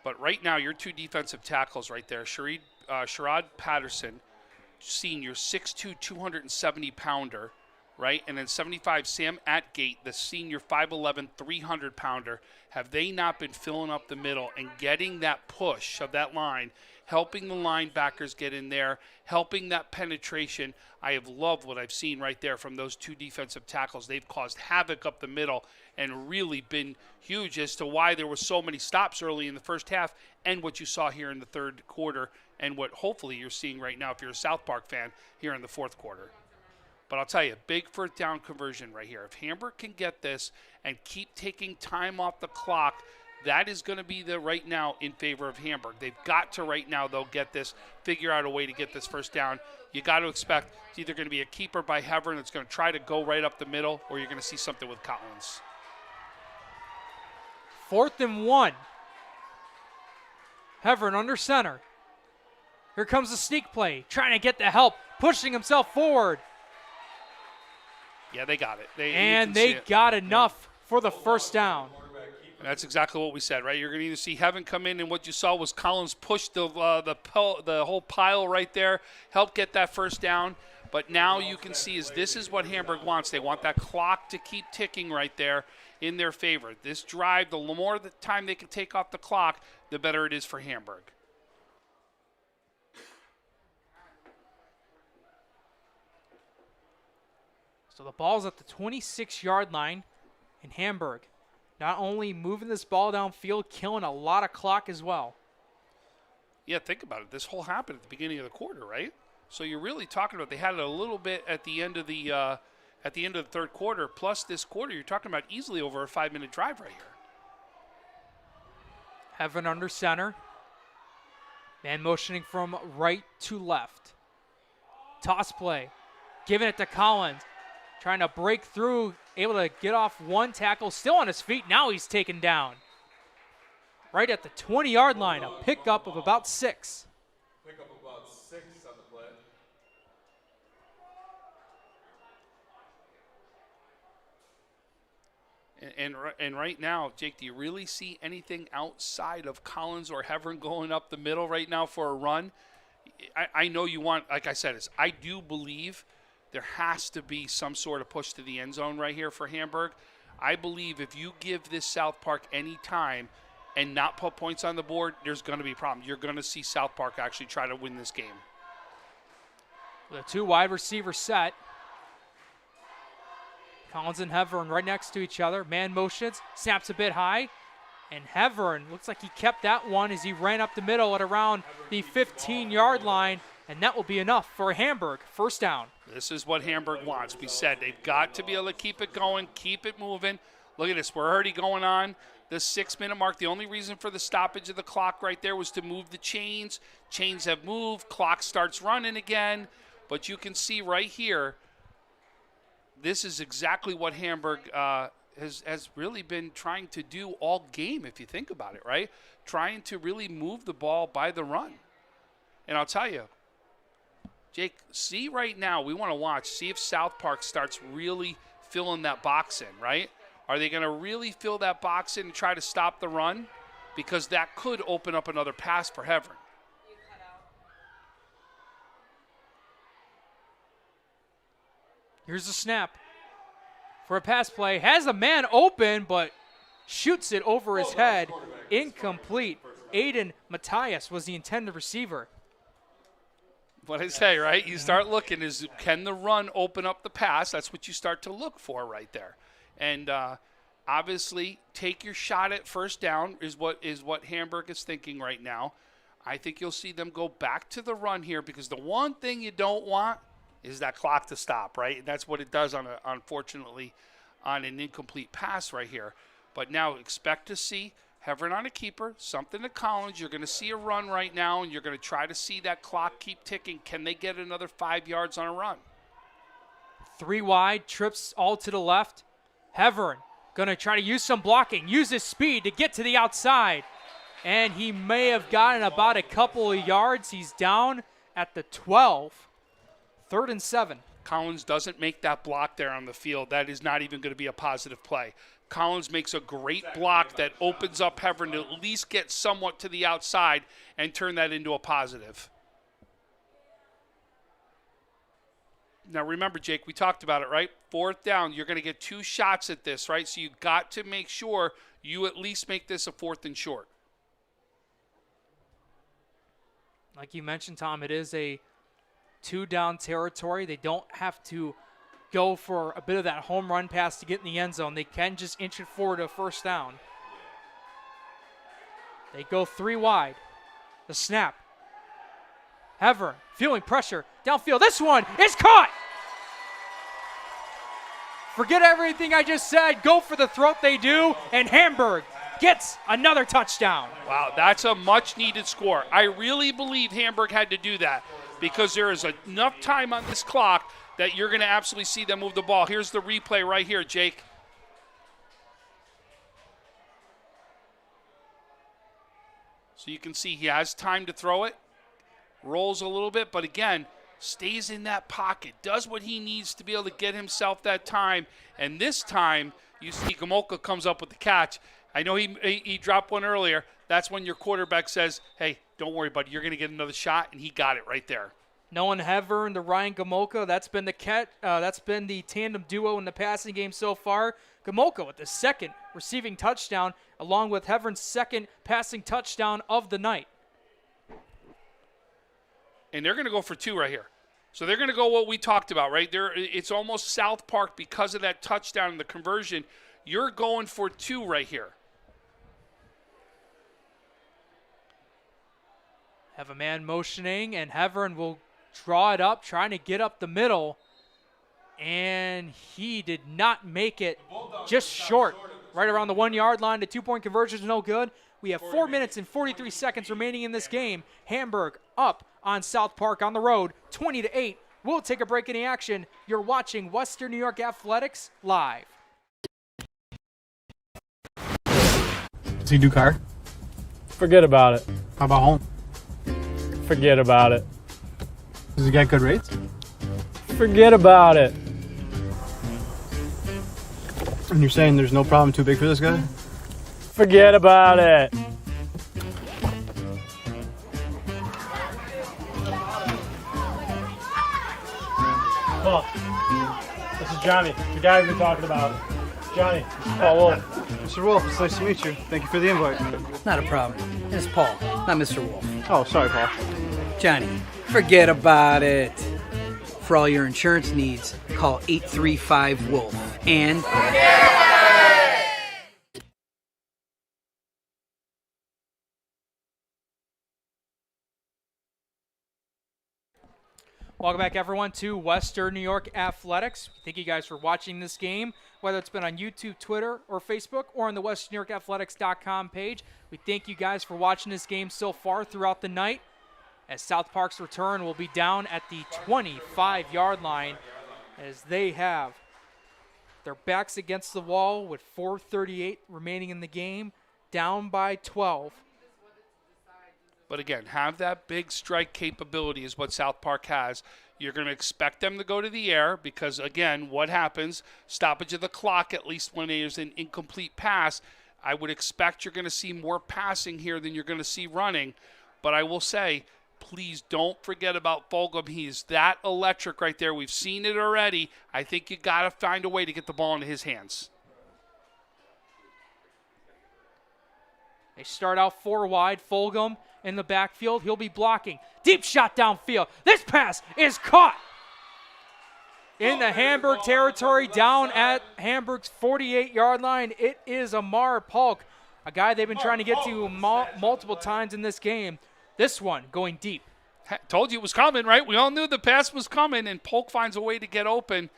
But right now, your 2 defensive tackles right there, Sherrod Patterson, senior, 6'2", 270-pounder, right? And then 75, Sam Atgate, the senior, 5'11", 300-pounder. Have they not been filling up the middle and getting that push of that line, helping the linebackers get in there, helping that penetration? I have loved what I've seen right there from those 2 defensive tackles. They've caused havoc up the middle and really been huge as to why there were so many stops early in the first half and what you saw here in the third quarter and what hopefully you're seeing right now if you're a South Park fan here in the fourth quarter. But I'll tell you, big 4th down conversion right here. If Hamburg can get this and keep taking time off the clock, that is going to be the right now in favor of Hamburg. They've got to right now, though, get this, figure out a way to get this first down. You got to expect it's either going to be a keeper by Hevern that's going to try to go right up the middle, or you're going to see something with Collins. 4th and 1. Hevern under center. Here comes the sneak play, trying to get the help, pushing himself forward. Yeah, they got it. They got enough for the first down. And that's exactly what we said, right? You're going to either see Heaven come in, and what you saw was Collins push the whole pile right there, help get that first down. But now you can see this is what Hamburg wants. They want that clock to keep ticking right there in their favor. This drive, the more the time they can take off the clock, the better it is for Hamburg. So the ball's at the 26-yard line in Hamburg. Not only moving this ball downfield, killing a lot of clock as well. Yeah, think about it. This whole happened at the beginning of the quarter, right? So you're really talking about they had it a little bit at the end of the third quarter. Plus this quarter, you're talking about easily over a 5-minute drive right here. Heaven under center. Man motioning from right to left. Toss play. Giving it to Collins. Trying to break through, able to get off one tackle, still on his feet. Now he's taken down. Right at the 20-yard line, a pickup of about 6. Pickup about 6 on the play. And right now, Jake, do you really see anything outside of Collins or Heverin going up the middle right now for a run? I know you want, like I said, I do believe there has to be some sort of push to the end zone right here for Hamburg. I believe if you give this South Park any time and not put points on the board, there's going to be problems. You're going to see South Park actually try to win this game. With a 2 wide receiver set. Collins and Heverin right next to each other. Man motions, snaps a bit high. And Heverin looks like he kept that one as he ran up the middle at around the 15-yard line. And that will be enough for Hamburg. First down. This is what Hamburg wants. We said they've got to be able to keep it going, keep it moving. Look at this. We're already going on the 6-minute mark. The only reason for the stoppage of the clock right there was to move the chains. Chains have moved. Clock starts running again. But you can see right here, this is exactly what Hamburg has really been trying to do all game, if you think about it, right? Trying to really move the ball by the run. And I'll tell you, Jake, see right now, we want to watch, see if South Park starts really filling that box in, right? Are they going to really fill that box in and try to stop the run? Because that could open up another pass for Heverin. Here's the snap for a pass play. Has a man open, but shoots it over his head. Incomplete. Aiden Matthias was the intended receiver. What I say, right? You start looking is, can the run open up the pass? That's what you start to look for right there. And obviously, take your shot at first down is what Hamburg is thinking right now. I think you'll see them go back to the run here because the one thing you don't want is that clock to stop, right? And that's what it does, unfortunately, on an incomplete pass right here. But now expect to see Heverin on a keeper, something to Collins. You're going to see a run right now, and you're going to try to see that clock keep ticking. Can they get another 5 yards on a run? 3 wide, trips all to the left. Heverin going to try to use some blocking, use his speed to get to the outside. And he may have gotten about a couple of yards. He's down at the 12. 3rd and 7. Collins doesn't make that block there on the field. That is not even going to be a positive play. Collins makes a great block that opens up Heverin to at least get somewhat to the outside and turn that into a positive. Now remember, Jake, we talked about it, right? 4th down, you're going to get 2 shots at this, right? So you've got to make sure you at least make this a 4th and short. Like you mentioned, Tom, it is a 2-down territory. They don't have to go for a bit of that home run pass to get in the end zone. They can just inch it forward to a first down. They go 3 wide. The snap. Heverin feeling pressure downfield. This one is caught. Forget everything I just said. Go for the throat they do. And Hamburg gets another touchdown. Wow, that's a much-needed score. I really believe Hamburg had to do that because there is enough time on this clock that you're going to absolutely see them move the ball. Here's the replay right here, Jake. So you can see he has time to throw it. Rolls a little bit, but again, stays in that pocket. Does what he needs to be able to get himself that time. And this time, you see Gomolka comes up with the catch. I know he dropped one earlier. That's when your quarterback says, hey, don't worry, buddy. You're going to get another shot, and he got it right there. Nolan Hevern to Ryan Gomolka. That's been the tandem duo in the passing game so far. Gomolka with the second receiving touchdown, along with Hevern's second passing touchdown of the night. And they're going to go for 2 right here. So they're going to go what we talked about, right? It's almost South Park because of that touchdown and the conversion. You're going for 2 right here. Have a man motioning, and Hevern will draw it up, trying to get up the middle. And he did not make it, just short. Right around the 1 yard line. The 2-point conversion is no good. We have 4 minutes and 43 seconds remaining in this game. Hamburg up on South Park on the road, 20-8. We'll take a break in the action. You're watching Western New York Athletics live. Does he do car? Forget about it. How about home? Forget about it. Does he get good rates? Forget about it. And you're saying there's no problem too big for this guy? Forget about it. Paul, this is Johnny, the guy we've been talking about. Johnny, Paul Wolf. Mr. Wolf, it's nice to meet you. Thank you for the invite. Not a problem. It's Paul, not Mr. Wolf. Oh, sorry, Paul. Johnny, forget about it. For all your insurance needs, call 835-WOLF and... Welcome back, everyone, to Western New York Athletics. Thank you guys for watching this game, whether it's been on YouTube, Twitter, or Facebook, or on the WesternNewYorkAthletics.com page. We thank you guys for watching this game so far throughout the night, as South Park's return will be down at the 25-yard line, as they have their backs against the wall with 4:38 remaining in the game, down by 12. But again, have that big strike capability is what South Park has. You're going to expect them to go to the air because, again, what happens? Stoppage of the clock, at least when there's an incomplete pass. I would expect you're going to see more passing here than you're going to see running. But I will say, please don't forget about Fulgham. He's that electric right there. We've seen it already. I think you got to find a way to get the ball into his hands. They start out 4 wide. Fulgham in the backfield. He'll be blocking. Deep shot downfield. This pass is caught in the Hamburg territory, down at Hamburg's 48-yard line. It is Amar Polk, a guy they've been trying to get to multiple times in this game. This one going deep. Told you it was coming, right? We all knew the pass was coming, and Polk finds a way to get open.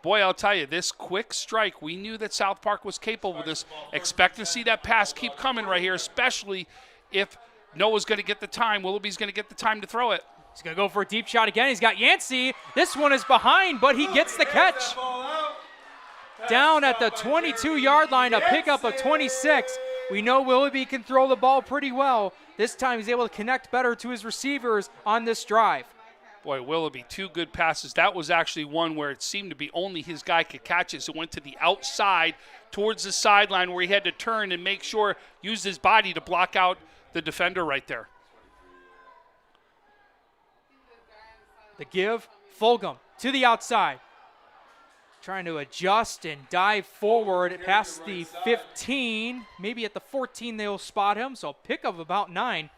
Boy, I'll tell you, this quick strike, we knew that South Park was capable of this. Expect to see that pass keep coming right here, especially if Noah's going to get the time. Willoughby's going to get the time to throw it. He's going to go for a deep shot again. He's got Yancey. This one is behind, but he gets the catch. Down at the 22-yard line, a pickup of 26. We know Willoughby can throw the ball pretty well. This time he's able to connect better to his receivers on this drive. Boy, Willoughby, 2 good passes. That was actually one where it seemed to be only his guy could catch it. So it went to the outside towards the sideline where he had to turn and make sure, use his body to block out the defender right there. The give, Fulgham to the outside. Trying to adjust and dive forward past the 15. Maybe at the 14 they'll spot him, so pick of about 9.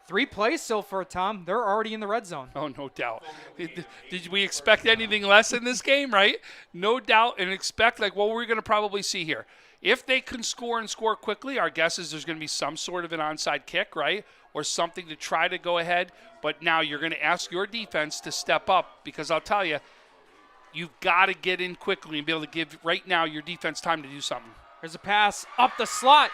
3 plays so far, Tom. They're already in the red zone. Oh, no doubt. Did we expect anything less in this game, right? No doubt, and expect, like, what we're going to probably see here. If they can score and score quickly, our guess is there's going to be some sort of an onside kick, right, or something to try to go ahead. But now you're going to ask your defense to step up because I'll tell you, you've got to get in quickly and be able to give right now your defense time to do something. There's a pass up the slot,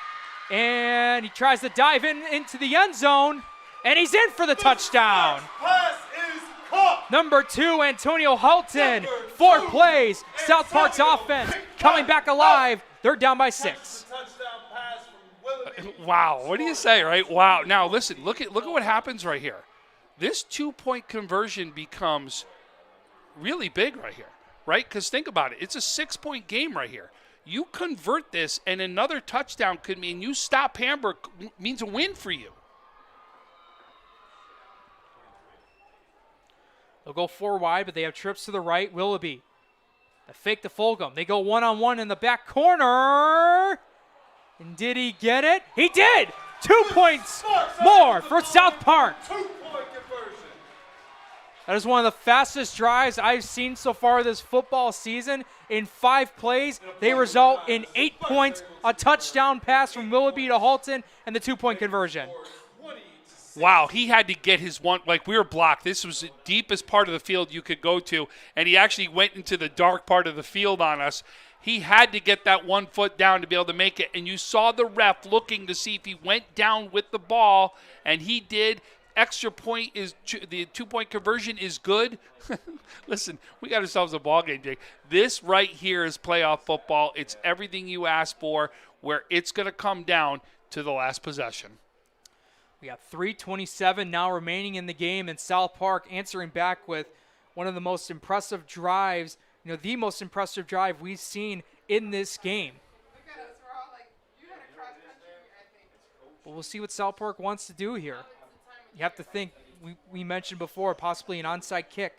and he tries to dive into the end zone, and he's in for the touchdown. Pass is caught. Number 2, Antonio Halton. 4 plays. South Park's offense coming back alive. They're down by 6. Wow, what do you say, right? Wow. Now listen, look at what happens right here. This 2-point conversion becomes really big right here, right? Because think about it. It's a 6-point game right here. You convert this, and another touchdown could mean you stop Hamburg, means a win for you. They'll go 4 wide, but they have trips to the right. Willoughby. The fake to Fulgham. They go one-on-one in the back corner. And did he get it? He did! 2 points more for South Park. 2-point conversion. That is one of the fastest drives I've seen so far this football season. In 5 plays, they result in 8 points, a touchdown pass from Willoughby to Halton, and the 2-point conversion. Wow, he had to get his one, like we were blocked. This was the deepest part of the field you could go to, and he actually went into the dark part of the field on us. He had to get that 1 foot down to be able to make it, and you saw the ref looking to see if he went down with the ball, and he did. Extra point is, the 2-point conversion is good. Listen, we got ourselves a ball game, Jake. This right here is playoff football. It's everything you asked for, where it's going to come down to the last possession. We got 3:27 now remaining in the game, and South Park answering back with one of the most impressive drives, the most impressive drive we've seen in this game. But we'll see what South Park wants to do here. You have to think, we mentioned before, possibly an onside kick.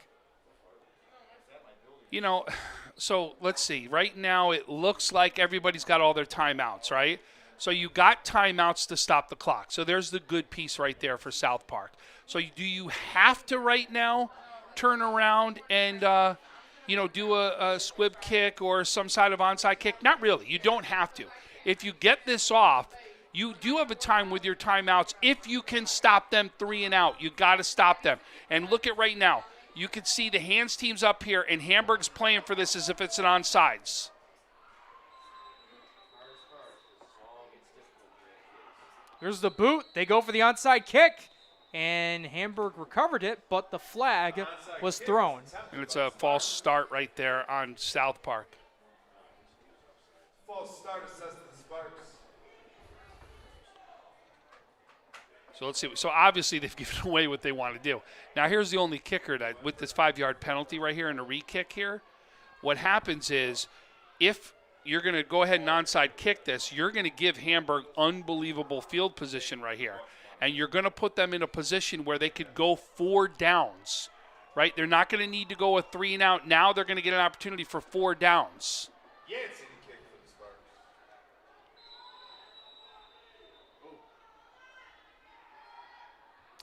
So let's see. Right now it looks like everybody's got all their timeouts, right? So you got timeouts to stop the clock. So there's the good piece right there for South Park. So do you have to right now turn around and, do a squib kick or some side of onside kick? Not really. You don't have to. If you get this off, you do have a time with your timeouts. If you can stop them 3 and out, you got to stop them. And look at right now. You can see the hands teams up here, and Hamburg's playing for this as if it's an onside. Here's the boot. They go for the onside kick, and Hamburg recovered it, but the flag was thrown. And it's a false start right there on South Park. False start assessed to the Sparks. So let's see. So obviously they've given away what they want to do. Now here's the only kicker that with this 5-yard penalty right here and a re-kick here, what happens is if you're going to go ahead and onside kick this, you're going to give Hamburg unbelievable field position right here. And you're going to put them in a position where they could go 4 downs, right? They're not going to need to go a 3 and out. Now they're going to get an opportunity for 4 downs. Yancey kick for the Sparks.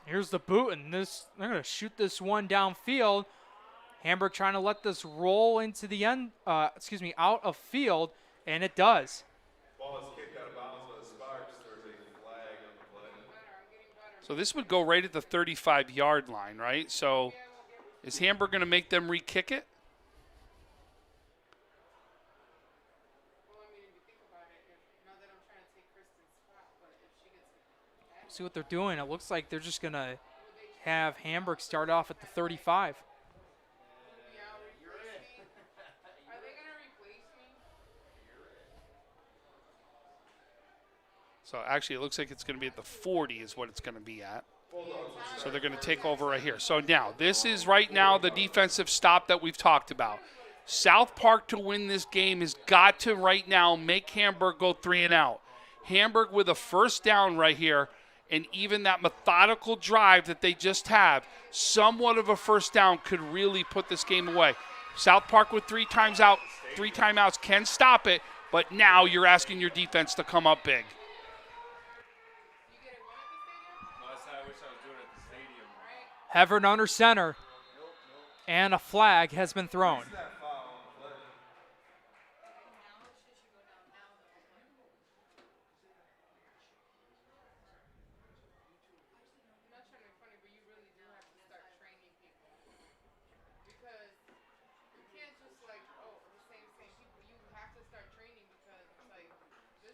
Here's the boot, and they're going to shoot this one downfield. Hamburg trying to let this roll into the end, out of field, and it does. Ball is kicked out of bounds by the Sparks. There's a flag on the play. So this would go right at the 35-yard line, right? So is Hamburg going to make them re-kick it? See what they're doing. It looks like they're just going to have Hamburg start off at the 35. So actually it looks like it's going to be at the 40 is what it's going to be at. So they're going to take over right here. So now this is right now the defensive stop that we've talked about. South Park to win this game has got to right now make Hamburg go 3 and out. Hamburg with a first down right here, and even that methodical drive that they just have, somewhat of a first down could really put this game away. South Park with 3 timeouts can stop it, but now you're asking your defense to come up big. Havern under center, and a flag has been thrown.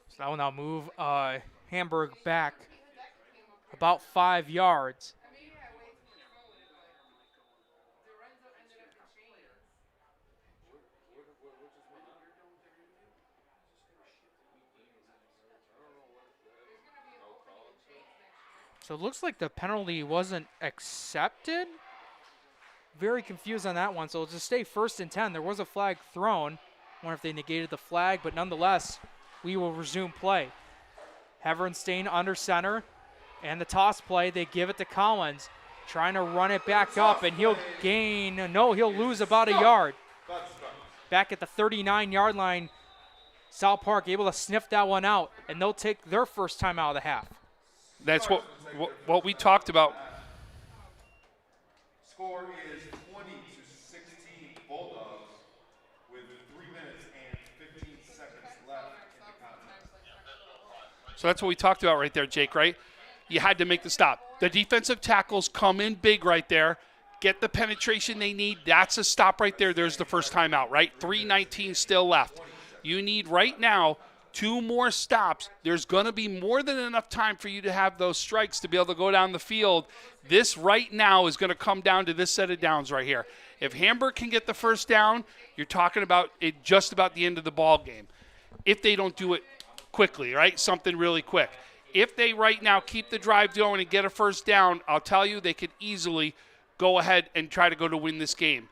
So that will now move Hamburg back about 5 yards. So it looks like the penalty wasn't accepted. Very confused on that one. So it'll just stay 1st and 10. There was a flag thrown. Wonder if they negated the flag, but nonetheless, we will resume play. Heverenstein under center, and the toss play, they give it to Collins, trying to run it back up, and he'll lose about a yard. Back at the 39-yard line, South Park able to sniff that one out, and they'll take their first time out of the half. That's what we talked about. Score is 20-16 Bulldogs with 3 minutes and 15 seconds left in the contest. So that's what we talked about right there, Jake, right? You had to make the stop. The defensive tackles come in big right there, get the penetration they need. That's a stop right there. There's the first time out, right? 3:19 still left. You need right now 2 more stops. There's going to be more than enough time for you to have those strikes to be able to go down the field. This right now is going to come down to this set of downs right here. If Hamburg can get the first down, you're talking about it just about the end of the ball game. If they don't do it quickly, right? Something really quick. If they right now keep the drive going and get a first down, I'll tell you they could easily go ahead and try to go to win this game.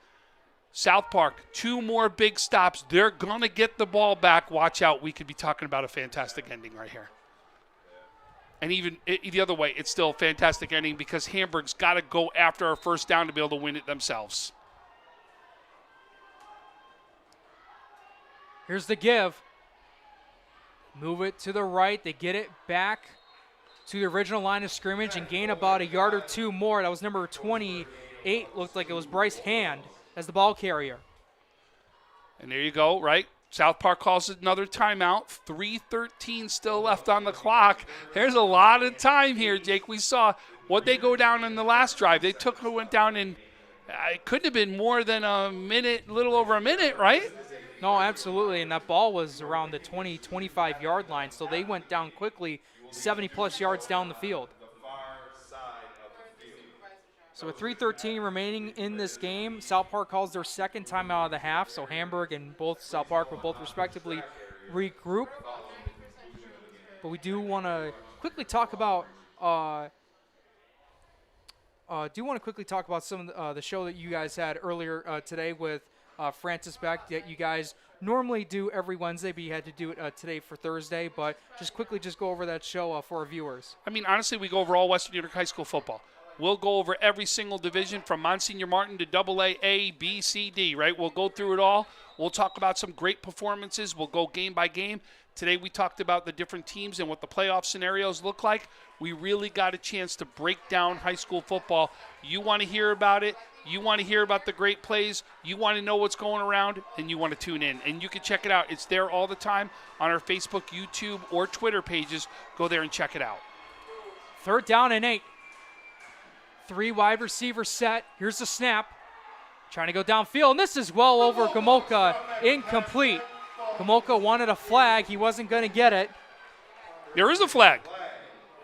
South Park, 2 more big stops. They're going to get the ball back. Watch out. We could be talking about a fantastic ending right here. And even the other way, it's still a fantastic ending because Hamburg's got to go after a first down to be able to win it themselves. Here's the give. Move it to the right. They get it back to the original line of scrimmage and gain about a yard or 2 more. That was number 28. Looked like it was Bryce Hand as the ball carrier. And there you go, right? South Park calls it another timeout. 3:13 still left on the clock. There's a lot of time here, Jake. We saw what they go down in the last drive. They went down in, it couldn't have been more than a minute, a little over a minute, right? No, absolutely, and that ball was around the 20, 25-yard line, so they went down quickly, 70-plus yards down the field. So with 3:13 remaining in this game, South Park calls their second time out of the half, so Hamburg and both South Park will both respectively regroup. But we do want to quickly talk about some of the show that you guys had earlier today with Francis Beck that you guys normally do every Wednesday, but you had to do it today for Thursday. But just quickly go over that show for our viewers. I mean, honestly, we go over all Western New York High School football. We'll go over every single division from Monsignor Martin to AA, A, B, C, D, right? We'll go through it all. We'll talk about some great performances. We'll go game by game. Today we talked about the different teams and what the playoff scenarios look like. We really got a chance to break down high school football. You want to hear about it. You want to hear about the great plays. You want to know what's going around, and you want to tune in. And you can check it out. It's there all the time on our Facebook, YouTube, or Twitter pages. Go there and check it out. 3rd down and 8. 3 wide receivers set. Here's the snap. Trying to go downfield, and this is well over Gomulka. Incomplete. Gomulka wanted a flag. He wasn't going to get it. There is a flag.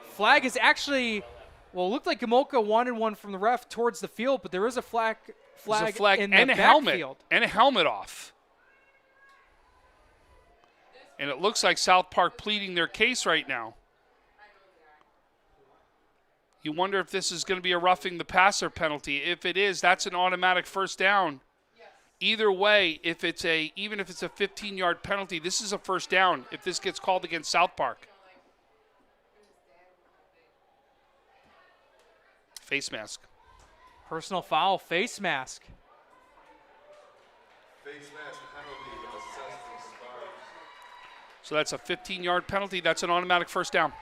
Flag is actually, well, it looked like Gomulka wanted one from the ref towards the field, but there is a flag in the backfield. And a helmet off. And it looks like South Park pleading their case right now. You wonder if this is going to be a roughing the passer penalty. If it is, that's an automatic first down. Either way, even if it's a 15-yard penalty, this is a first down if this gets called against South Park. Face mask. Personal foul, face mask. Face mask penalty assessed from Sparks. So that's a 15-yard penalty. That's an automatic first down.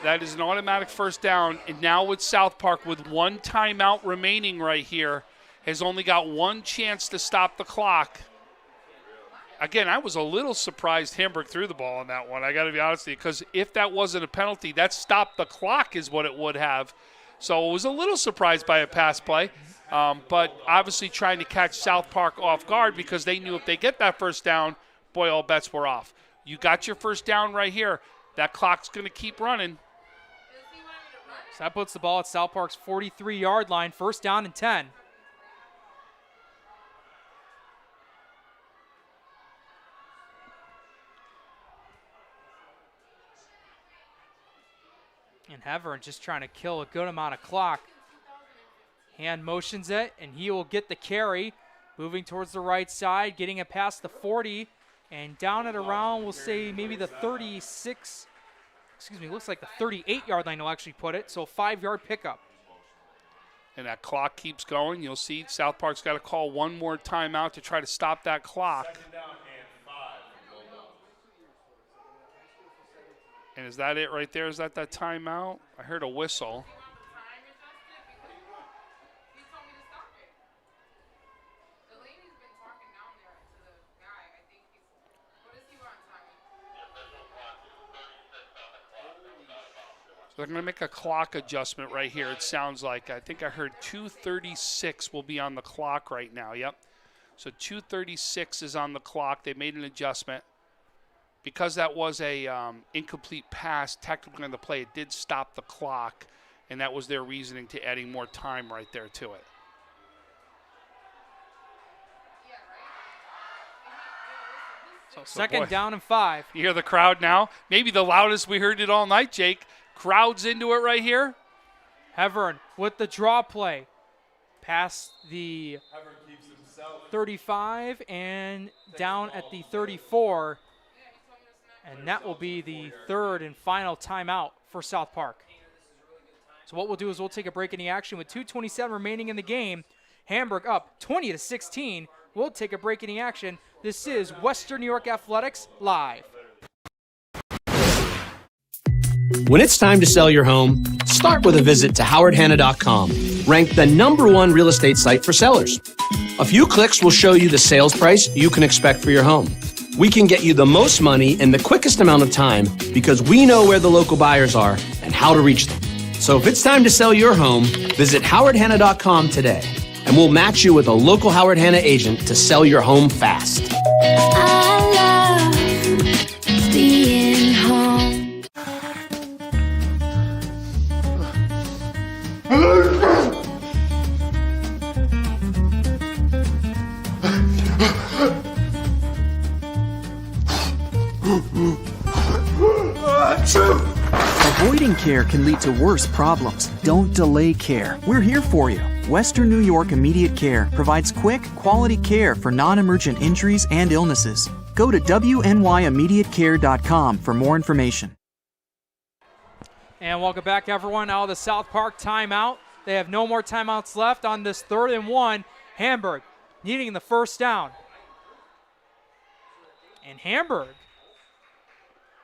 That is an automatic first down. And now with South Park, with 1 timeout remaining right here, has only got 1 chance to stop the clock. Again, I was a little surprised Hamburg threw the ball on that one. I got to be honest with you, because if that wasn't a penalty, that stopped the clock is what it would have. So I was a little surprised by a pass play, but obviously trying to catch South Park off guard because they knew if they get that first down, boy, all bets were off. You got your first down right here. That clock's going to keep running. So that puts the ball at South Park's 43-yard line, 1st down and 10. And Heverin just trying to kill a good amount of clock. Hand motions it, and he will get the carry. moving towards the right side, getting it past the 40, and down at around, we'll say maybe the 36, looks like the 38-yard line will actually put it, so 5-yard pickup. And that clock keeps going. You'll see South Park's got to call one more timeout to try to stop that clock. Second down and 5 for Bulldogs. And is that it right there? Is that timeout? I heard a whistle. So they're going to make a clock adjustment right here, it sounds like. I think I heard 2:36 will be on the clock right now. Yep. So 2:36 is on the clock. They made an adjustment. Because that was a incomplete pass, technically on the play, it did stop the clock, and that was their reasoning to adding more time right there to it. So second down and 5. You hear the crowd now? Maybe the loudest we heard it all night, Jake. Crowd's into it right here. Hevern with the draw play. Past the 35 and down at the 34. And that will be the third and final timeout for South Park. So what we'll do is we'll take a break in the action with 2:27 remaining in the game. Hamburg up 20-16. We'll take a break in the action. This is Western New York Athletics Live. When it's time to sell your home, start with a visit to howardhanna.com, ranked the #1 real estate site for sellers. A few clicks will show you the sales price you can expect for your home. We can get you the most money in the quickest amount of time because we know where the local buyers are and how to reach them. So if it's time to sell your home, visit howardhanna.com today, and we'll match you with a local Howard Hanna agent to sell your home fast. I love being home. Avoiding care can lead to worse problems. Don't delay care. We're here for you. Western New York Immediate Care provides quick, quality care for non-emergent injuries and illnesses. Go to wnyImmediatecare.com for more information. And welcome back, everyone. Out of the South Park timeout. They have no more timeouts left on this 3rd and 1. Hamburg needing the first down. And Hamburg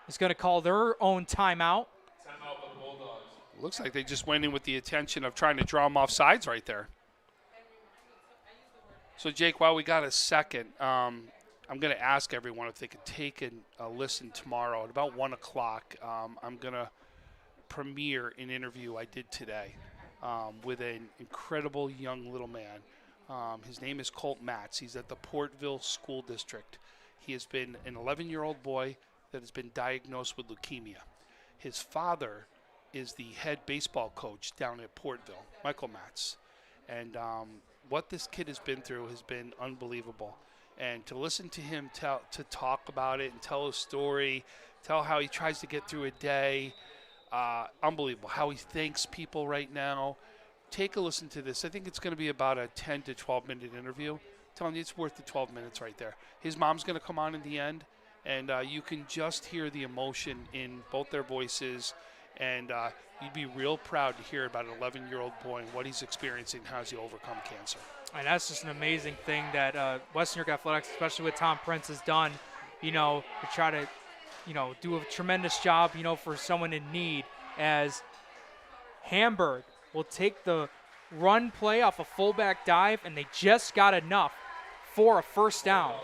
is going to call their own timeout. Timeout for the Bulldogs. Looks like they just went in with the intention of trying to draw them off sides right there. So, Jake, while we got a second, I'm going to ask everyone if they could take a listen tomorrow at about 1 o'clock. I'm going to premiere an interview I did today with an incredible young little man. His name is Colt Matz. He's at the Portville School District. He has been an 11-year-old boy that has been diagnosed with leukemia. His father is the head baseball coach down at Portville, Michael Matz. And what this kid has been through has been unbelievable. And to listen to him to talk about it and tell his story, tell how he tries to get through a day, unbelievable. How he thanks people right now. Take a listen to this. I think it's going to be about a 10 to 12-minute interview. I'm telling you, it's worth the 12 minutes right there. His mom's going to come on in the end. And you can just hear the emotion in both their voices. And you'd be real proud to hear about an 11-year-old boy and what he's experiencing, how he's overcome cancer. And that's just an amazing thing that Western New York Athletics, especially with Tom Prince, has done, to try to, do a tremendous job, for someone in need, as Hamburg will take the run play off a fullback dive, and they just got enough for a first down.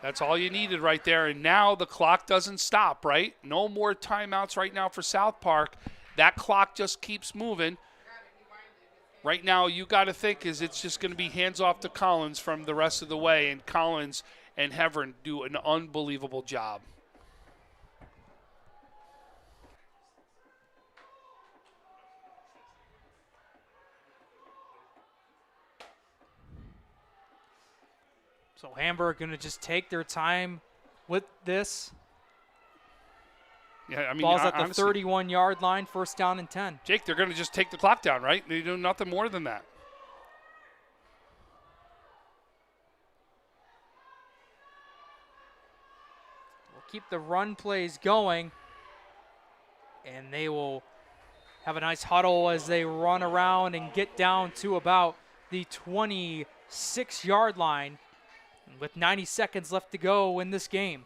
That's all you needed right there. And now the clock doesn't stop, right? No more timeouts right now for South Park. That clock just keeps moving. Right now, you got to think it's just going to be hands off to Collins from the rest of the way. And Collins and Hevern do an unbelievable job. So Hamburg going to just take their time with this. Yeah, I mean, ball's at the honestly, 31-yard line, first down and 10. Jake, they're going to just take the clock down, right? They do nothing more than that. keep the run plays going. And they will have a nice huddle as they run around and get down to about the 26-yard line with 90 seconds left to go in this game.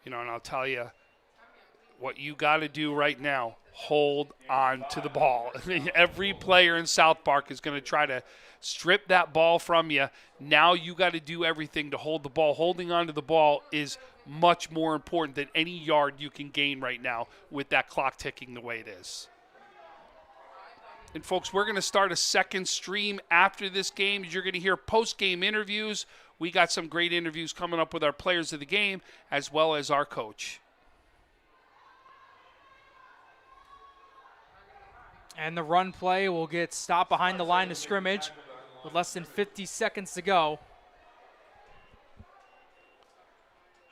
And I'll tell you, what you got to do right now, hold on to the ball. Every player in South Park is going to try to strip that ball from you. Now you got to do everything to hold the ball. Holding on to the ball is much more important than any yard you can gain right now with that clock ticking the way it is. And, folks, we're going to start a second stream after this game. You're going to hear post-game interviews. We got some great interviews coming up with our players of the game as well as our coach. And the run play will get stopped behind the line of scrimmage with less than 50 seconds to go.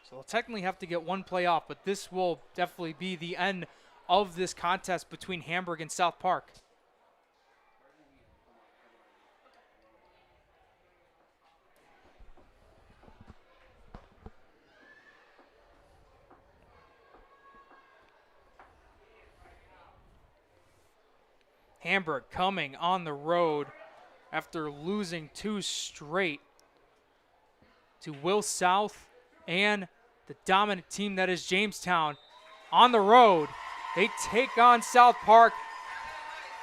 So they'll technically have to get one play off, but this will definitely be the end of this contest between Hamburg and South Park. Hamburg coming on the road after losing 2 straight to Will South and the dominant team that is Jamestown. On the road, they take on South Park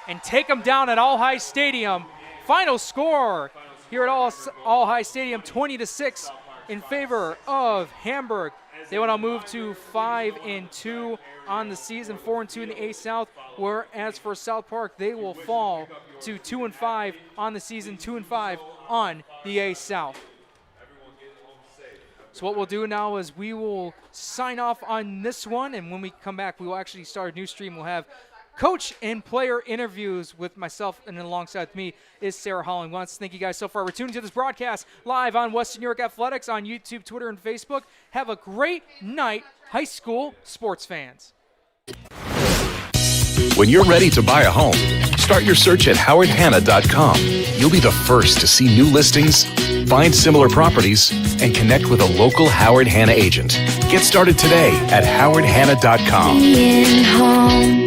and take them down at All High Stadium. Final score here at All High Stadium, 20-6 in favor of Hamburg. They want to move to 5-2 on the season, 4-2 in the A South. Whereas for South Park, they will fall to 2-5 on the season, 2-5 on the A South. So what we'll do now is we will sign off on this one, and when we come back, we will actually start a new stream. We'll have coach and player interviews with myself, and then alongside me is Sarah Holland. We want to thank you guys so far for tuning to this broadcast live on Western New York Athletics on YouTube, Twitter, and Facebook. Have a great night, high school sports fans. When you're ready to buy a home, start your search at howardhanna.com. You'll be the first to see new listings, find similar properties, and connect with a local Howard Hanna agent. Get started today at howardhanna.com.